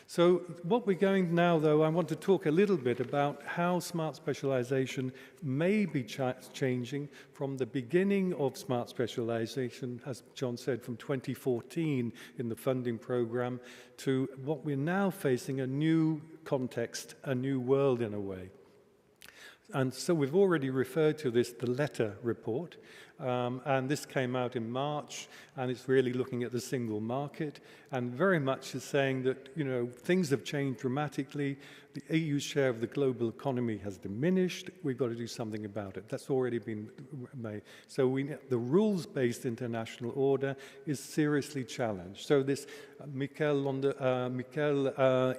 Speaker 11: So what we're going now, though, I want to talk a little bit about how smart specialization may be changing from the beginning of smart specialization, as John said, from 2014 in the funding program, to what we're now facing, a new context, a new world in a way. And so we've already referred to this, the letter report, and this came out in March, and it's really looking at the single market, and very much is saying that, you know, things have changed dramatically. The EU's share of the global economy has diminished. We've got to do something about it. That's already been made. So the rules-based international order is seriously challenged. So this Miquel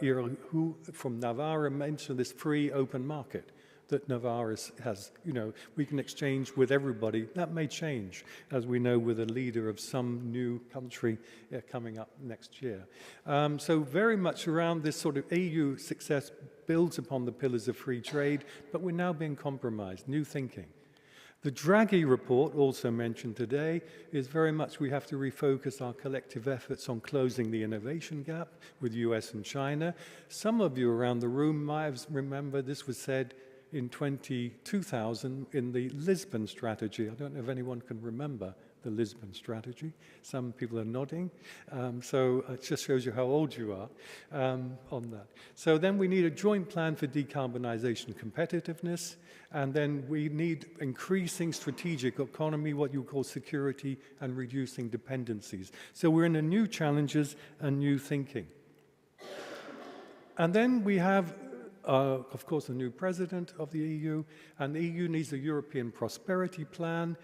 Speaker 11: Irahu from Navarre mentioned this free open market that Navarre has, you know, we can exchange with everybody. That may change, as we know, with a leader of some new country coming up next year. So very much around this sort of EU success builds upon the pillars of free trade, but we're now being compromised, new thinking. The Draghi report, also mentioned today, is very much we have to refocus our collective efforts on closing the innovation gap with US and China. Some of you around the room might have remembered this was said in 2000 in the Lisbon strategy. I don't know if anyone can remember the Lisbon strategy. Some people are nodding. So it just shows you how old you are on that. So then we need a joint plan for decarbonization competitiveness. And then we need increasing strategic economy, what you call security, and reducing dependencies. So we're in a new challenges and new thinking. And then we have of course, a new president of the EU, and the EU needs a European prosperity plan.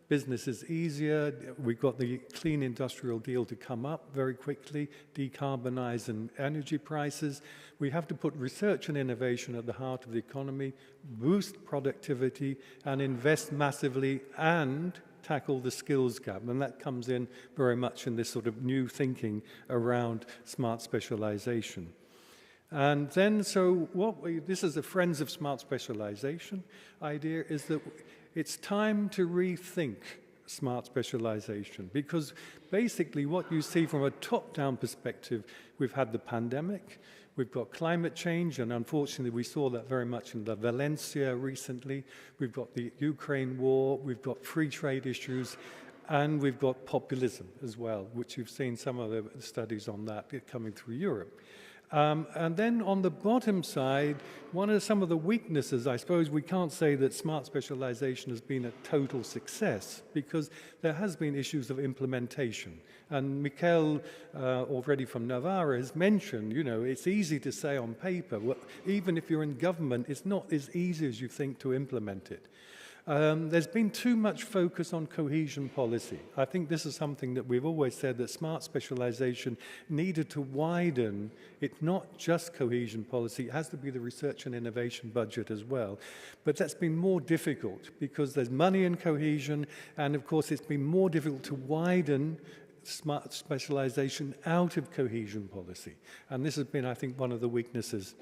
Speaker 11: Business is easier. We've got the clean industrial deal to come up very quickly, decarbonize and energy prices. We have to put research and innovation at the heart of the economy, boost productivity, and invest massively and tackle the skills gap. And that comes in very much in this sort of new thinking around smart specialization. And then, so this is a Friends of Smart Specialization idea, is that it's time to rethink smart specialization, because basically what you see from a top-down perspective, we've had the pandemic, we've got climate change, and unfortunately we saw that very much in the Valencia recently, we've got the Ukraine war, we've got free trade issues, and we've got populism as well, which you've seen some of the studies on that coming through Europe. And then on the bottom side, some of the weaknesses, I suppose we can't say that smart specialization has been a total success, because there has been issues of implementation. And Miquel, already from Navarre, has mentioned, you know, it's easy to say on paper, even if you're in government, it's not as easy as you think to implement it. There's been too much focus on cohesion policy. I think this is something that we've always said, that smart specialization needed to widen. It's not just cohesion policy, it has to be the research and innovation budget as well. But that's been more difficult because there's money in cohesion, and of course it's been more difficult to widen smart specialization out of cohesion policy. And this has been, I think, one of the weaknesses.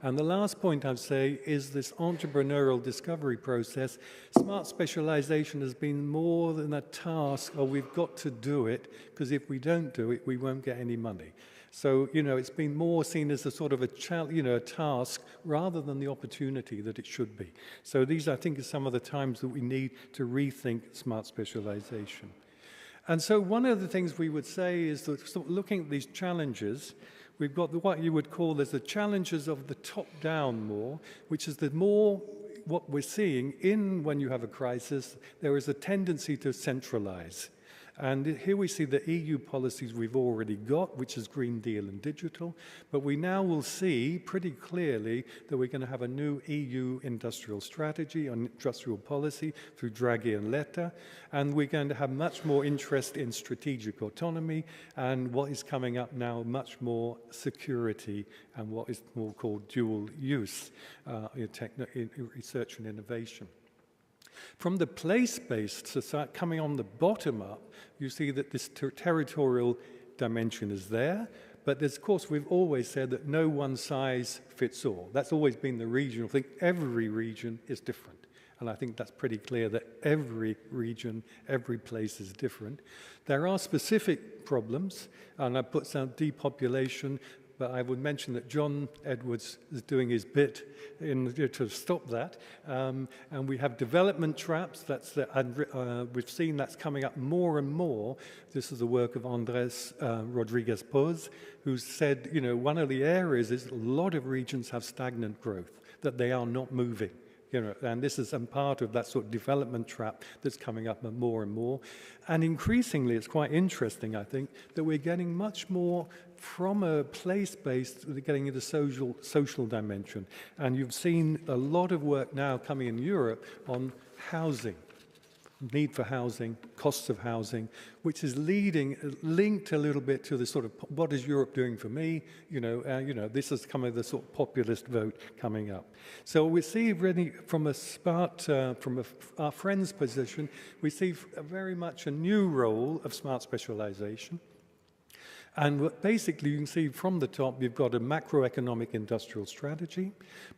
Speaker 11: And the last point I'd say is this entrepreneurial discovery process. Smart specialization has been more than a task, or we've got to do it, because if we don't do it, we won't get any money. So, you know, it's been more seen as a sort of a task rather than the opportunity that it should be. So these, I think, are some of the times that we need to rethink smart specialization. And so one of the things we would say is that, sort of looking at these challenges, we've got what you would call as the challenges of the top-down more, which is the more what we're seeing when you have a crisis, there is a tendency to centralize. And here we see the EU policies we've already got, which is Green Deal and digital, but we now will see pretty clearly that we're going to have a new EU industrial strategy on industrial policy through Draghi and Letta, and we're going to have much more interest in strategic autonomy and what is coming up now, much more security and what is more called dual use in research and innovation. From the place-based society, coming on the bottom up, you see that this territorial dimension is there, but of course we've always said that no one size fits all. That's always been the regional thing. Every region is different. And I think that's pretty clear that every region, every place is different. There are specific problems, and I put some depopulation, but I would mention that John Edwards is doing his bit to stop that. And we have development traps. We've seen that's coming up more and more. This is the work of Andrés Rodriguez Poz, who said, you know, one of the areas is a lot of regions have stagnant growth, that they are not moving. You know, and this is part of that sort of development trap that's coming up more and more. And increasingly, it's quite interesting, I think, that we're getting much more from a place-based, getting into social dimension. And you've seen a lot of work now coming in Europe on housing, need for housing, costs of housing, which is linked a little bit to the sort of, what is Europe doing for me? You know, this is kind of the sort of populist vote coming up. So we see really from our friend's position, we see very much a new role of smart specialization. And basically, you can see from the top, you've got a macroeconomic industrial strategy,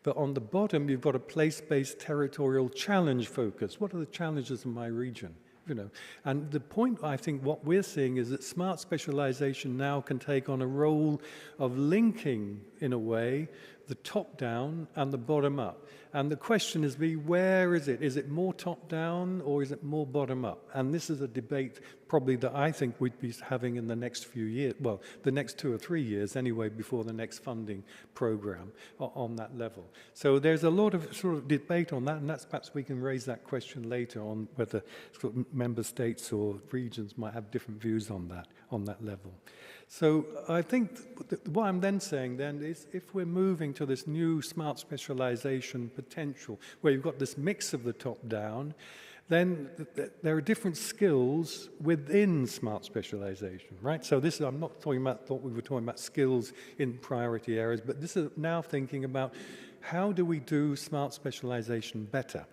Speaker 11: but on the bottom, you've got a place-based territorial challenge focus. What are the challenges in my region? You know, and the point, I think, what we're seeing is that smart specialization now can take on a role of linking, in a way, the top-down and the bottom-up. And the question is, where is it? Is it more top-down or is it more bottom-up? And this is a debate probably that I think we'd be having in the next few years, well, the next 2 or 3 years anyway, before the next funding program on that level. So there's a lot of sort of debate on that, and that's perhaps we can raise that question later on whether sort of member states or regions might have different views on that level. So I think what I'm then saying then is if we're moving to this new smart specialization potential, where you've got this mix of the top-down, then there are different skills within smart specialization, right? So this, I'm not talking about, thought we were talking about skills in priority areas, but this is now thinking about how do we do smart specialization better?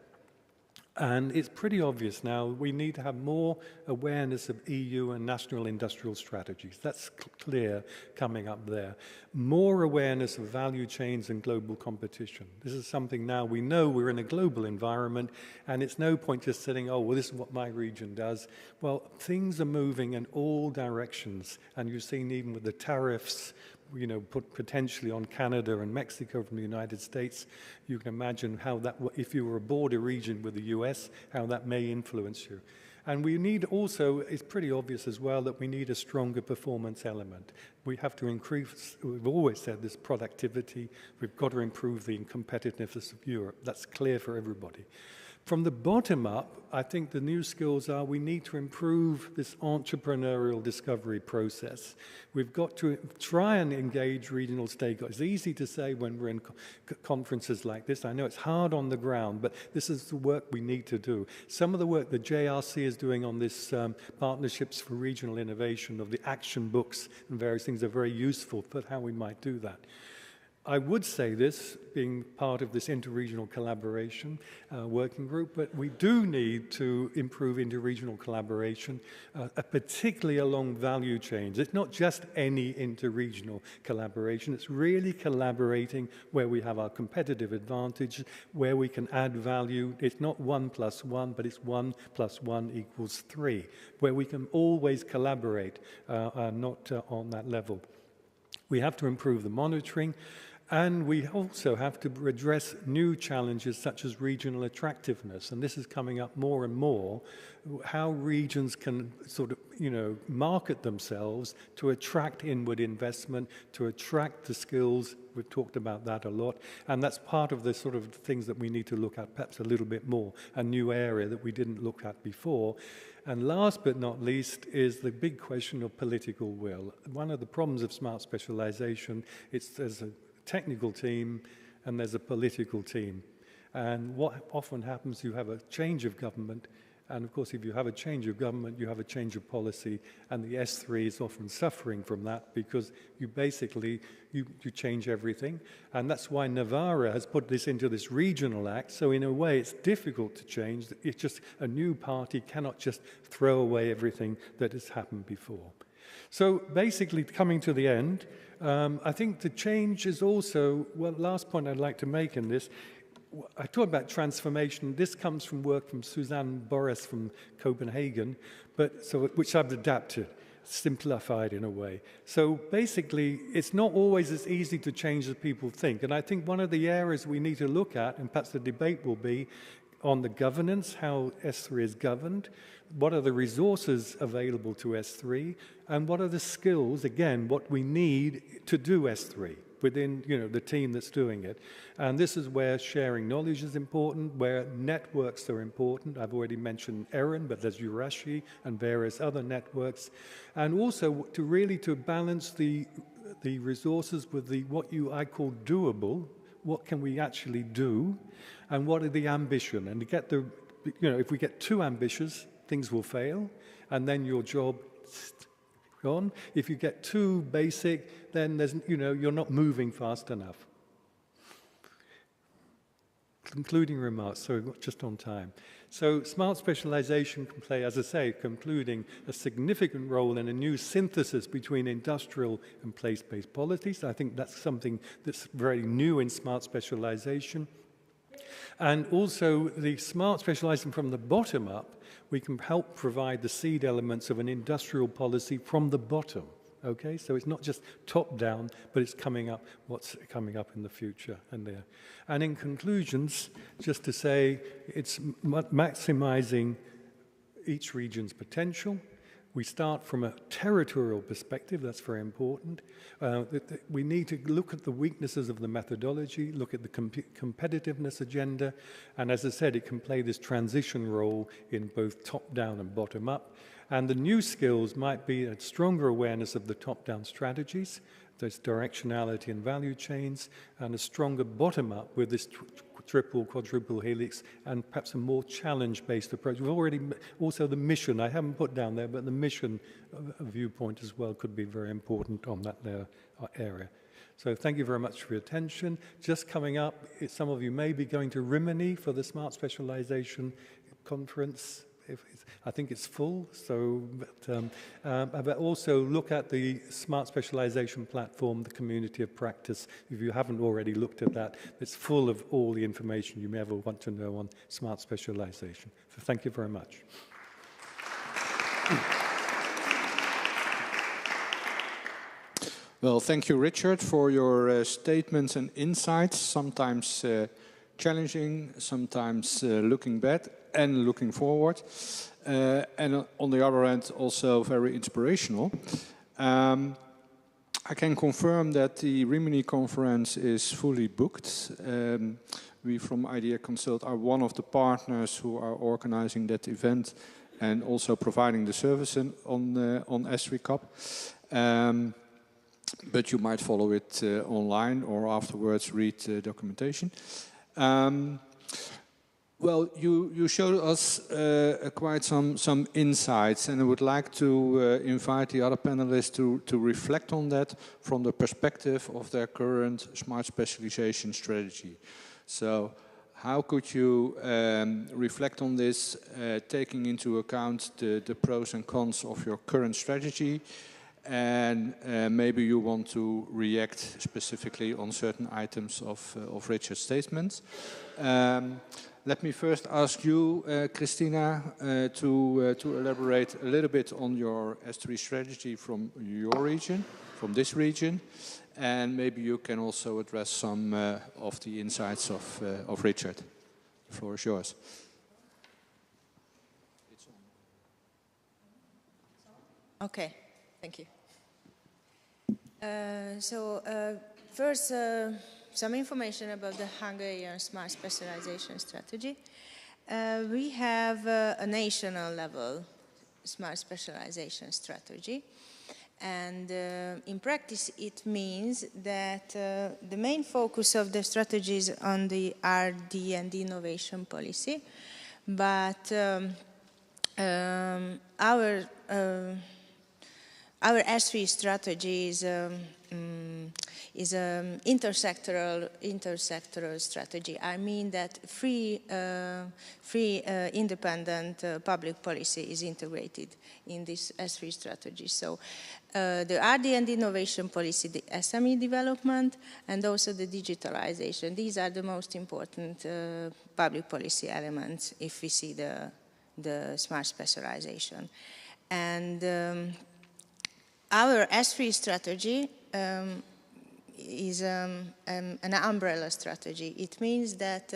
Speaker 11: And it's pretty obvious now we need to have more awareness of EU and national industrial strategies. That's clear coming up there. More awareness of value chains and global competition. This is something now we know we're in a global environment, and it's no point just saying, oh, well, this is what my region does. Well, things are moving in all directions, and you've seen even with the tariffs, you know, put potentially on Canada and Mexico from the United States, you can imagine how that, if you were a border region with the US, how that may influence you. And we need also, it's pretty obvious as well, that we need a stronger performance element. We have to increase, we've always said this, productivity. We've got to improve the competitiveness of Europe. That's clear for everybody. From the bottom up, I think the new skills are we need to improve this entrepreneurial discovery process. We've got to try and engage regional stakeholders. It's easy to say when we're in conferences like this. I know it's hard on the ground, but this is the work we need to do. Some of the work the JRC is doing on this partnerships for regional innovation of the action books and various things are very useful for how we might do that. I would say this, being part of this interregional collaboration working group, but we do need to improve interregional collaboration, particularly along value chains. It's not just any interregional collaboration, it's really collaborating where we have our competitive advantage, where we can add value. It's not 1 + 1, but it's 1 + 1 = 3, where we can always collaborate, not on that level. We have to improve the monitoring. And we also have to address new challenges such as regional attractiveness. And this is coming up more and more, how regions can sort of, market themselves to attract inward investment, to attract the skills. We've talked about that a lot. And that's part of the sort of things that we need to look at perhaps a little bit more, a new area that we didn't look at before. And last but not least is the big question of political will. One of the problems of smart specialization is there's a technical team and there's a political team. And what often happens, you have a change of government, and of course if you have a change of government, you have a change of policy, and the S3 is often suffering from that because you basically, you change everything. And that's why Navarra has put this into this regional act, so in a way it's difficult to change. It's just a new party cannot just throw away everything that has happened before. So basically, coming to the end, I think the change is also, well, last point I'd like to make in this, I talk about transformation. This comes from work from Suzanne Boris from Copenhagen, which I've adapted, simplified in a way. So basically, it's not always as easy to change as people think. And I think one of the areas we need to look at, and perhaps the debate will be, on the governance, how S3 is governed, what are the resources available to S3, and what are the skills, again, what we need to do S3 within the team that's doing it. And this is where sharing knowledge is important, where networks are important. I've already mentioned ERIN, but there's Urashi and various other networks. And also to balance the resources with what I call doable. What can we actually do, and what are the ambition? And to get if we get too ambitious, things will fail, and then your job gone. If you get too basic, then you're not moving fast enough. Concluding remarks, so just on time. So smart specialization can play, as I say, concluding a significant role in a new synthesis between industrial and place-based policies. I think that's something that's very new in smart specialization. And also the smart specialization from the bottom up, we can help provide the seed elements of an industrial policy from the bottom. Okay, so it's not just top down, but it's coming up, what's coming up in the future and there. And in conclusions, just to say, it's maximizing each region's potential. We start from a territorial perspective, that's very important. We need to look at the weaknesses of the methodology, look at the competitiveness agenda, and as I said, it can play this transition role in both top-down and bottom-up. And the new skills might be a stronger awareness of the top-down strategies, there's directionality and value chains, and a stronger bottom-up with this triple, quadruple helix, and perhaps a more challenge-based approach. We've already, also the mission, I haven't put down there, but the mission viewpoint as well could be very important on that area. So thank you very much for your attention. Just coming up, some of you may be going to Rimini for the Smart Specialization Conference. I think it's full, so, but also look at the Smart Specialization Platform, the Community of Practice. If you haven't already looked at that, it's full of all the information you may ever want to know on smart specialization. So thank you very much.
Speaker 10: Well, thank you, Richard, for your statements and insights, sometimes challenging, sometimes looking back and looking forward. And on the other hand, also very inspirational. I can confirm that the Rimini conference is fully booked. We from Idea Consult are one of the partners who are organizing that event and also providing the service on S3 Cup. But you might follow it online or afterwards read documentation. Well, you showed us quite some insights, and I would like to invite the other panelists to reflect on that from the perspective of their current smart specialization strategy. So how could you reflect on this, taking into account the pros and cons of your current strategy? And maybe you want to react specifically on certain items of Richard's statements. Let me first ask you, Christina, to elaborate a little bit on your S3 strategy from your region, from this region, and maybe you can also address some of the insights of Richard. The floor is yours.
Speaker 12: Okay, thank you. First, some information about the Hungarian Smart Specialization Strategy. We have a national level Smart Specialization Strategy. And in practice, it means that the main focus of the strategy is on the R&D and innovation policy. But our S3 strategy is intersectoral strategy. I mean that free independent public policy is integrated in this S3 strategy. So the R&D and innovation policy, the SME development, and also the digitalization. These are the most important public policy elements if we see the smart specialization. And our S3 strategy is an umbrella strategy. It means that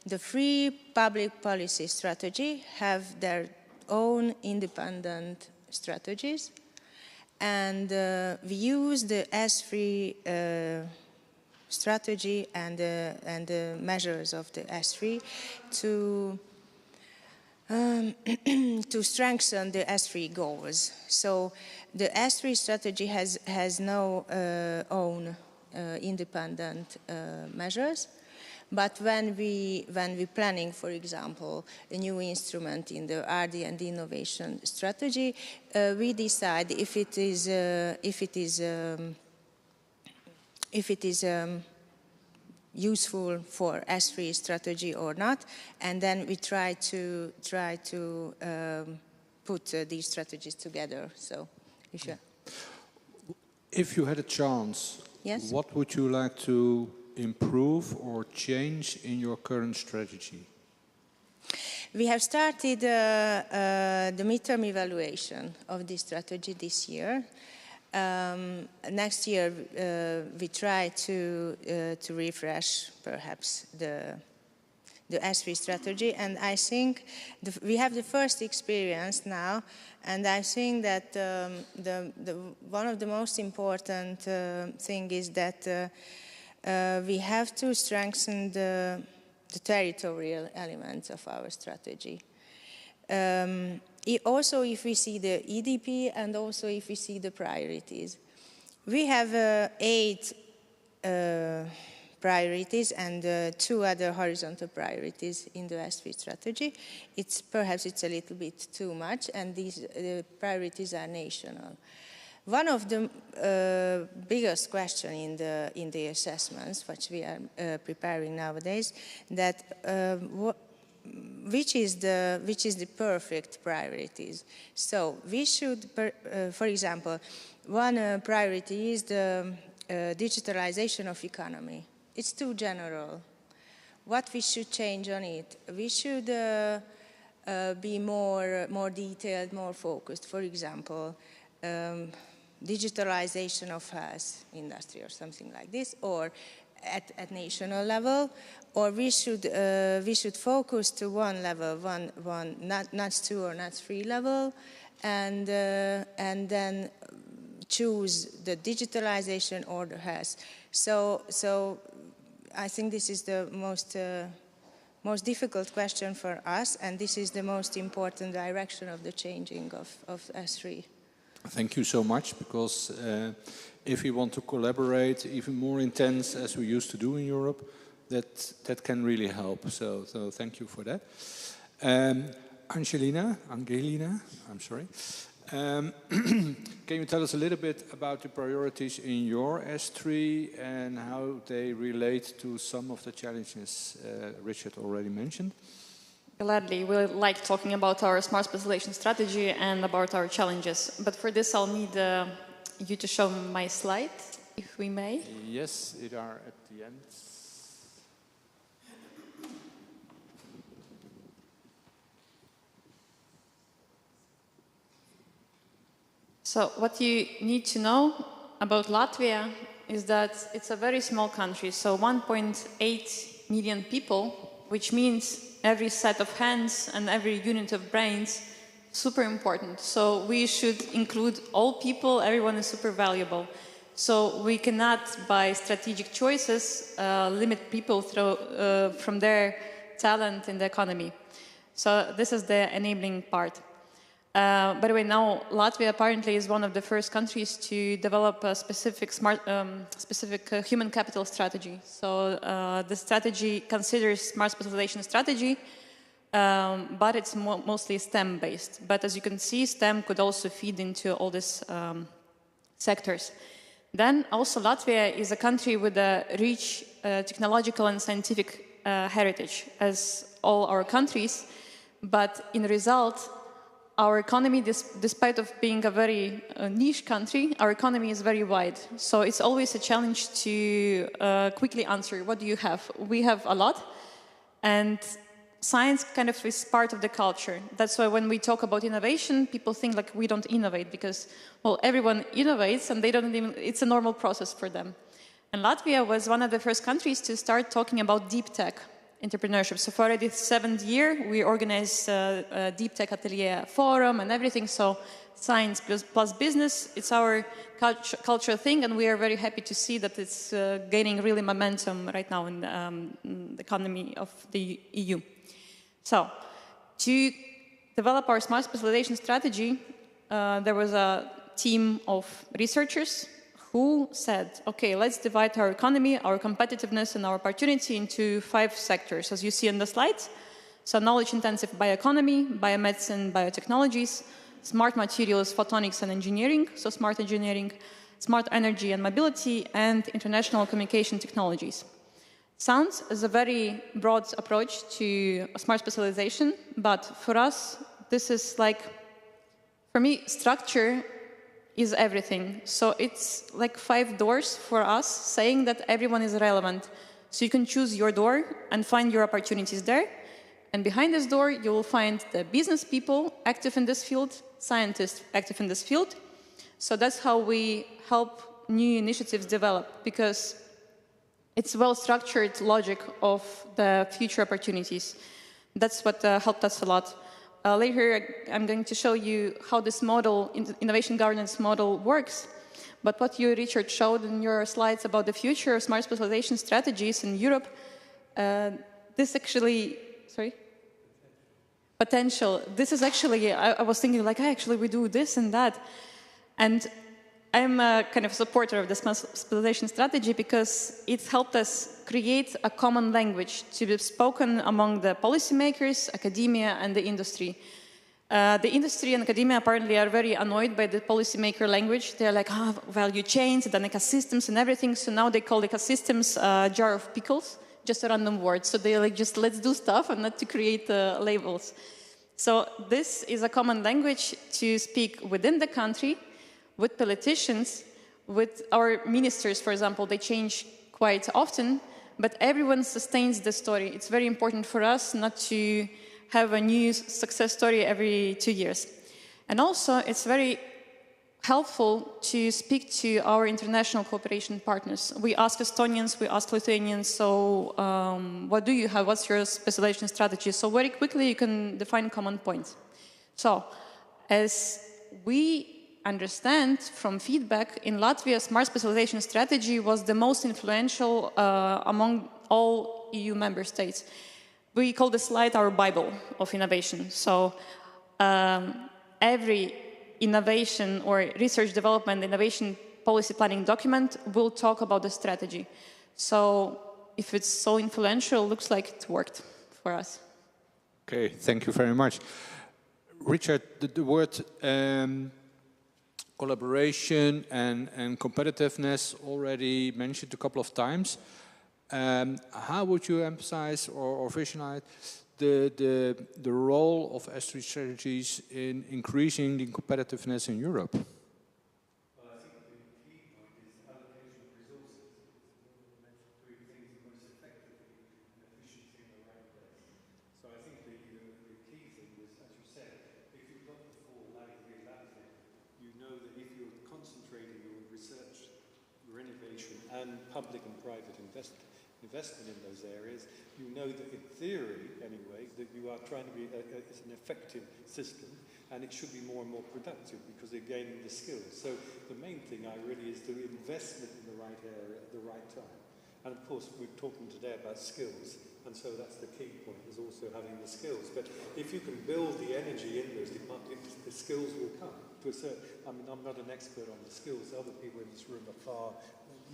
Speaker 12: the free public policy strategy have their own independent strategies, and we use the S3 strategy and the measures of the S3 to strengthen the S3 goals. So the S3 strategy has no own independent measures, but when we planning, for example, a new instrument in the R&D and innovation strategy, we decide if it is useful for S3 strategy or not, and then we try to put these strategies together. So,
Speaker 10: if you had a chance,
Speaker 12: yes,
Speaker 10: what would you like to improve or change in your current strategy?
Speaker 12: We have started the midterm evaluation of this strategy this year. Next year, we try to refresh perhaps the S3 strategy, and I think we have the first experience now, and I think that one of the most important thing is that we have to strengthen the territorial elements of our strategy. Also, if we see the EDP and also if we see the priorities. We have 8 priorities and 2 other horizontal priorities in the S3 strategy. Perhaps it's a little bit too much, and these priorities are national. One of the biggest questions in the assessments, which we are preparing nowadays, that which is the perfect priorities. So we should, for example, one priority is the digitalization of economy. It's too general. What we should change on it? We should be more detailed, more focused. For example, digitalization of health industry or something like this, or at national level, or we should focus to one level, one not 2 or not 3 level, and then choose the digitalization or the health. So I think this is the most difficult question for us, and this is the most important direction of the changing of S3.
Speaker 10: Thank you so much, because if we want to collaborate even more intense as we used to do in Europe, that can really help. So thank you for that. Angelina, I'm sorry. Can you tell us a little bit about the priorities in your S3 and how they relate to some of the challenges Richard already mentioned?
Speaker 13: Gladly. We like talking about our smart specialization strategy and about our challenges. But for this, I'll need you to show my slide, if we may.
Speaker 10: Yes, it are at the end.
Speaker 13: So what you need to know about Latvia is that it's a very small country, so 1.8 million people, which means every set of hands and every unit of brains, super important. So we should include all people, everyone is super valuable. So we cannot, by strategic choices, limit people from their talent in the economy. So this is the enabling part. By the way, now Latvia apparently is one of the first countries to develop a specific human capital strategy. So the strategy considers smart specialization strategy, but it's mostly STEM-based. But as you can see, STEM could also feed into all these sectors. Then also Latvia is a country with a rich technological and scientific heritage, as all our countries. But in result, our economy, despite of being a very niche country, our economy is very wide. So it's always a challenge to quickly answer, what do you have? We have a lot, and science kind of is part of the culture. That's why when we talk about innovation, people think like we don't innovate because, well, everyone innovates and they don't even, it's a normal process for them. And Latvia was one of the first countries to start talking about deep tech entrepreneurship. So for already the 7th year, we organize a Deep Tech Atelier forum and everything. So science plus business, it's our cultural thing, and we are very happy to see that it's gaining really momentum right now in the economy of the EU. So to develop our smart specialization strategy, there was a team of researchers who said, okay, let's divide our economy, our competitiveness, and our opportunity into 5 sectors, as you see in the slides. So knowledge-intensive bioeconomy, biomedicine, biotechnologies, smart materials, photonics, and engineering, so smart engineering, smart energy and mobility, and international communication technologies. Sounds as a very broad approach to smart specialization, but for us, this is like, for me, structure is everything. So it's like 5 doors for us, saying that everyone is relevant. So you can choose your door and find your opportunities there. And behind this door, you will find the business people active in this field, scientists active in this field. So that's how we help new initiatives develop, because it's well-structured logic of the future opportunities. That's what helped us a lot. Later, I'm going to show you how this model, innovation governance model, works. But what you, Richard, showed in your slides about the future of smart specialization strategies in Europe, this actually, potential. This is actually, I was thinking like, actually we do this and that. And I'm a kind of supporter of the smart specialization strategy because it helped us create a common language to be spoken among the policymakers, academia, and the industry. The industry and academia apparently are very annoyed by the policymaker language. They're like, value chains, and ecosystems and everything. So now they call ecosystems a jar of pickles, just a random word. So they're like, just let's do stuff and not to create labels. So this is a common language to speak within the country, with politicians, with our ministers, for example. They change quite often, but everyone sustains the story. It's very important for us not to have a new success story every 2 years. And also, it's very helpful to speak to our international cooperation partners. We ask Estonians, we ask Lithuanians, so what do you have? What's your specialization strategy? So very quickly you can define common points. So as we understand from feedback, in Latvia, smart specialization strategy was the most influential among all EU member states. We call this slide our Bible of innovation. So every innovation or research development, innovation policy planning document will talk about the strategy. So if it's so influential, it looks like it worked for us.
Speaker 10: Okay, thank you very much. Richard, the word collaboration and competitiveness already mentioned a couple of times. How would you emphasize or visualize the role of S3 strategies in increasing the competitiveness in Europe?
Speaker 11: Well, I think the key point is allocation of resources. Doing things most effectively and efficiently in the right place. So I think the key thing is, as you said, if you've got the full Latvia, you know that if you're concentrating your research for innovation and public and private investment in those areas, you know that in theory, anyway, that you are trying to be it's an effective system, and it should be more and more productive because they're gaining the skills. So the main thing really is the investment in the right area at the right time. And of course, we're talking today about skills, and so that's the key point, is also having the skills. But if you can build the energy in those departments, the skills will come. To a certain, I mean, I'm not an expert on the skills. Other people in this room are far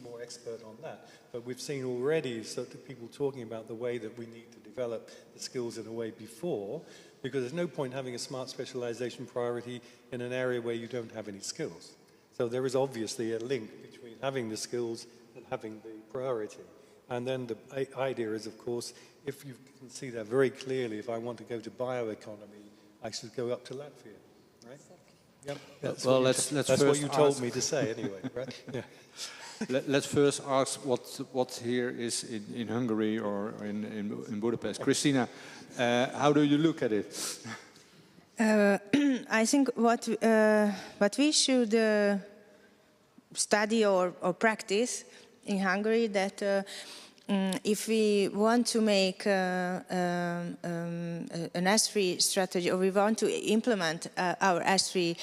Speaker 11: more expert on that. But we've seen already sort of people talking about the way that we need to develop the skills in a way before, because there's no point having a smart specialization priority in an area where you don't have any skills. So there is obviously a link between having the skills and having the priority. And then the idea is, of course, if you can see that very clearly, if I want to go to bioeconomy, I should go up to Latvia, right? Yep. That's
Speaker 10: well,
Speaker 11: that's what you told me to say anyway, right? Yeah.
Speaker 10: Let's first ask what here is in Hungary or in Budapest. Christina, how do you look at it?
Speaker 12: I think what we should study or practice in Hungary, that if we want to make an S3 strategy, or we want to implement our S3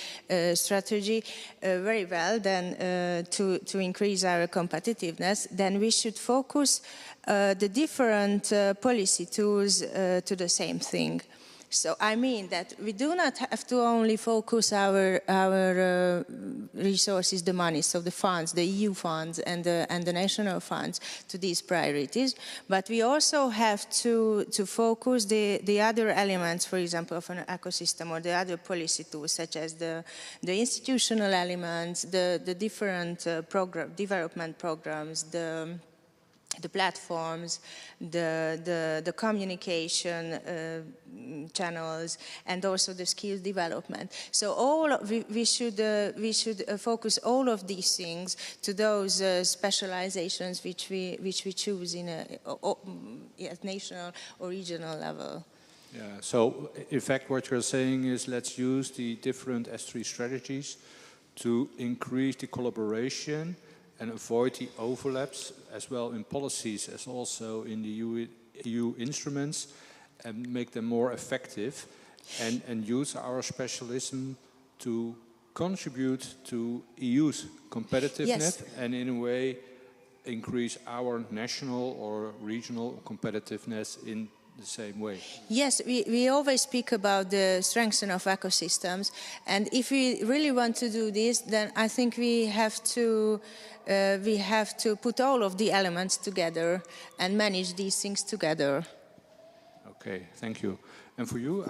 Speaker 12: strategy very well, then to increase our competitiveness, then we should focus the different policy tools to the same thing. So I mean that we do not have to only focus our resources, the money, so the funds, the EU funds and the national funds to these priorities, but we also have to focus the other elements, for example, of an ecosystem, or the other policy tools, such as the institutional elements, the different development programs, the platforms, the communication channels, and also the skills development. So we should focus all of these things to those specializations which we choose at national or regional level.
Speaker 10: Yeah. So in fact, what you're saying is, let's use the different S3 strategies to increase the collaboration and avoid the overlaps as well in policies as also in the EU instruments, and make them more effective, and use our specialism to contribute to EU's competitiveness, yes, and in a way increase our national or regional competitiveness in the same way.
Speaker 12: Yes, we always speak about the strengthening of ecosystems, and if we really want to do this, then I think we have to put all of the elements together and manage these things together.
Speaker 10: Okay, thank you. And for you,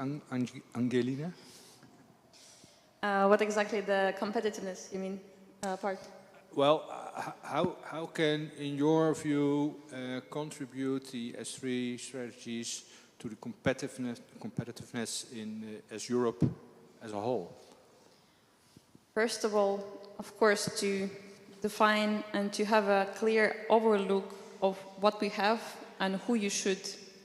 Speaker 10: Angelina?
Speaker 13: What exactly the competitiveness, you mean, part?
Speaker 10: Well, how can, in your view, contribute the S3 strategies to the competitiveness as Europe as a whole?
Speaker 13: First of all, of course, to define and to have a clear overlook of what we have and who you should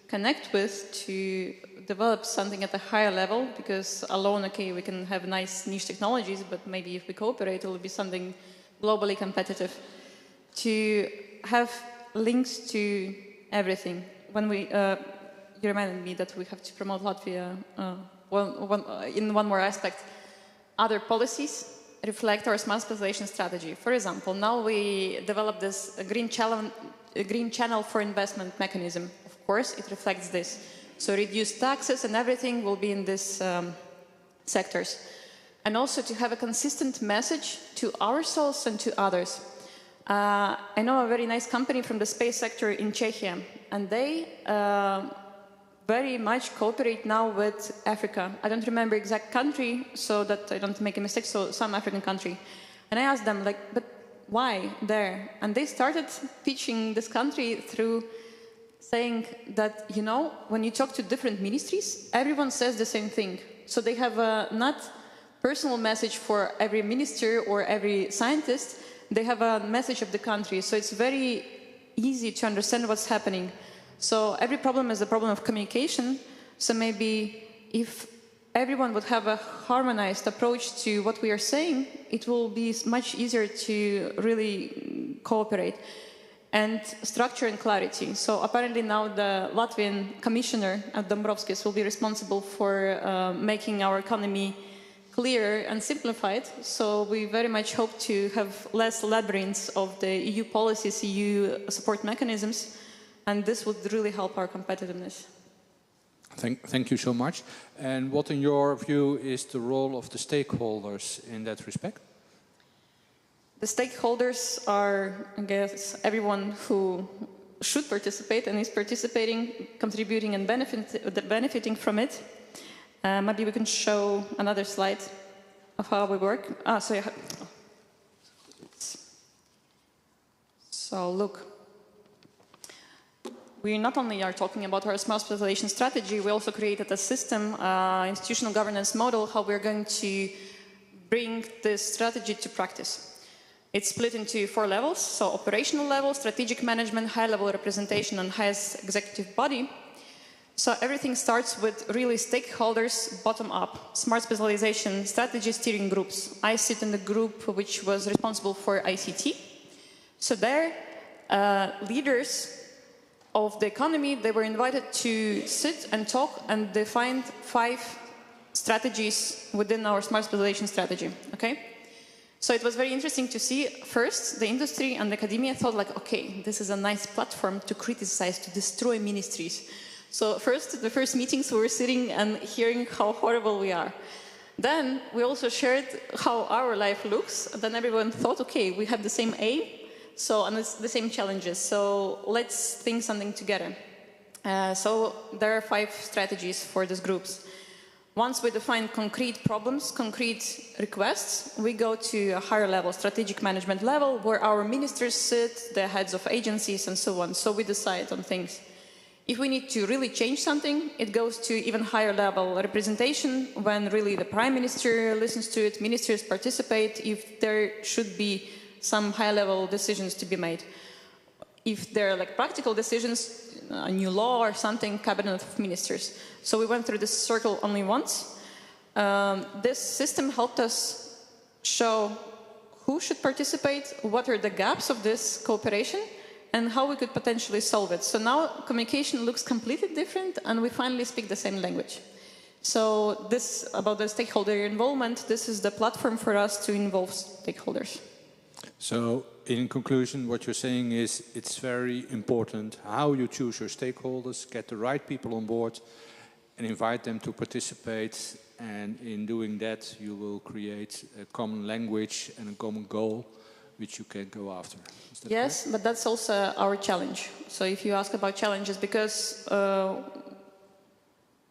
Speaker 13: connect with to develop something at a higher level, because alone, okay, we can have nice niche technologies, but maybe if we cooperate, it will be something globally competitive. To have links to everything. When you reminded me that we have to promote Latvia in one more aspect. Other policies reflect our smart specialization strategy. For example, now we develop this green channel for investment mechanism. Of course, it reflects this. So reduced taxes and everything will be in these sectors. And also to have a consistent message to ourselves and to others. I know a very nice company from the space sector in Czechia, and they very much cooperate now with Africa. I don't remember exact country, so that I don't make a mistake, so some African country. And I asked them, like, but why there? And they started pitching this country through saying that, you know, when you talk to different ministries, everyone says the same thing. So they have not personal message for every minister or every scientist, they have a message of the country. So it's very easy to understand what's happening. So every problem is a problem of communication. So maybe if everyone would have a harmonized approach to what we are saying, it will be much easier to really cooperate. And structure and clarity. So apparently now the Latvian commissioner at Dombrovskis will be responsible for making our economy clearer and simplified. So we very much hope to have less labyrinths of the EU policies, EU support mechanisms, and this would really help our competitiveness.
Speaker 10: Thank you so much. And what, in your view, is the role of the stakeholders in that respect?
Speaker 13: The stakeholders are, I guess, everyone who should participate and is participating, contributing and benefiting from it. Maybe we can show another slide of how we work. So look, we not only are talking about our Smart Specialization strategy, we also created a system, institutional governance model, how we're going to bring this strategy to practice. It's split into 4 levels, so operational level, strategic management, high-level representation, and highest executive body. So everything starts with really stakeholders bottom-up, Smart Specialization Strategy steering groups. I sit in the group which was responsible for ICT. So there, leaders of the economy, they were invited to sit and talk and define 5 strategies within our Smart Specialization strategy, okay? So it was very interesting to see, first, the industry and the academia thought like, okay, this is a nice platform to criticize, to destroy ministries. So first, the first meetings, we were sitting and hearing how horrible we are. Then we also shared how our life looks. Then everyone thought, okay, we have the same aim, so, and it's the same challenges, so let's think something together. So there are 5 strategies for these groups. Once we define concrete problems, concrete requests, we go to a higher level, strategic management level, where our ministers sit, the heads of agencies, and so on. So we decide on things. If we need to really change something, it goes to even higher level representation, when really the prime minister listens to it, ministers participate, if there should be some high-level decisions to be made. If there are like practical decisions, a new law or something, cabinet of ministers. So we went through this circle only once. This system helped us show who should participate, what are the gaps of this cooperation, and how we could potentially solve it. So now communication looks completely different, and we finally speak the same language. So this, about the stakeholder involvement, this is the platform for us to involve stakeholders.
Speaker 10: So, in conclusion, what you're saying is it's very important how you choose your stakeholders, get the right people on board, and invite them to participate. And in doing that, you will create a common language and a common goal which you can go after.
Speaker 13: Yes, correct? But that's also our challenge. So if you ask about challenges, because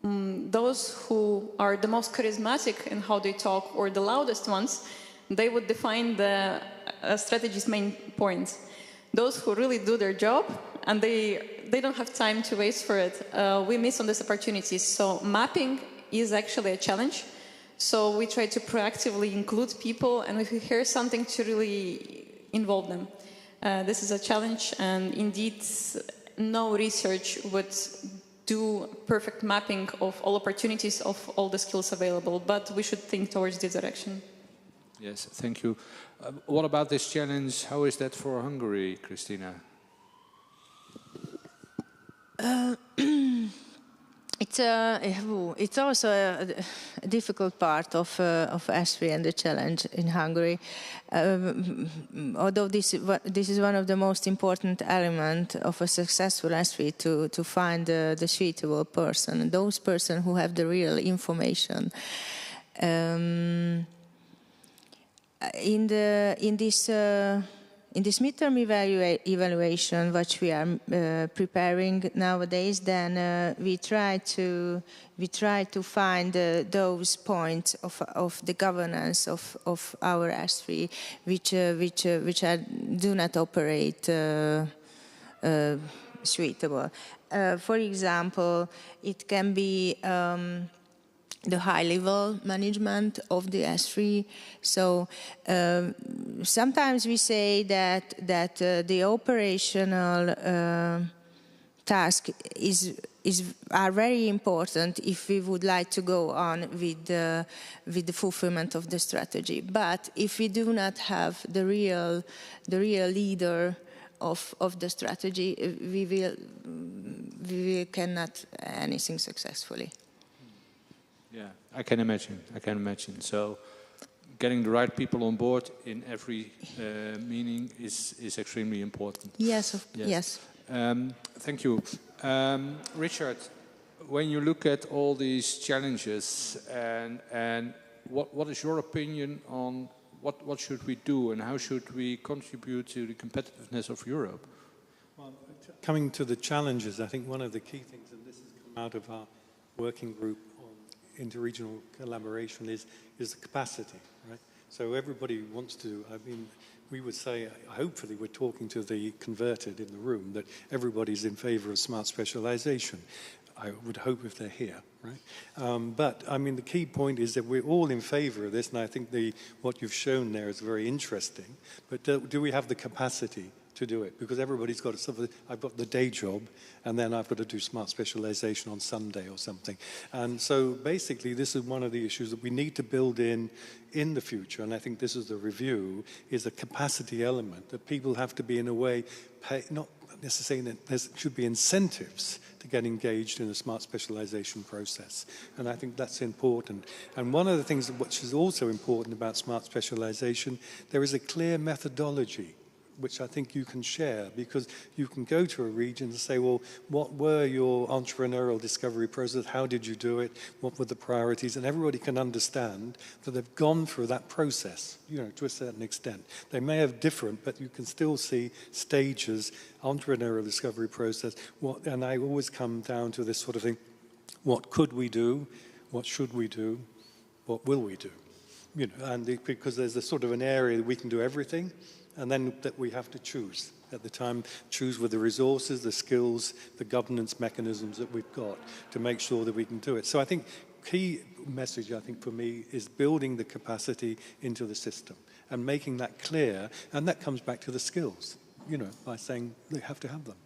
Speaker 13: those who are the most charismatic in how they talk, or the loudest ones, they would define the strategy's main points. Those who really do their job, and they don't have time to waste for it, we miss on these opportunities. So mapping is actually a challenge. So we try to proactively include people, and if we hear something, to really involve them. This is a challenge, and indeed, no research would do perfect mapping of all opportunities, of all the skills available, but we should think towards this direction.
Speaker 10: Yes, thank you. What about this challenge? How is that for Hungary, Christina?
Speaker 14: It's also a difficult part of ESFRI and the challenge in Hungary. Although this is one of the most important elements of a successful ESFRI, to find the suitable person, those persons who have the real information. In this midterm evaluation, which we are preparing nowadays, then we try to find those points of the governance of our ESFRI, which do not operate suitable. For example, it can be the high-level management of the ESFRI. So sometimes we say that the operational task is are very important if we would like to go on with the fulfillment of the strategy. But if we do not have the real leader of the strategy, we cannot anything successfully.
Speaker 10: Yeah, I can imagine. So getting the right people on board in every meaning is extremely important.
Speaker 14: Yes. Yes.
Speaker 10: Thank you. Richard, when you look at all these challenges and what is your opinion on what should we do and how should we contribute to the competitiveness of Europe?
Speaker 11: Well, coming to the challenges, I think one of the key things, and this has come out of our working group on interregional collaboration, is the capacity, right? So everybody wants to, I mean, we would say, hopefully we're talking to the converted in the room, that everybody's in favor of smart specialization. I would hope if they're here, right? But, I mean, the key point is that we're all in favor of this, and I think what you've shown there is very interesting. But do we have the capacity to do it? Because everybody's got I've got the day job, and then I've got to do smart specialization on Sunday or something. And so basically this is one of the issues that we need to build in the future, and I think this is the review, is a capacity element that people have to be in a way, not necessarily that there should be incentives to get engaged in a smart specialization process. And I think that's important. And one of the things which is also important about smart specialization, there is a clear methodology which I think you can share, because you can go to a region and say, well, what were your entrepreneurial discovery process? How did you do it? What were the priorities? And everybody can understand that they've gone through that process, you know, to a certain extent. They may have different, but you can still see stages, entrepreneurial discovery process. And I always come down to this sort of thing, what could we do? What should we do? What will we do? You know, and because there's a sort of an area that we can do everything, and then that we have to choose at the time, choose with the resources, the skills, the governance mechanisms that we've got to make sure that we can do it. So I think key message, I think, for me is building the capacity into the system and making that clear, and that comes back to the skills, you know, by saying they have to have them.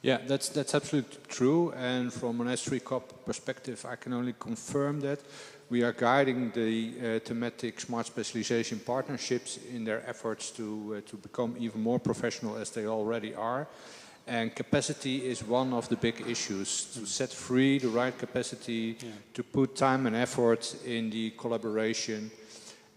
Speaker 10: Yeah, that's absolutely true, and from an S3 COP perspective, I can only confirm that. We are guiding the thematic smart specialization partnerships in their efforts to become even more professional as they already are. And capacity is one of the big issues, to set free the right capacity, to put time and effort in the collaboration.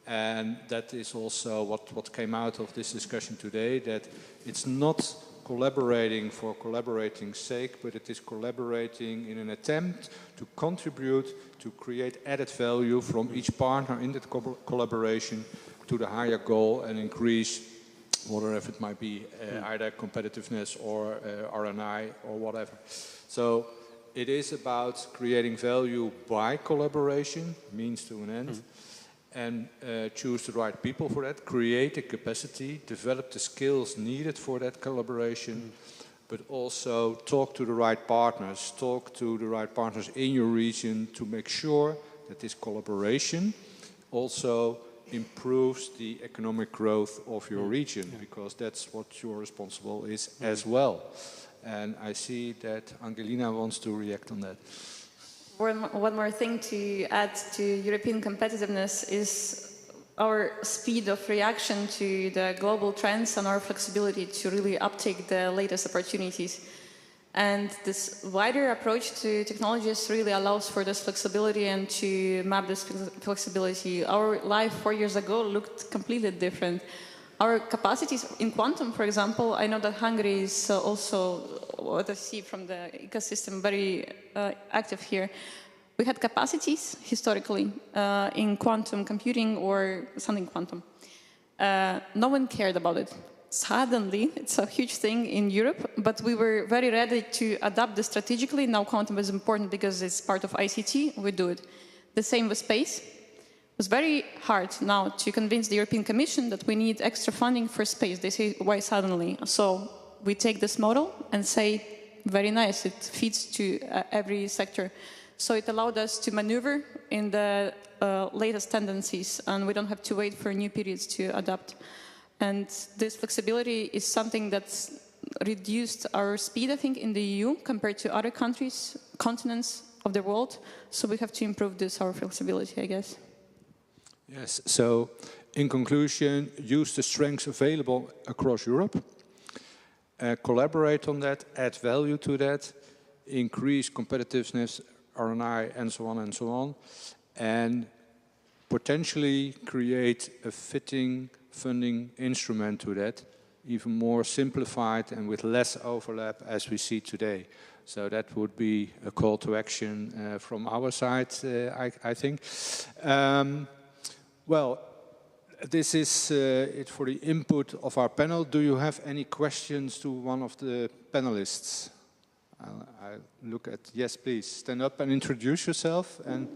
Speaker 10: And that is also what came out of this discussion today, that it's not collaborating for collaborating's sake, but it is collaborating in an attempt to contribute, to create added value from each partner in that collaboration to the higher goal and increase whatever it might be, either competitiveness or R&I or whatever. So it is about creating value by collaboration, means to an end, and choose the right people for that, create the capacity, develop the skills needed for that collaboration, but also talk to the right partners in your region to make sure that this collaboration also improves the economic growth of your region, because that's what your responsible is as well. And I see that Angelina wants to react on that.
Speaker 13: One more thing to add to European competitiveness is our speed of reaction to the global trends and our flexibility to really uptake the latest opportunities. And this wider approach to technologies really allows for this flexibility and to map this flexibility. Our life 4 years ago looked completely different. Our capacities in quantum, for example, I know that Hungary is also, what I see from the ecosystem, very active here. We had capacities historically in quantum computing or something quantum. No one cared about it. Suddenly, it's a huge thing in Europe, but we were very ready to adapt this strategically. Now quantum is important because it's part of ICT, we do it. The same with space. It was very hard now to convince the European Commission that we need extra funding for space. They say, why suddenly? So we take this model and say, very nice, it fits to every sector. So it allowed us to maneuver in the latest tendencies, and we don't have to wait for new periods to adapt. And this flexibility is something that reduced our speed, I think, in the EU compared to other countries, continents of the world. So we have to improve this, our flexibility, I guess.
Speaker 10: Yes, so in conclusion, use the strengths available across Europe, collaborate on that, add value to that, increase competitiveness, R&I, and so on, and potentially create a fitting funding instrument to that, even more simplified and with less overlap as we see today. So that would be a call to action from our side, I think. Well, this is it for the input of our panel. Do you have any questions to one of the panelists? I look at, yes, please, stand up and introduce yourself, and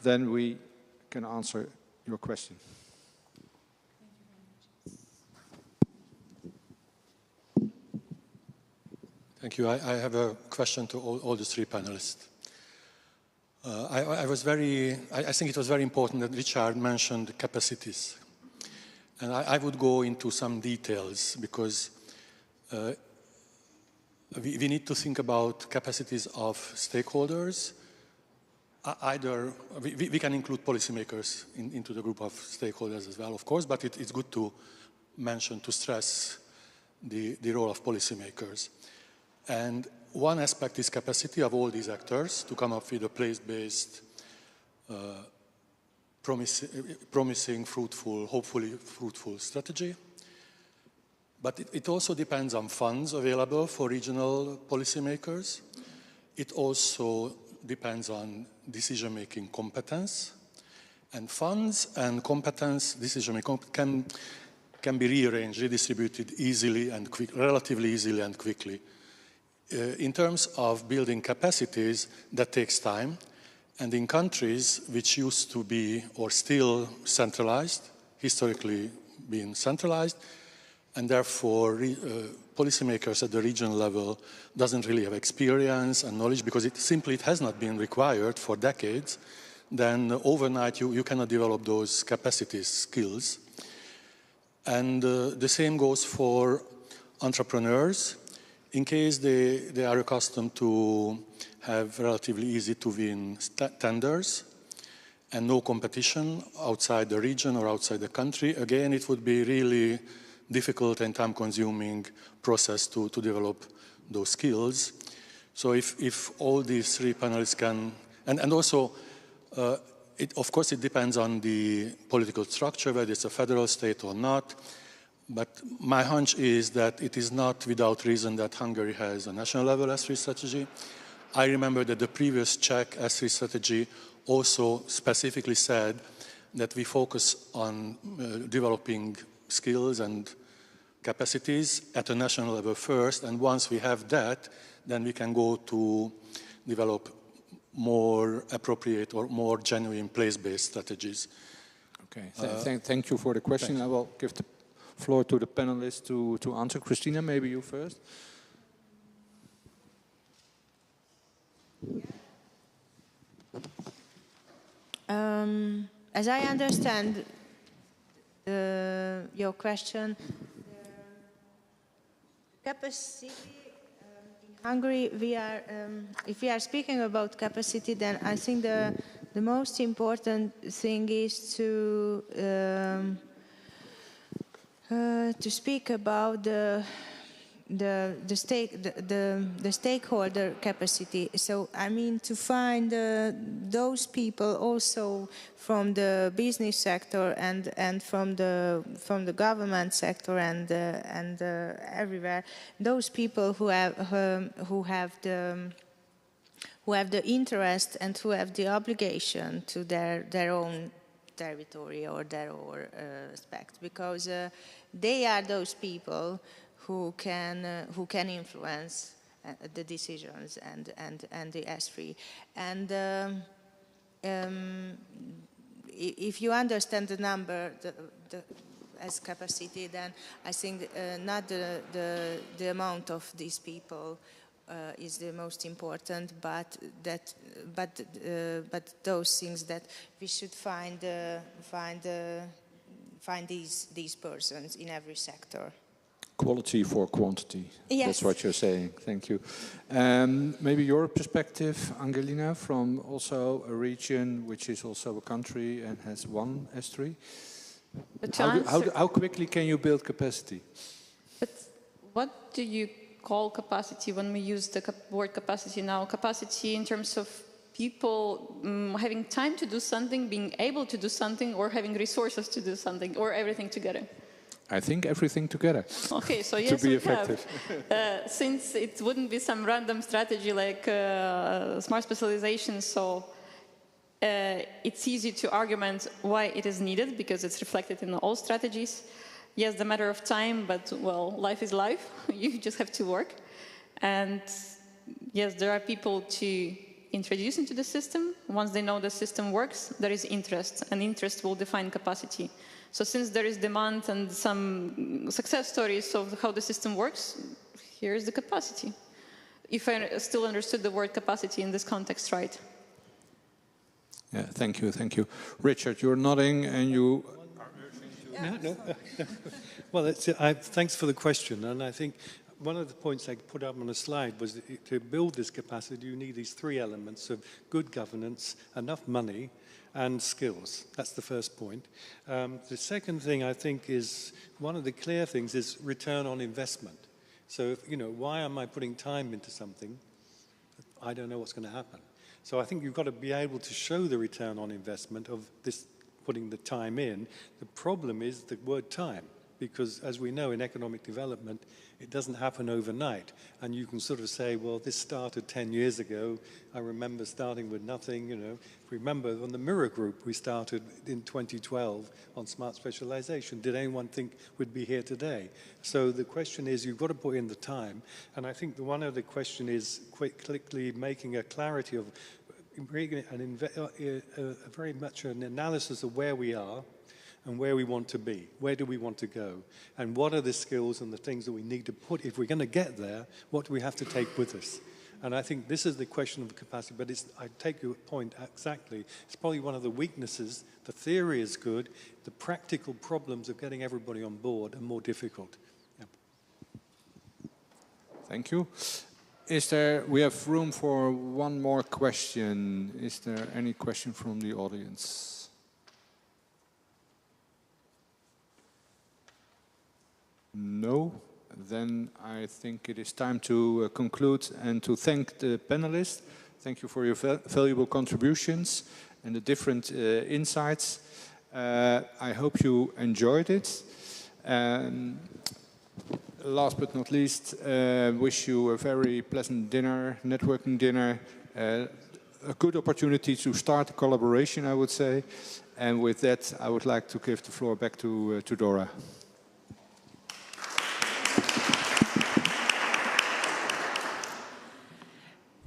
Speaker 10: then we can answer your question.
Speaker 15: Thank you. I have a question to all the three panelists. I think it was very important that Richard mentioned capacities. And I would go into some details because we need to think about capacities of stakeholders. Either we can include policymakers into the group of stakeholders as well, of course, but it's good to mention, to stress the role of policymakers. And one aspect is capacity of all these actors to come up with a place-based, promising, fruitful, hopefully fruitful strategy. But it also depends on funds available for regional policymakers. It also depends on decision-making competence. And funds and competence, decision-making can be rearranged, redistributed easily and relatively easily and quickly. In terms of building capacities, that takes time. And in countries which used to be or still centralized, historically being centralized, and therefore policymakers at the regional level doesn't really have experience and knowledge because it has not been required for decades, then overnight you cannot develop those capacities, skills. And the same goes for entrepreneurs. In case they are accustomed to have relatively easy to win tenders and no competition outside the region or outside the country, again, it would be really difficult and time-consuming process to develop those skills. So if all these three panelists can, and also, of course, it depends on the political structure, whether it's a federal state or not. But my hunch is that it is not without reason that Hungary has a national level S3 strategy. I remember that the previous Czech S3 strategy also specifically said that we focus on developing skills and capacities at a national level first, and once we have that, then we can go to develop more appropriate or more genuine place-based strategies.
Speaker 10: Okay, thank you for the question. Thanks. I will give the floor to the panelists to answer. Christina, maybe you first.
Speaker 14: As I understand your question, capacity in Hungary, if we are speaking about capacity, then I think the most important thing is to speak about the stakeholder capacity. So I mean to find those people also from the business sector and from the government sector and everywhere. Those people who have the interest and who have the obligation to their own territory or their own aspect, because they are those people who can influence the decisions and the S3. And if you understand the number as capacity, then I think not the amount of these people is the most important, but those things that we should find these persons in every sector.
Speaker 10: Quality for quantity.
Speaker 12: Yes.
Speaker 10: That's what you're saying. Thank you. Maybe your perspective, Angelina, from also a region which is also a country and has one S3. How quickly can you build capacity?
Speaker 13: But what do you call capacity when we use the word capacity now? Capacity in terms of people having time to do something, being able to do something, or having resources to do something, or everything together?
Speaker 10: I think everything together.
Speaker 13: Okay, so yes,
Speaker 10: to be
Speaker 13: we
Speaker 10: effective.
Speaker 13: have. Since it wouldn't be some random strategy like smart specialization, so it's easy to argument why it is needed, because it's reflected in all strategies. Yes, the matter of time, but, well, life is life. You just have to work. And yes, there are people to introduce into the system. Once they know the system works, there is interest, and interest will define capacity. So since there is demand and some success stories of how the system works, here's the capacity. If I still understood the word capacity in this context right.
Speaker 10: Yeah, thank you, thank you. Richard, you're nodding and you are urging to...
Speaker 11: No. Well, thanks for the question. And I think one of the points I put up on a slide was that to build this capacity, you need these three elements of good governance, enough money, and skills. That's the first point. The second thing I think is, one of the clear things is return on investment. So, why am I putting time into something? I don't know what's going to happen. So I think you've got to be able to show the return on investment of this, putting the time in. The problem is the word time, because as we know in economic development, it doesn't happen overnight. And you can sort of say, well, this started 10 years ago. I remember starting with nothing, If we remember on the Mirror Group, we started in 2012 on smart specialization. Did anyone think we'd be here today? So the question is, you've got to put in the time. And I think one of the question is quickly making a clarity of very much an analysis of where we are and where we want to be. Where do we want to go? And what are the skills and the things that we need to put? If we're going to get there, what do we have to take with us? And I think this is the question of capacity, but I take your point exactly. It's probably one of the weaknesses. The theory is good. The practical problems of getting everybody on board are more difficult. Yeah.
Speaker 10: Thank you. We have room for one more question. Is there any question from the audience? No, then I think it is time to conclude and to thank the panelists. Thank you for your valuable contributions and the different insights. I hope you enjoyed it. Last but not least, wish you a very pleasant dinner, networking dinner, a good opportunity to start a collaboration, I would say. And with that, I would like to give the floor back to Dora.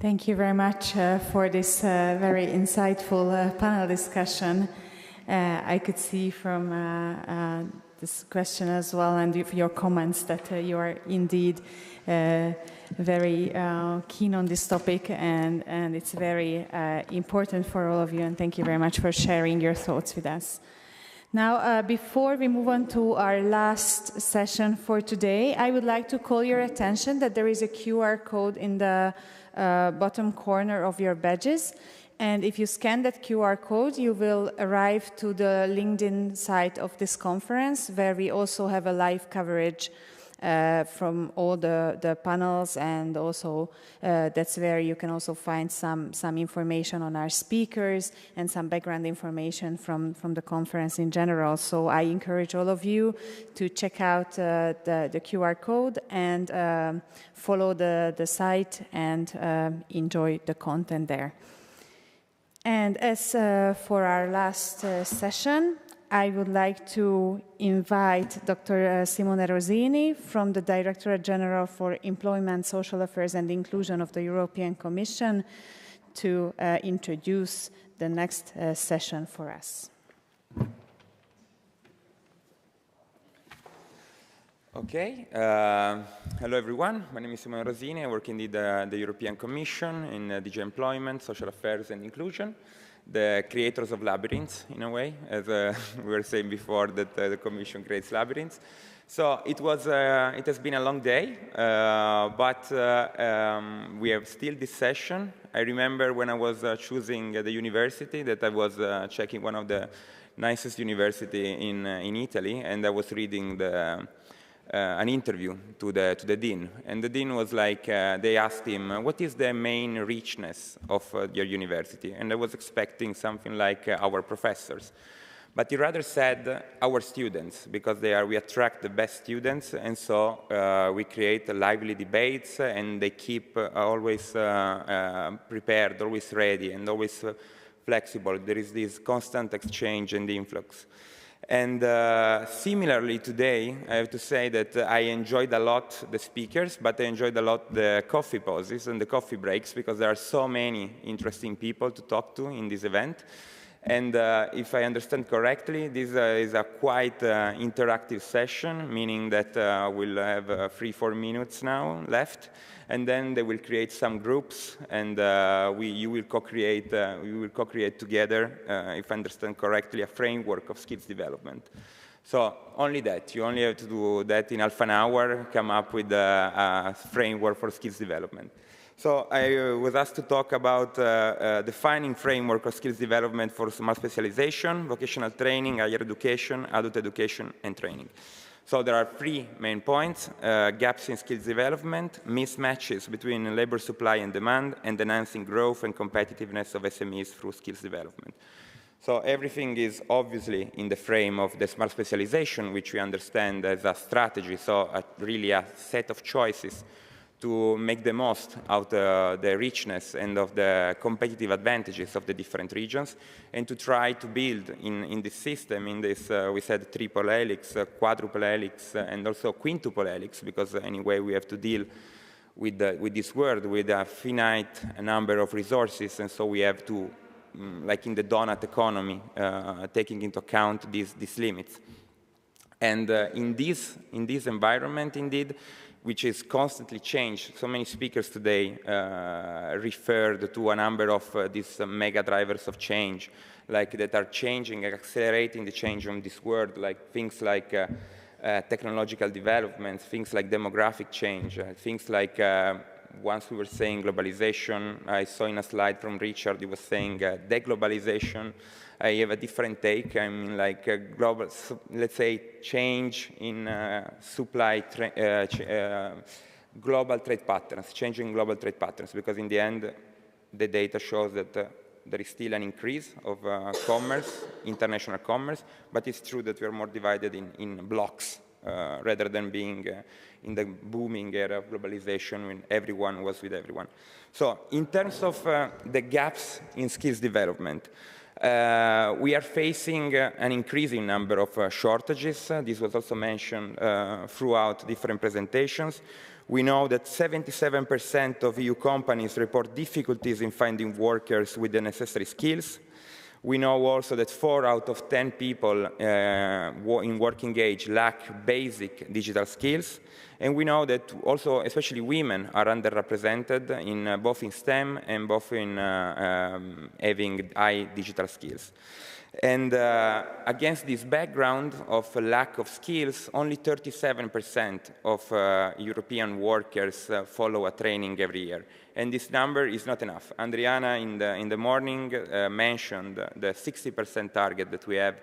Speaker 1: Thank you very much for this very insightful panel discussion. I could see from this question as well and your comments that you are indeed very keen on this topic, and it's very important for all of you, and thank you very much for sharing your thoughts with us. Now, before we move on to our last session for today, I would like to call your attention that there is a QR code in the bottom corner of your badges. And if you scan that QR code, you will arrive to the LinkedIn site of this conference, where we also have a live coverage from all the panels, and also that's where you can also find some information on our speakers and some background information from the conference in general. So I encourage all of you to check out the QR code and follow the site and enjoy the content there. And as for our last session, I would like to invite Dr. Simone Rosini from the Directorate General for Employment, Social Affairs and Inclusion of the European Commission to introduce the next session for us.
Speaker 16: Okay. Hello, everyone. My name is Simone Rosini. I work in the European Commission in DG Employment, Social Affairs and Inclusion, the creators of labyrinths, in a way, as we were saying before, that the Commission creates labyrinths. So it has been a long day, but we have still this session. I remember when I was choosing the university that I was checking one of the nicest university in Italy, and I was reading an interview to the dean. And the dean was like, they asked him, what is the main richness of your university? And I was expecting something like our professors. But he rather said our students, because we attract the best students, and so we create lively debates, and they keep always prepared, always ready, and always flexible. There is this constant exchange and influx. And similarly today, I have to say that I enjoyed a lot the speakers, but I enjoyed a lot the coffee pauses and the coffee breaks, because there are so many interesting people to talk to in this event. And if I understand correctly, this is a quite interactive session, meaning that we'll have 3-4 minutes now left, and then they will create some groups, and you will co-create together, if I understand correctly, a framework of skills development. So only that. You only have to do that in half an hour, come up with a framework for skills development. So I was asked to talk about defining framework of skills development for smart specialization, vocational training, higher education, adult education, and training. So there are 3 main points: gaps in skills development, mismatches between labor supply and demand, and enhancing growth and competitiveness of SMEs through skills development. So everything is obviously in the frame of the smart specialization, which we understand as a strategy, so really a set of choices to make the most out of the richness and of the competitive advantages of the different regions, and to try to build in this system, in this, we said triple helix, quadruple helix, and also quintuple helix, because anyway we have to deal with this world with a finite number of resources, and so we have to, like in the donut economy, taking into account these limits. And in this environment, indeed, which is constantly changed. So many speakers today referred to a number of these mega drivers of change, like that are changing, accelerating the change of this world, like things like technological developments, things like demographic change, things like once we were saying globalization. I saw in a slide from Richard, he was saying deglobalization. I have a different take. I mean, like global, let's say, change in global trade patterns, changing global trade patterns, because in the end, the data shows that there is still an increase of commerce, international commerce, but it's true that we are more divided in blocks rather than being in the booming era of globalization when everyone was with everyone. So in terms of the gaps in skills development, we are facing an increasing number of shortages. This was also mentioned throughout different presentations. We know that 77% of EU companies report difficulties in finding workers with the necessary skills. We know also that 4 out of 10 people in working age lack basic digital skills. And we know that also, especially women, are underrepresented in both in STEM and both in having high digital skills. And against this background of a lack of skills, only 37% of European workers follow a training every year. And this number is not enough. Adriana in the morning mentioned the 60% target that we have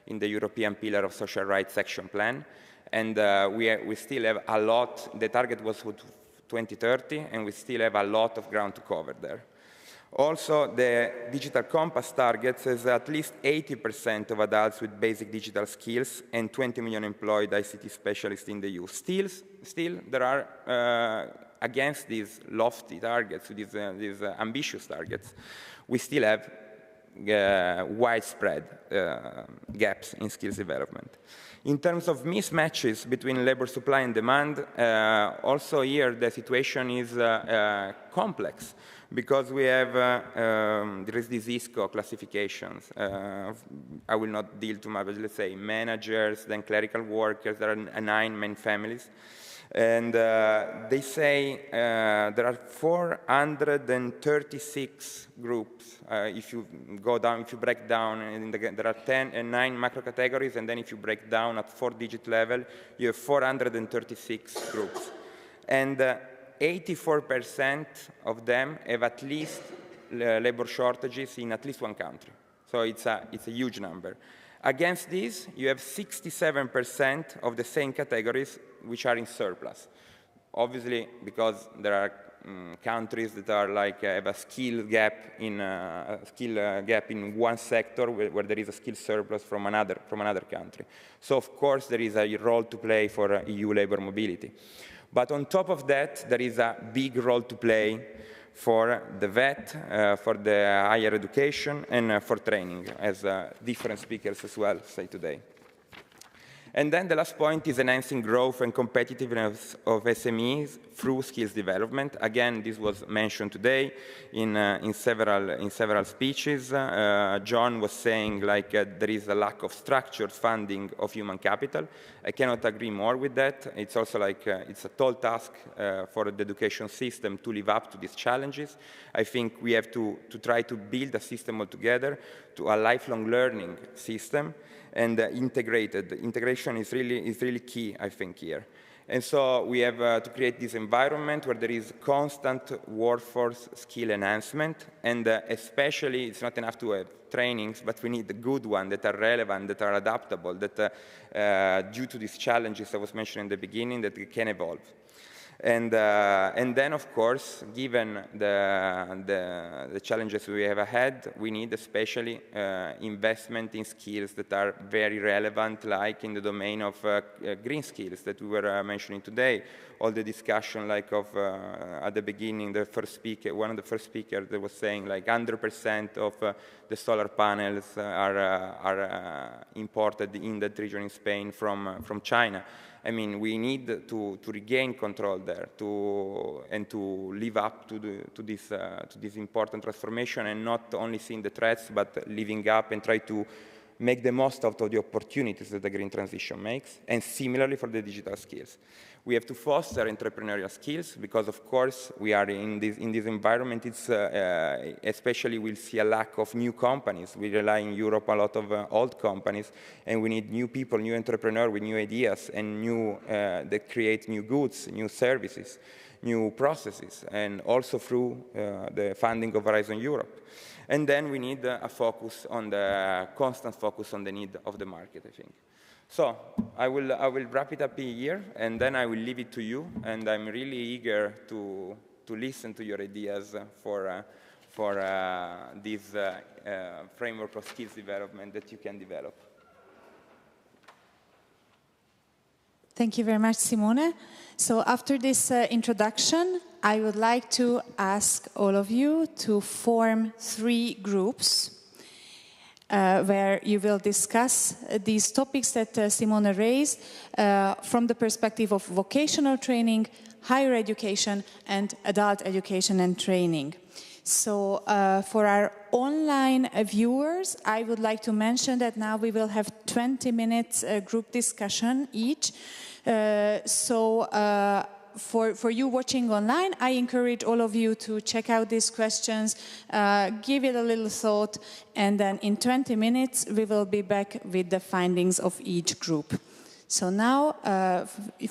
Speaker 16: in the European Pillar of Social Rights Action Plan. And we still have a lot. The target was for 2030, and we still have a lot of ground to cover there. Also, the Digital Compass targets has at least 80% of adults with basic digital skills and 20 million employed ICT specialists in the EU. Still there are, against these lofty targets, these ambitious targets, we still have widespread gaps in skills development. In terms of mismatches between labor supply and demand, also here the situation is complex, because we have, there is these ISCO classifications. I will not deal too much, but let's say managers, then clerical workers, there are 9 main families. And they say there are 436 groups. If you go down, if you break down, there are 9 macro categories, and then if you break down at 4-digit level, you have 436 groups. And 84% of them have at least labor shortages in at least one country. So it's a huge number. Against this, you have 67% of the same categories which are in surplus. Obviously, because there are countries that are like have a skill gap in one sector where there is a skill surplus from another country. So of course there is a role to play for EU labor mobility. But on top of that, there is a big role to play for the VET, for the higher education, and for training, as different speakers as well say today. And then the last point is enhancing growth and competitiveness of SMEs through skills development. Again, this was mentioned today in several speeches. John was saying there is a lack of structured funding of human capital. I cannot agree more with that. It's also it's a tall task for the education system to live up to these challenges. I think we have to try to build a system altogether, to a lifelong learning system, and integrated. Integration is really key, I think, here. And so we have to create this environment where there is constant workforce skill enhancement, and especially it's not enough to have trainings, but we need the good ones that are relevant, that are adaptable, that due to these challenges I was mentioning in the beginning, that can evolve. And then, of course, given the challenges we have ahead, we need especially investment in skills that are very relevant, like in the domain of green skills that we were mentioning today. All the discussion at the beginning, one of the first speakers that was saying 100% of the solar panels are imported in that region in Spain from China. I mean, we need to regain control there and to live up to this important transformation, and not only seeing the threats, but living up and try to make the most out of the opportunities that the green transition makes, and similarly for the digital skills. We have to foster entrepreneurial skills because, of course, we are in this environment. It's especially we'll see a lack of new companies. We rely in Europe a lot of old companies, and we need new people, new entrepreneurs with new ideas and that create new goods, new services, new processes, and also through the funding of Horizon Europe. And then we need a constant focus on the need of the market, I think. So I will wrap it up here, and then I will leave it to you. And I'm really eager to listen to your ideas for this framework of skills development that you can develop.
Speaker 1: Thank you very much, Simone. So after this introduction, I would like to ask all of you to form 3 groups where you will discuss these topics that Simone raised from the perspective of vocational training, higher education, and adult education and training. So for our online viewers, I would like to mention that now we will have 20 minutes group discussion each. For you watching online, I encourage all of you to check out these questions, give it a little thought, and then in 20 minutes we will be back with the findings of each group. So now,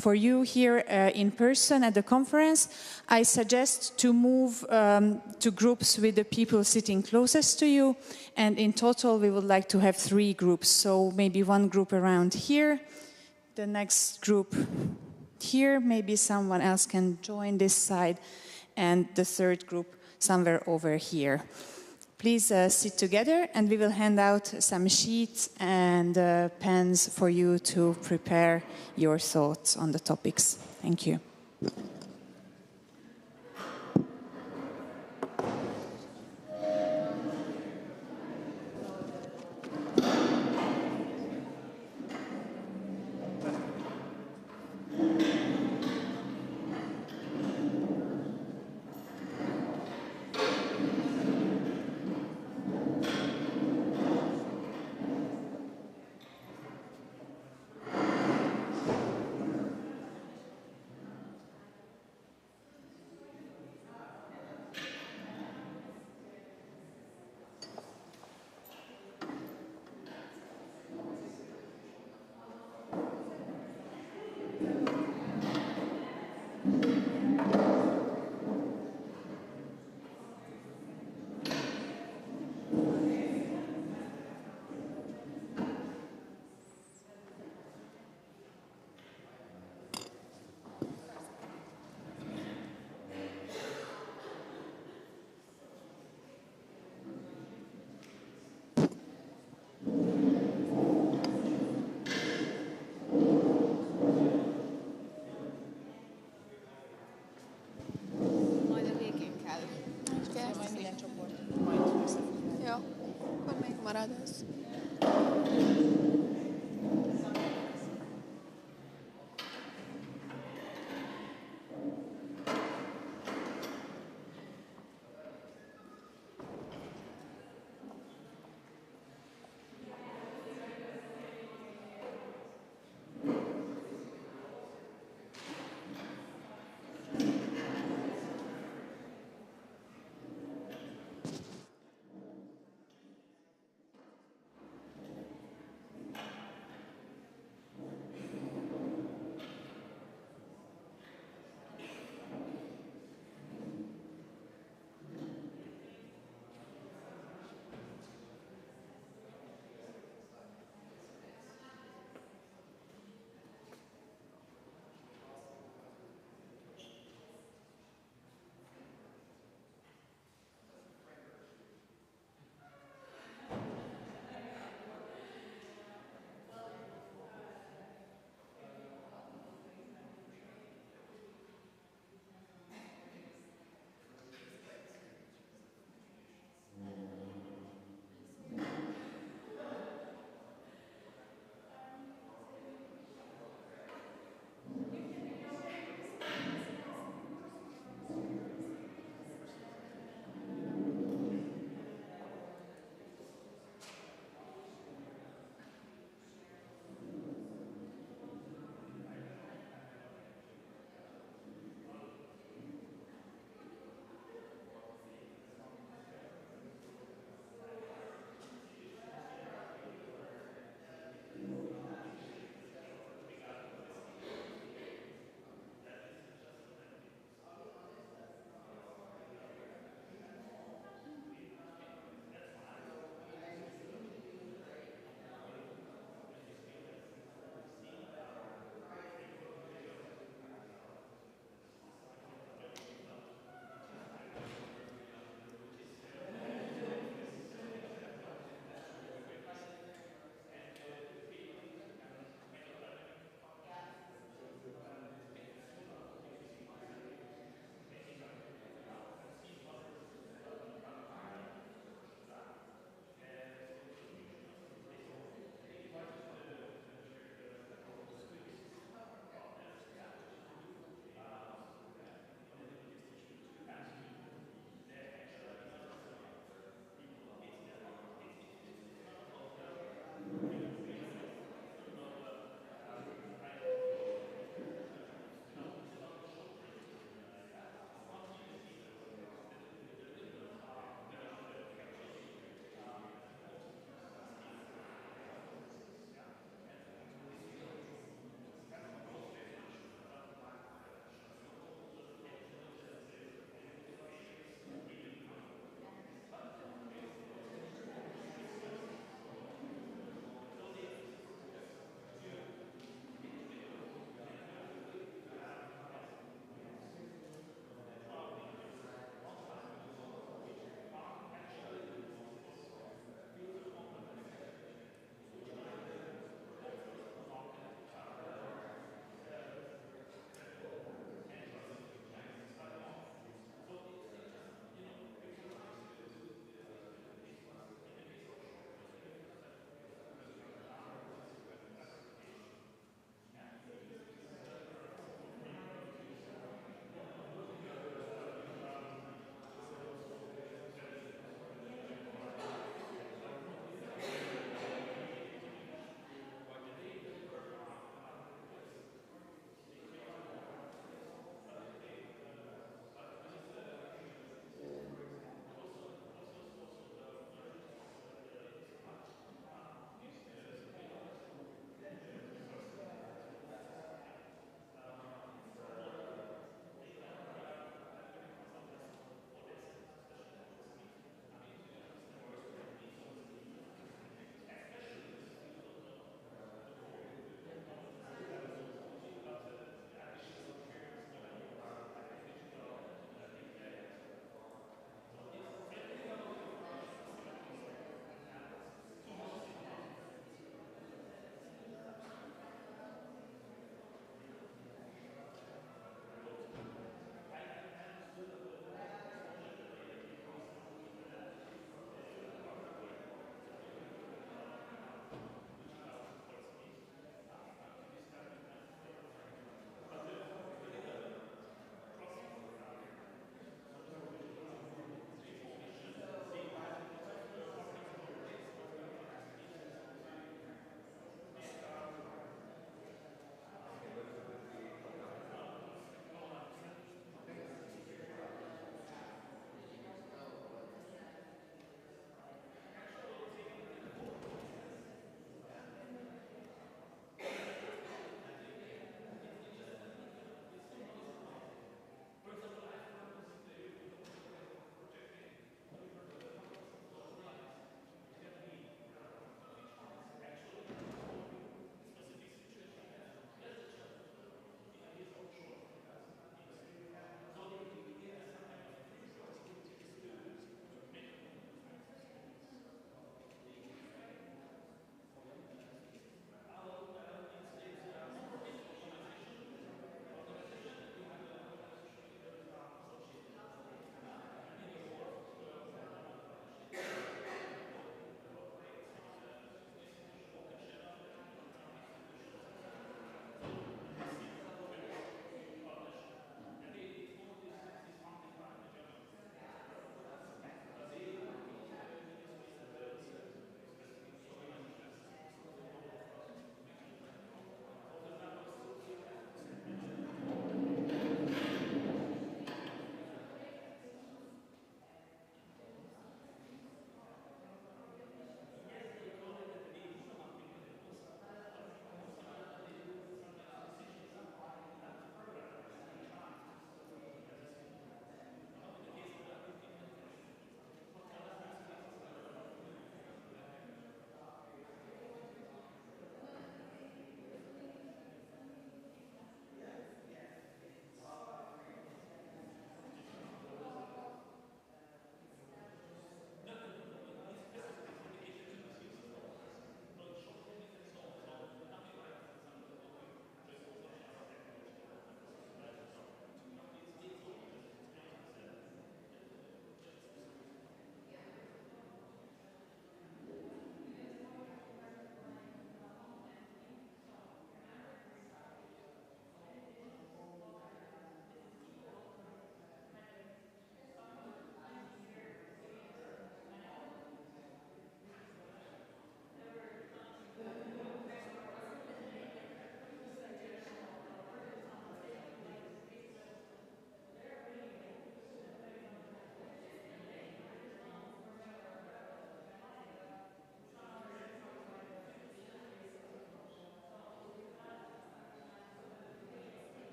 Speaker 1: for you here in person at the conference, I suggest to move to groups with the people sitting closest to you, and in total we would like to have 3 groups. So maybe 1 group around here, the next group here, maybe someone else can join this side, and the 3rd group somewhere over here. Please sit together, and we will hand out some sheets and pens for you to prepare your thoughts on the topics. Thank you.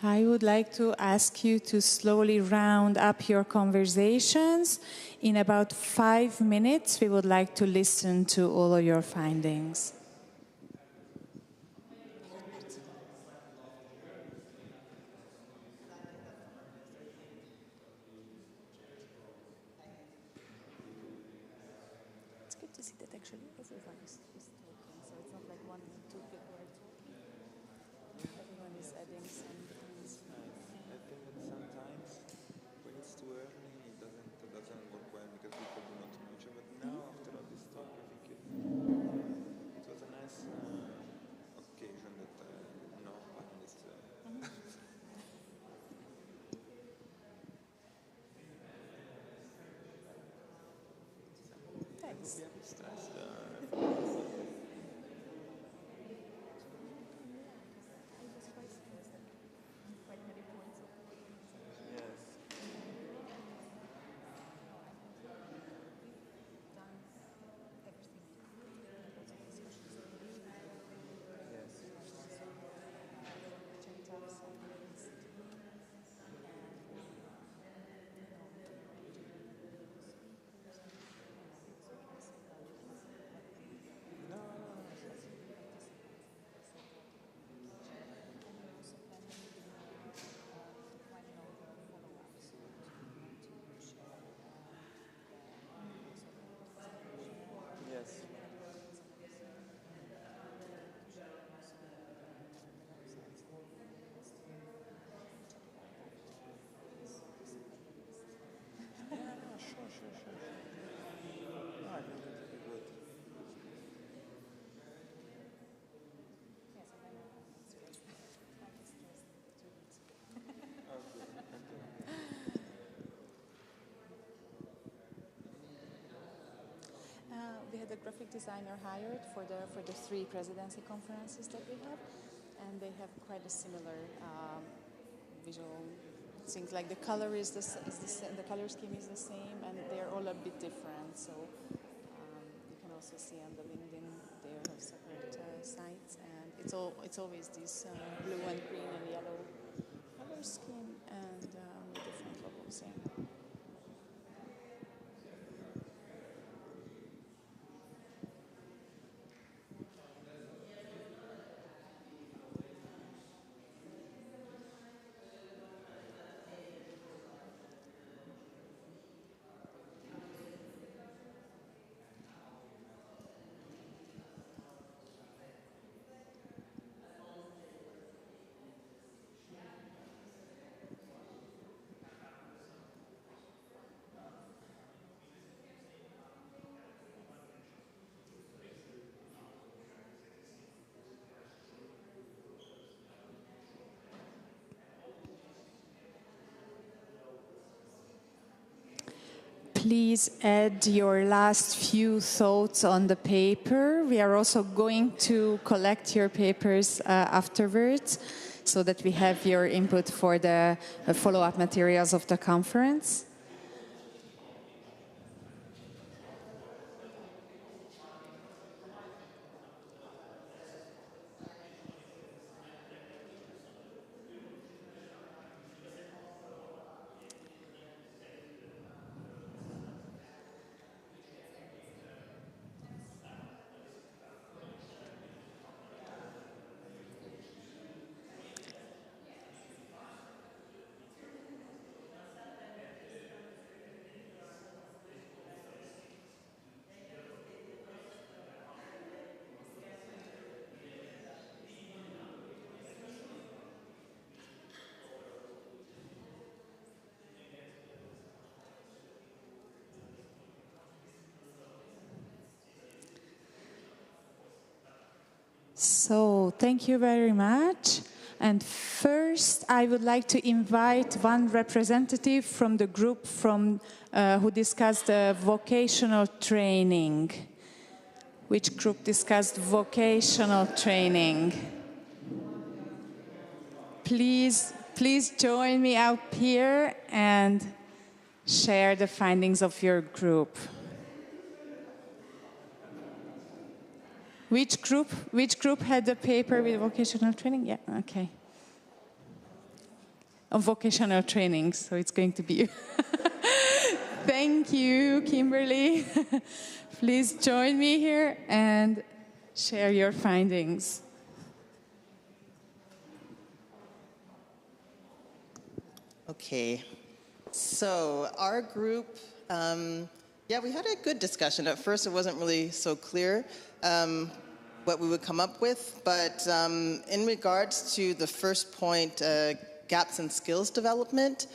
Speaker 1: I would like to ask you to slowly round up your conversations. In about 5 minutes, we would like to listen to all of your findings.
Speaker 17: It's good to see that actually everyone is talking, so it's not like one or two people are talking. Everyone is adding some things.
Speaker 16: I think that sometimes when it's too early, it doesn't work well because people do not know each other. But now, after all this talk, I think it was a nice occasion that no panelists.
Speaker 17: Thanks. We had a graphic designer hired for the 3 presidency conferences that we have, and they have quite a similar visual things. Like the color is the color scheme is the same, and they are all a bit different. So you can also see on the LinkedIn they have separate sites, and it's always this blue and green and yellow color scheme and with different logos. Yeah. Please add your last few thoughts on the paper. We are also going to collect your papers afterwards so that we have your input for the follow-up materials of the conference. So, thank you very much. And first, I would like to invite one representative from the group who discussed vocational training. Which group discussed vocational training? Please join me up here and share the findings of your group. Which group had the paper with vocational training? Yeah, okay. on vocational training, so it's going to be... Thank you, Kimberly. Please join me here and share your findings.
Speaker 18: Okay, so our group, we had a good discussion. At first it wasn't really so clear what we would come up with, but in regards to the first point, gaps in skills development,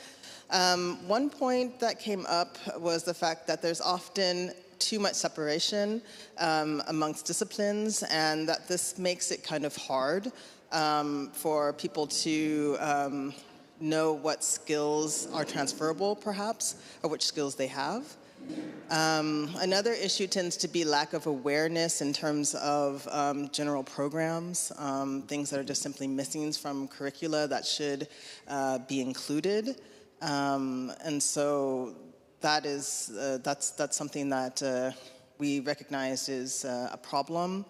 Speaker 18: one point that came up was the fact that there's often too much separation amongst disciplines, and that this makes it kind of hard for people to know what skills are transferable, perhaps, or which skills they have. Another issue tends to be lack of awareness in terms of general programs, things that are just simply missing from curricula that should be included. And so that is, that's something that we recognize is a problem.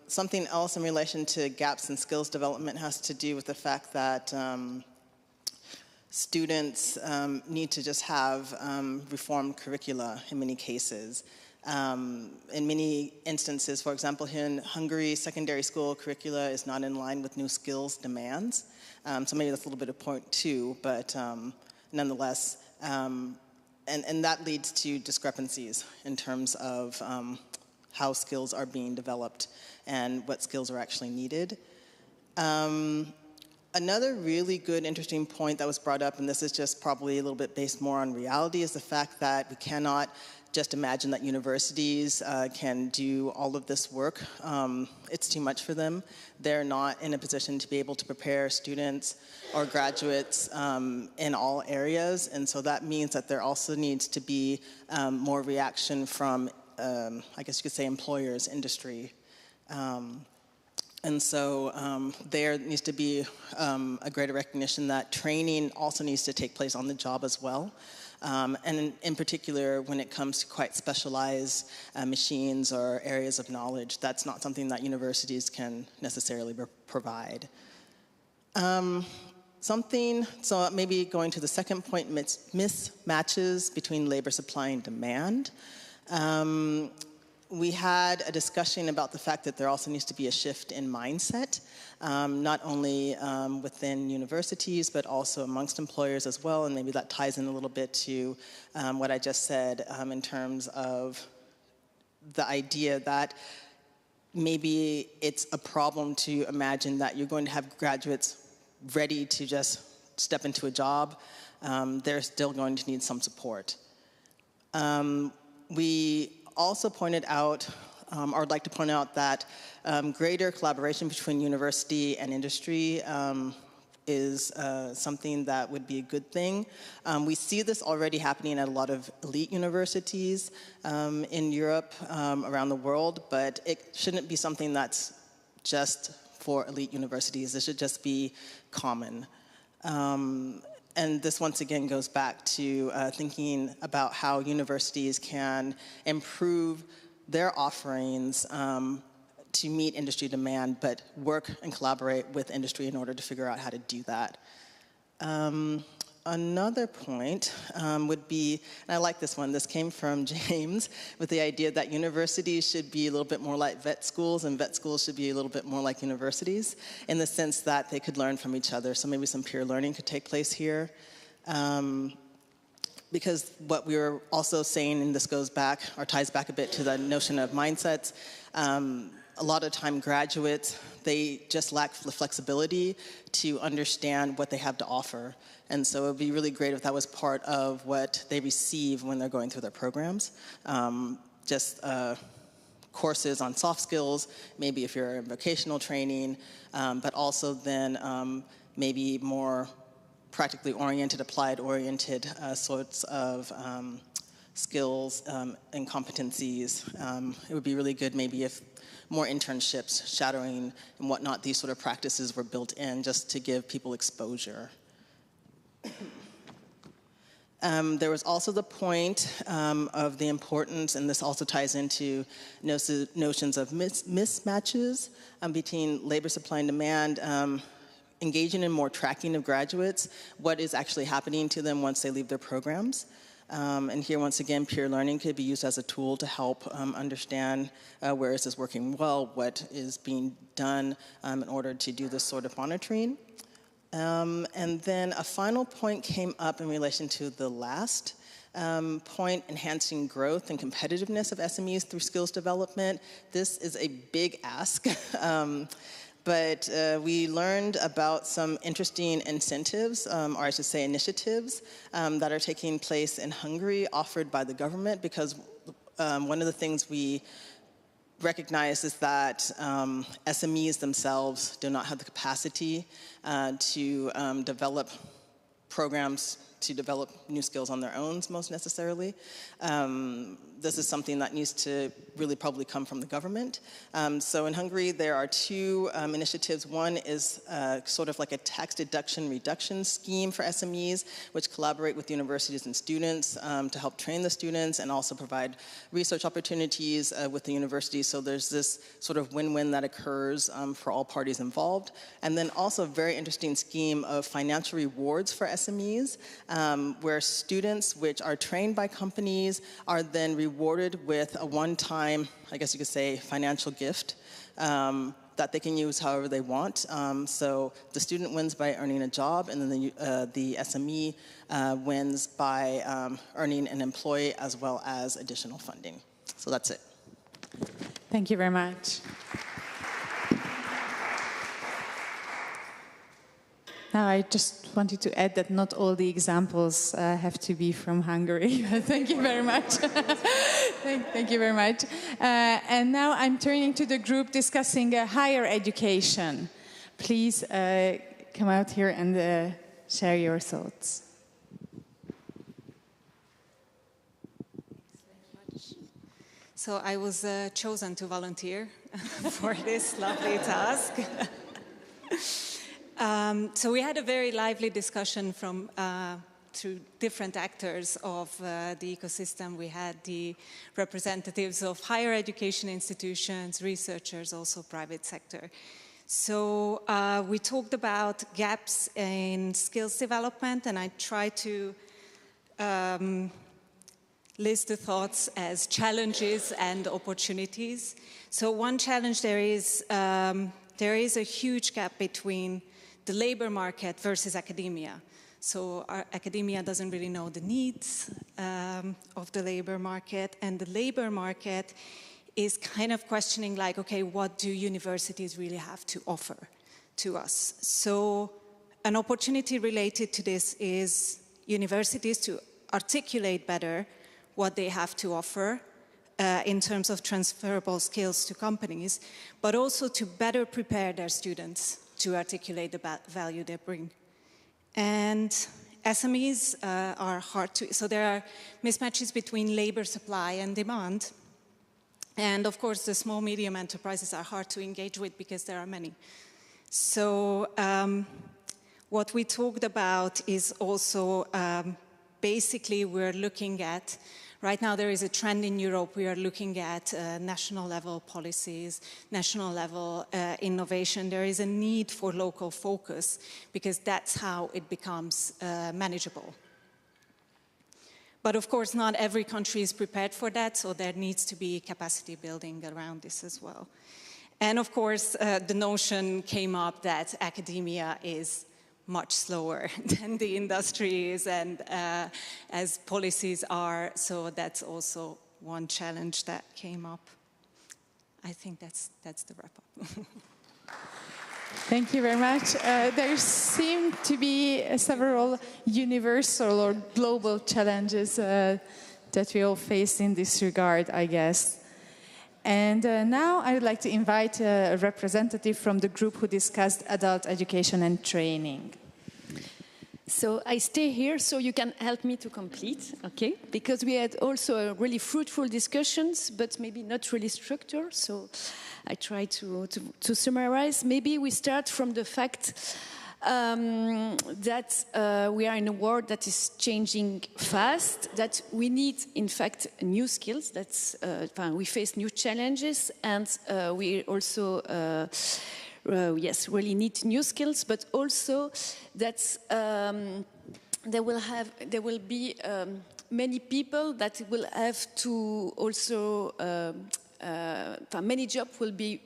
Speaker 18: Something else in relation to gaps in skills development has to do with the fact that students need to just have reformed curricula in many cases. In many instances, for example, here in Hungary, secondary school curricula is not in line with new skills demands. So maybe that's a little bit of point two, but nonetheless, and that leads to discrepancies in terms of how skills are being developed and what skills are actually needed. Another really good, interesting point that was brought up, and this is just probably a little bit based more on reality, is the fact that we cannot just imagine that universities can do all of this work. It's too much for them. They're not in a position to be able to prepare students or graduates in all areas, and so that means that there also needs to be more reaction from, I guess you could say, employers, industry. And so there needs to be a greater recognition that training also needs to take place on the job as well. And in particular, when it comes to quite specialized machines or areas of knowledge, that's not something that universities can necessarily provide. So maybe going to the second point, mismatches between labor supply and demand. We had a discussion about the fact that there also needs to be a shift in mindset, not only within universities, but also amongst employers as well, and maybe that ties in a little bit to what I just said in terms of the idea that maybe it's a problem to imagine that you're going to have graduates ready to just step into a job. They're still going to need some support. We also pointed out, or I'd like to point out that greater collaboration between university and industry is something that would be a good thing. We see this already happening at a lot of elite universities in Europe, around the world, but it shouldn't be something that's just for elite universities. It should just be common. And this once again goes back to thinking about how universities can improve their offerings to meet industry demand, but work and collaborate with industry in order to figure out how to do that. Another point would be, and I like this one, this came from James, with the idea that universities should be a little bit more like vet schools, and vet schools should be a little bit more like universities, in the sense that they could learn from each other. So maybe some peer learning could take place here. Because what we were also saying, and this goes back, or ties back a bit to the notion of mindsets, a lot of time graduates, they just lack the flexibility to understand what they have to offer. And so it would be really great if that was part of what they receive when they're going through their programs. Courses on soft skills, maybe if you're in vocational training, but also then maybe more practically oriented, applied oriented sorts of skills and competencies. It would be really good maybe if more internships, shadowing and whatnot, these sort of practices were built in just to give people exposure. There was also the point of the importance, and this also ties into notions of mismatches between labor supply and demand. engaging in more tracking of graduates, what is actually happening to them once they leave their programs. And here, once again, peer learning could be used as a tool to help understand where is this working well, what is being done in order to do this sort of monitoring. And then a final point came up in relation to the last point, enhancing growth and competitiveness of SMEs through skills development. This is a big ask. But we learned about some interesting incentives, or I should say initiatives, that are taking place in Hungary, offered by the government, because one of the things we recognize is that SMEs themselves do not have the capacity to develop programs to develop new skills on their own, most necessarily. This is something that needs to really probably come from the government. So in Hungary, there are two initiatives. One is sort of like a tax deduction reduction scheme for SMEs, which collaborate with universities and students to help train the students and also provide research opportunities with the universities. So there's this sort of win-win that occurs for all parties involved. And then also a very interesting scheme of financial rewards for SMEs, where students which are trained by companies are then rewarded with a one-time, I guess you could say, financial gift that they can use however they want. So the student wins by earning a job, and then the SME wins by earning an employee as well as additional funding. So that's it.
Speaker 1: Thank you very much. Now, I just wanted to add that not all the examples have to be from Hungary. Thank you very much. Thank you very much. And now I'm turning to the group discussing higher education. Please come out here and share your thoughts.
Speaker 19: So I was chosen to volunteer for this lovely task. So we had a very lively discussion through different actors of the ecosystem. We had the representatives of higher education institutions, researchers, also private sector. So we talked about gaps in skills development, and I tried to list the thoughts as challenges and opportunities. So one challenge there is a huge gap between the labor market versus academia. So our academia doesn't really know the needs of the labor market, and the labor market is kind of questioning like, okay, what do universities really have to offer to us? So an opportunity related to this is universities to articulate better what they have to offer in terms of transferable skills to companies, but also to better prepare their students to articulate the value they bring. And SMEs are hard to, so there are mismatches between labor supply and demand. And of course, the small, medium enterprises are hard to engage with because there are many. So what we talked about is also basically we're looking at, right now there is a trend in Europe, we are looking at national level policies, national level innovation. There is a need for local focus because that's how it becomes manageable. But of course not every country is prepared for that, so there needs to be capacity building around this as well. And of course the notion came up that academia is much slower than the industry is and as policies are, so that's also one challenge that came up. I think that's the wrap-up.
Speaker 1: Thank you very much. There seem to be several universal or global challenges that we all face in this regard, I guess. And now I would like to invite a representative from the group who discussed adult education and training.
Speaker 6: So I stay here so you can help me to complete, okay? Because we had also really fruitful discussions, but maybe not really structured. So I try to summarize. Maybe we start from the fact that we are in a world that is changing fast, that we need, in fact, new skills. That's we face new challenges, and we also yes, really need new skills, but also that there will be many people that will have to also, many jobs will be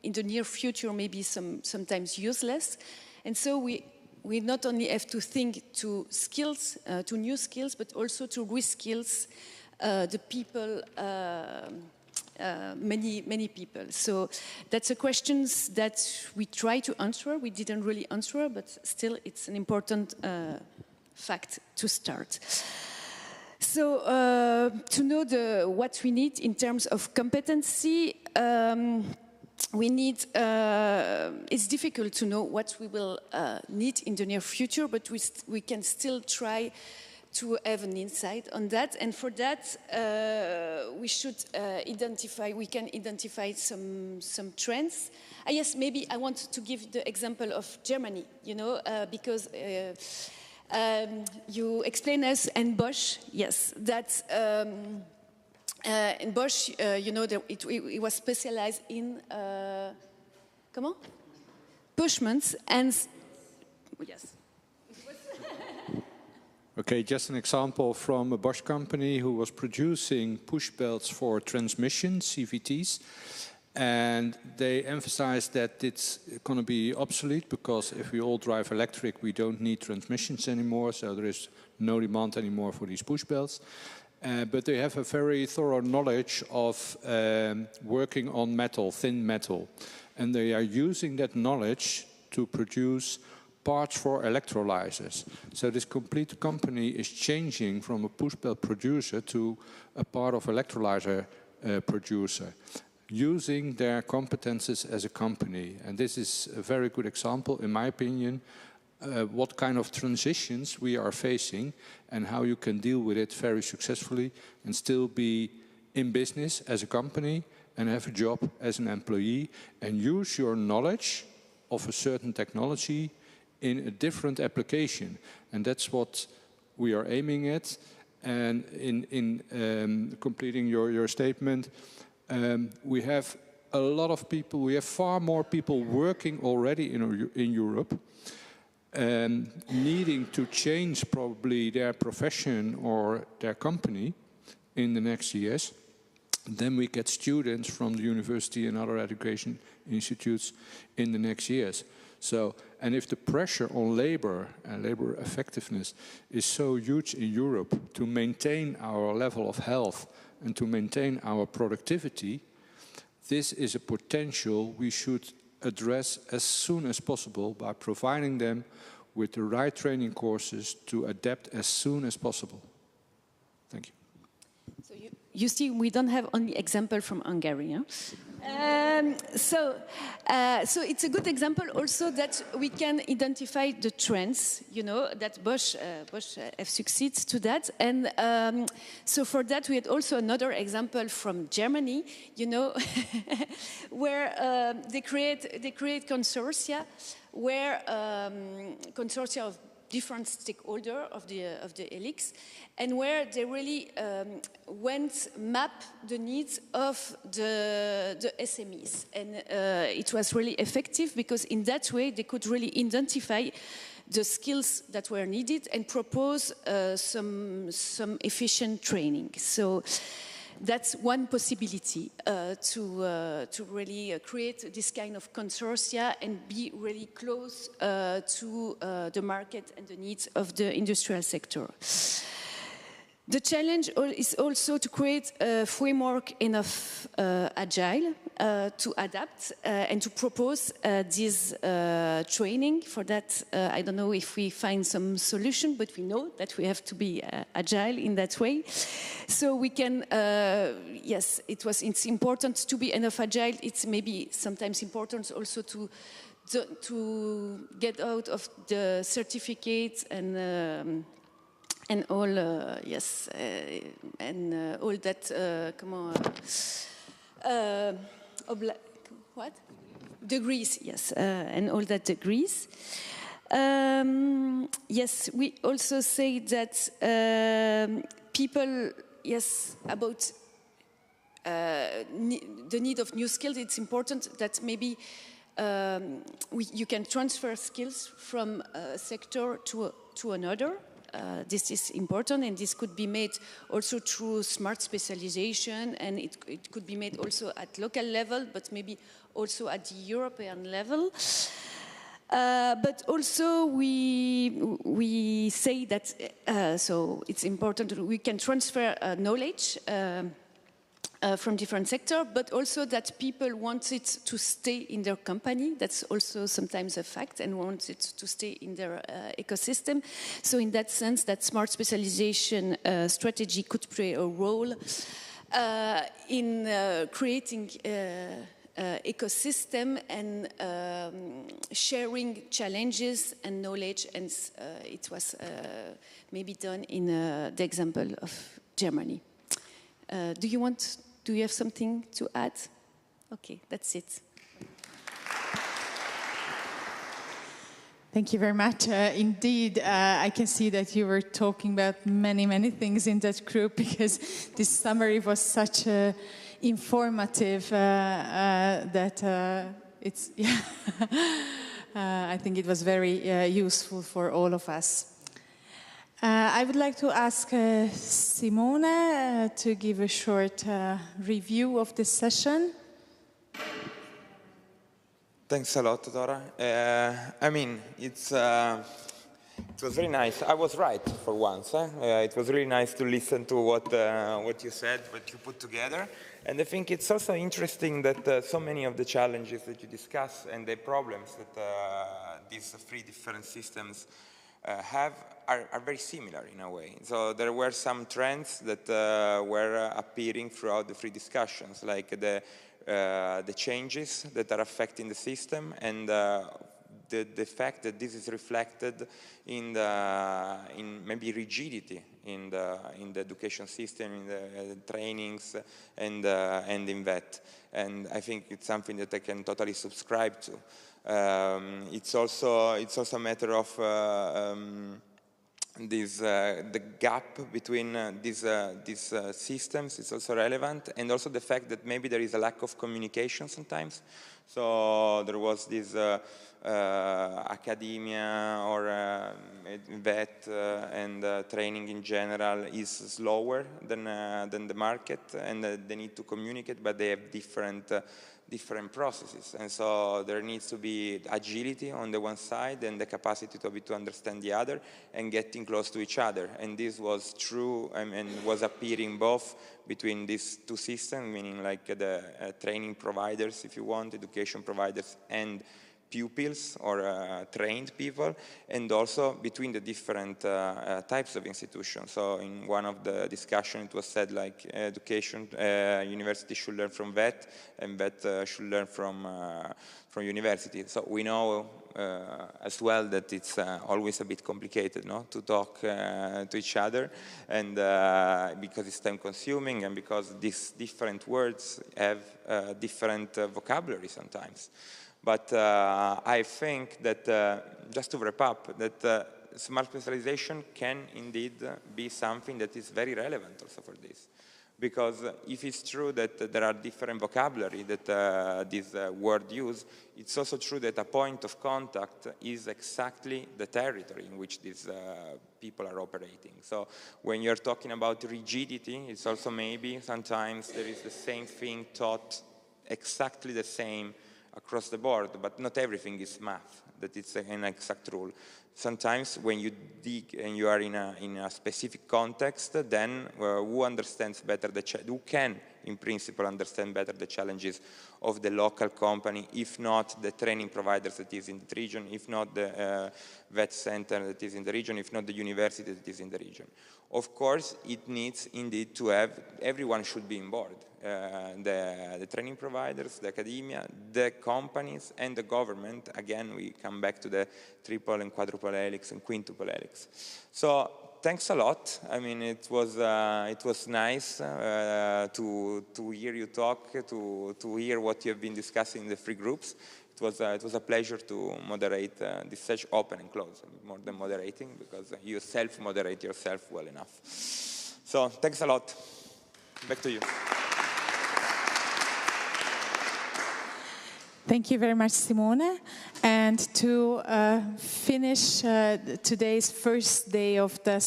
Speaker 6: in the near future maybe sometimes useless, and so we not only have to think to skills, to new skills, but also to re-skills the people, many people. So that's a question that we try to answer. We didn't really answer, but still it's an important fact to start. So to know what we need in terms of competency, we need, it's difficult to know what we will need in the near future, but we can still try to have an insight on that. And for that, we can identify some trends. Yes, maybe I want to give the example of Germany, you know, because you explain us and Bosch, yes, that in Bosch, you know, it was specialized in, comment? Pushments and, yes.
Speaker 10: Okay, just an example from a Bosch company who was producing push belts for transmissions, CVTs, and they emphasized that it's going to be obsolete because if we all drive electric, we don't need transmissions anymore, so there is no demand anymore for these push belts. But they have a very thorough knowledge of working on metal, thin metal, and they are using that knowledge to produce parts for electrolyzers. So this complete company is changing from a push belt producer to a part of electrolyzer producer, using their competences as a company. And this is a very good example, in my opinion, what kind of transitions we are facing and how you can deal with it very successfully and still be in business as a company and have a job as an employee and use your knowledge of a certain technology in a different application. And that's what we are aiming at. And in completing your statement, we have a lot of people, we have far more people working already in Europe, needing to change probably their profession or their company in the next years. Then we get students from the university and other education institutes in the next years. So, and if the pressure on labor and labor effectiveness is so huge in Europe to maintain our level of health and to maintain our productivity, this is a potential we should address as soon as possible by providing them with the right training courses to adapt as soon as possible. Thank you.
Speaker 6: So you see, we don't have only example from Hungary. Huh? So it's a good example also that we can identify the trends, you know, that Bosch have succeeded to that. And so for that, we had also another example from Germany, you know, where they create consortia, where consortia of different stakeholders of the helix, and where they really map the needs of the SMEs. And it was really effective because in that way they could really identify the skills that were needed and propose some efficient training. So that's one possibility to really create this kind of consortia and be really close to the market and the needs of the industrial sector. The challenge is also to create a framework enough agile to adapt and to propose this training. For that, I don't know if we find some solution, but we know that we have to be agile in that way. So we can, yes, it's important to be enough agile. It's maybe sometimes important also to get out of the certificates and all, yes, and all that, what? Degrees, yes, and all that degrees. Yes, we also say that people, yes, about the need of new skills, it's important that maybe
Speaker 20: you can transfer skills from a sector to another. This is important, and this could be made also through smart specialization, and it could be made also at local level, but maybe also at the European level. But also we say that, so it's important, we can transfer knowledge from different sectors, but also that people want it to stay in their company. That's also sometimes a fact, and want it to stay in their ecosystem. So in that sense, that smart specialization strategy could play a role in creating ecosystem and sharing challenges and knowledge, and it was maybe done in the example of Germany. Do you have something to add? Okay, that's it.
Speaker 1: Thank you very much. Indeed, I can see that you were talking about many things in that group, because this summary was such informative that it's, yeah. I think it was very useful for all of us. I would like to ask Simone to give a short review of this session.
Speaker 16: Thanks a lot, Dora. I mean, it was very nice. I was right for once. It was really nice to listen to what you said, what you put together. And I think it's also interesting that so many of the challenges that you discuss and the problems that these three different systems have are very similar in a way. So there were some trends that were appearing throughout the three discussions, like the changes that are affecting the system, and the fact that this is reflected in maybe rigidity in the education system, in the trainings, and in VET. And I think it's something that I can totally subscribe to. It's also a matter of the gap between these systems is also relevant, and also the fact that maybe there is a lack of communication sometimes. So there was this academia or VET and training in general is slower than the market, and they need to communicate, but they have different processes, and so there needs to be agility on the one side and the capacity to understand the other and getting close to each other. And this was true and was appearing both between these two systems, meaning like the training providers, if you want, education providers, and pupils or trained people, and also between the different types of institutions. So in one of the discussions it was said like university should learn from VET, and VET should learn from university. So we know as well that it's always a bit complicated, no, to talk to each other, and because it's time consuming, and because these different words have different vocabulary sometimes. But I think that, just to wrap up, that smart specialization can indeed be something that is very relevant also for this. Because if it's true that there are different vocabulary that this word use, it's also true that a point of contact is exactly the territory in which these people are operating. So when you're talking about rigidity, it's also maybe sometimes there is the same thing taught exactly the same across the board, but not everything is math, that it's an exact rule. Sometimes when you dig and you are in a specific context, then who understands better who can, in principle, understand better the challenges of the local company, if not the training providers that is in the region, if not the vet center that is in the region, if not the university that is in the region. Of course, it needs indeed to have, everyone should be on board. The training providers, the academia, the companies, and the government. Again, we come back to the triple and quadruple helix and quintuple helix. So thanks a lot. I mean, it was nice to hear you talk, to hear what you have been discussing in the three groups. It was a pleasure to moderate this session, open and close, more than moderating, because you self-moderate yourself well enough. So thanks a lot. Back to you.
Speaker 1: Thank you very much, Simone. And to finish today's first day of the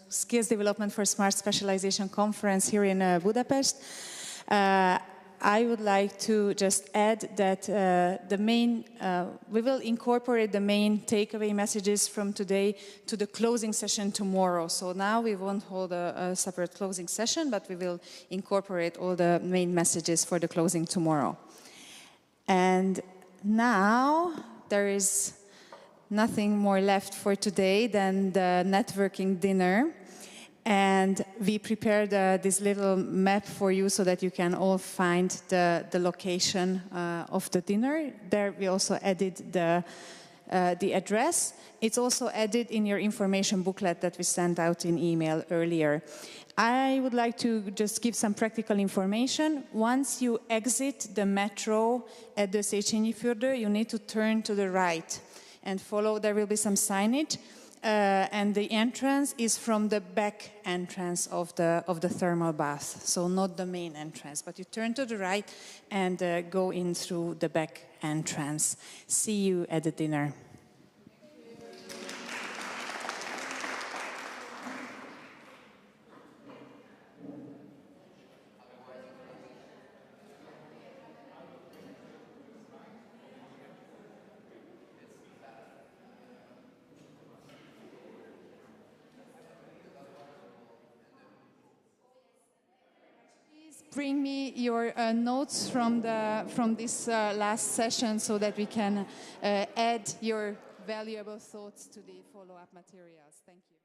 Speaker 1: Skills Development for Smart Specialization Conference here in Budapest, I would like to just add that we will incorporate the main takeaway messages from today to the closing session tomorrow. So now we won't hold a separate closing session, but we will incorporate all the main messages for the closing tomorrow. And now there is nothing more left for today than the networking dinner. And we prepared this little map for you so that you can all find the location of the dinner. There we also added the address. It's also added in your information booklet that we sent out in email earlier. I would like to just give some practical information. Once you exit the metro at the Széchenyi-fürdő, you need to turn to the right and follow. There will be some signage. And the entrance is from the back entrance of the thermal bath, so not the main entrance. But you turn to the right and go in through the back entrance. See you at the dinner. Bring me your notes from this last session so that we can add your valuable thoughts to the follow-up materials. Thank you.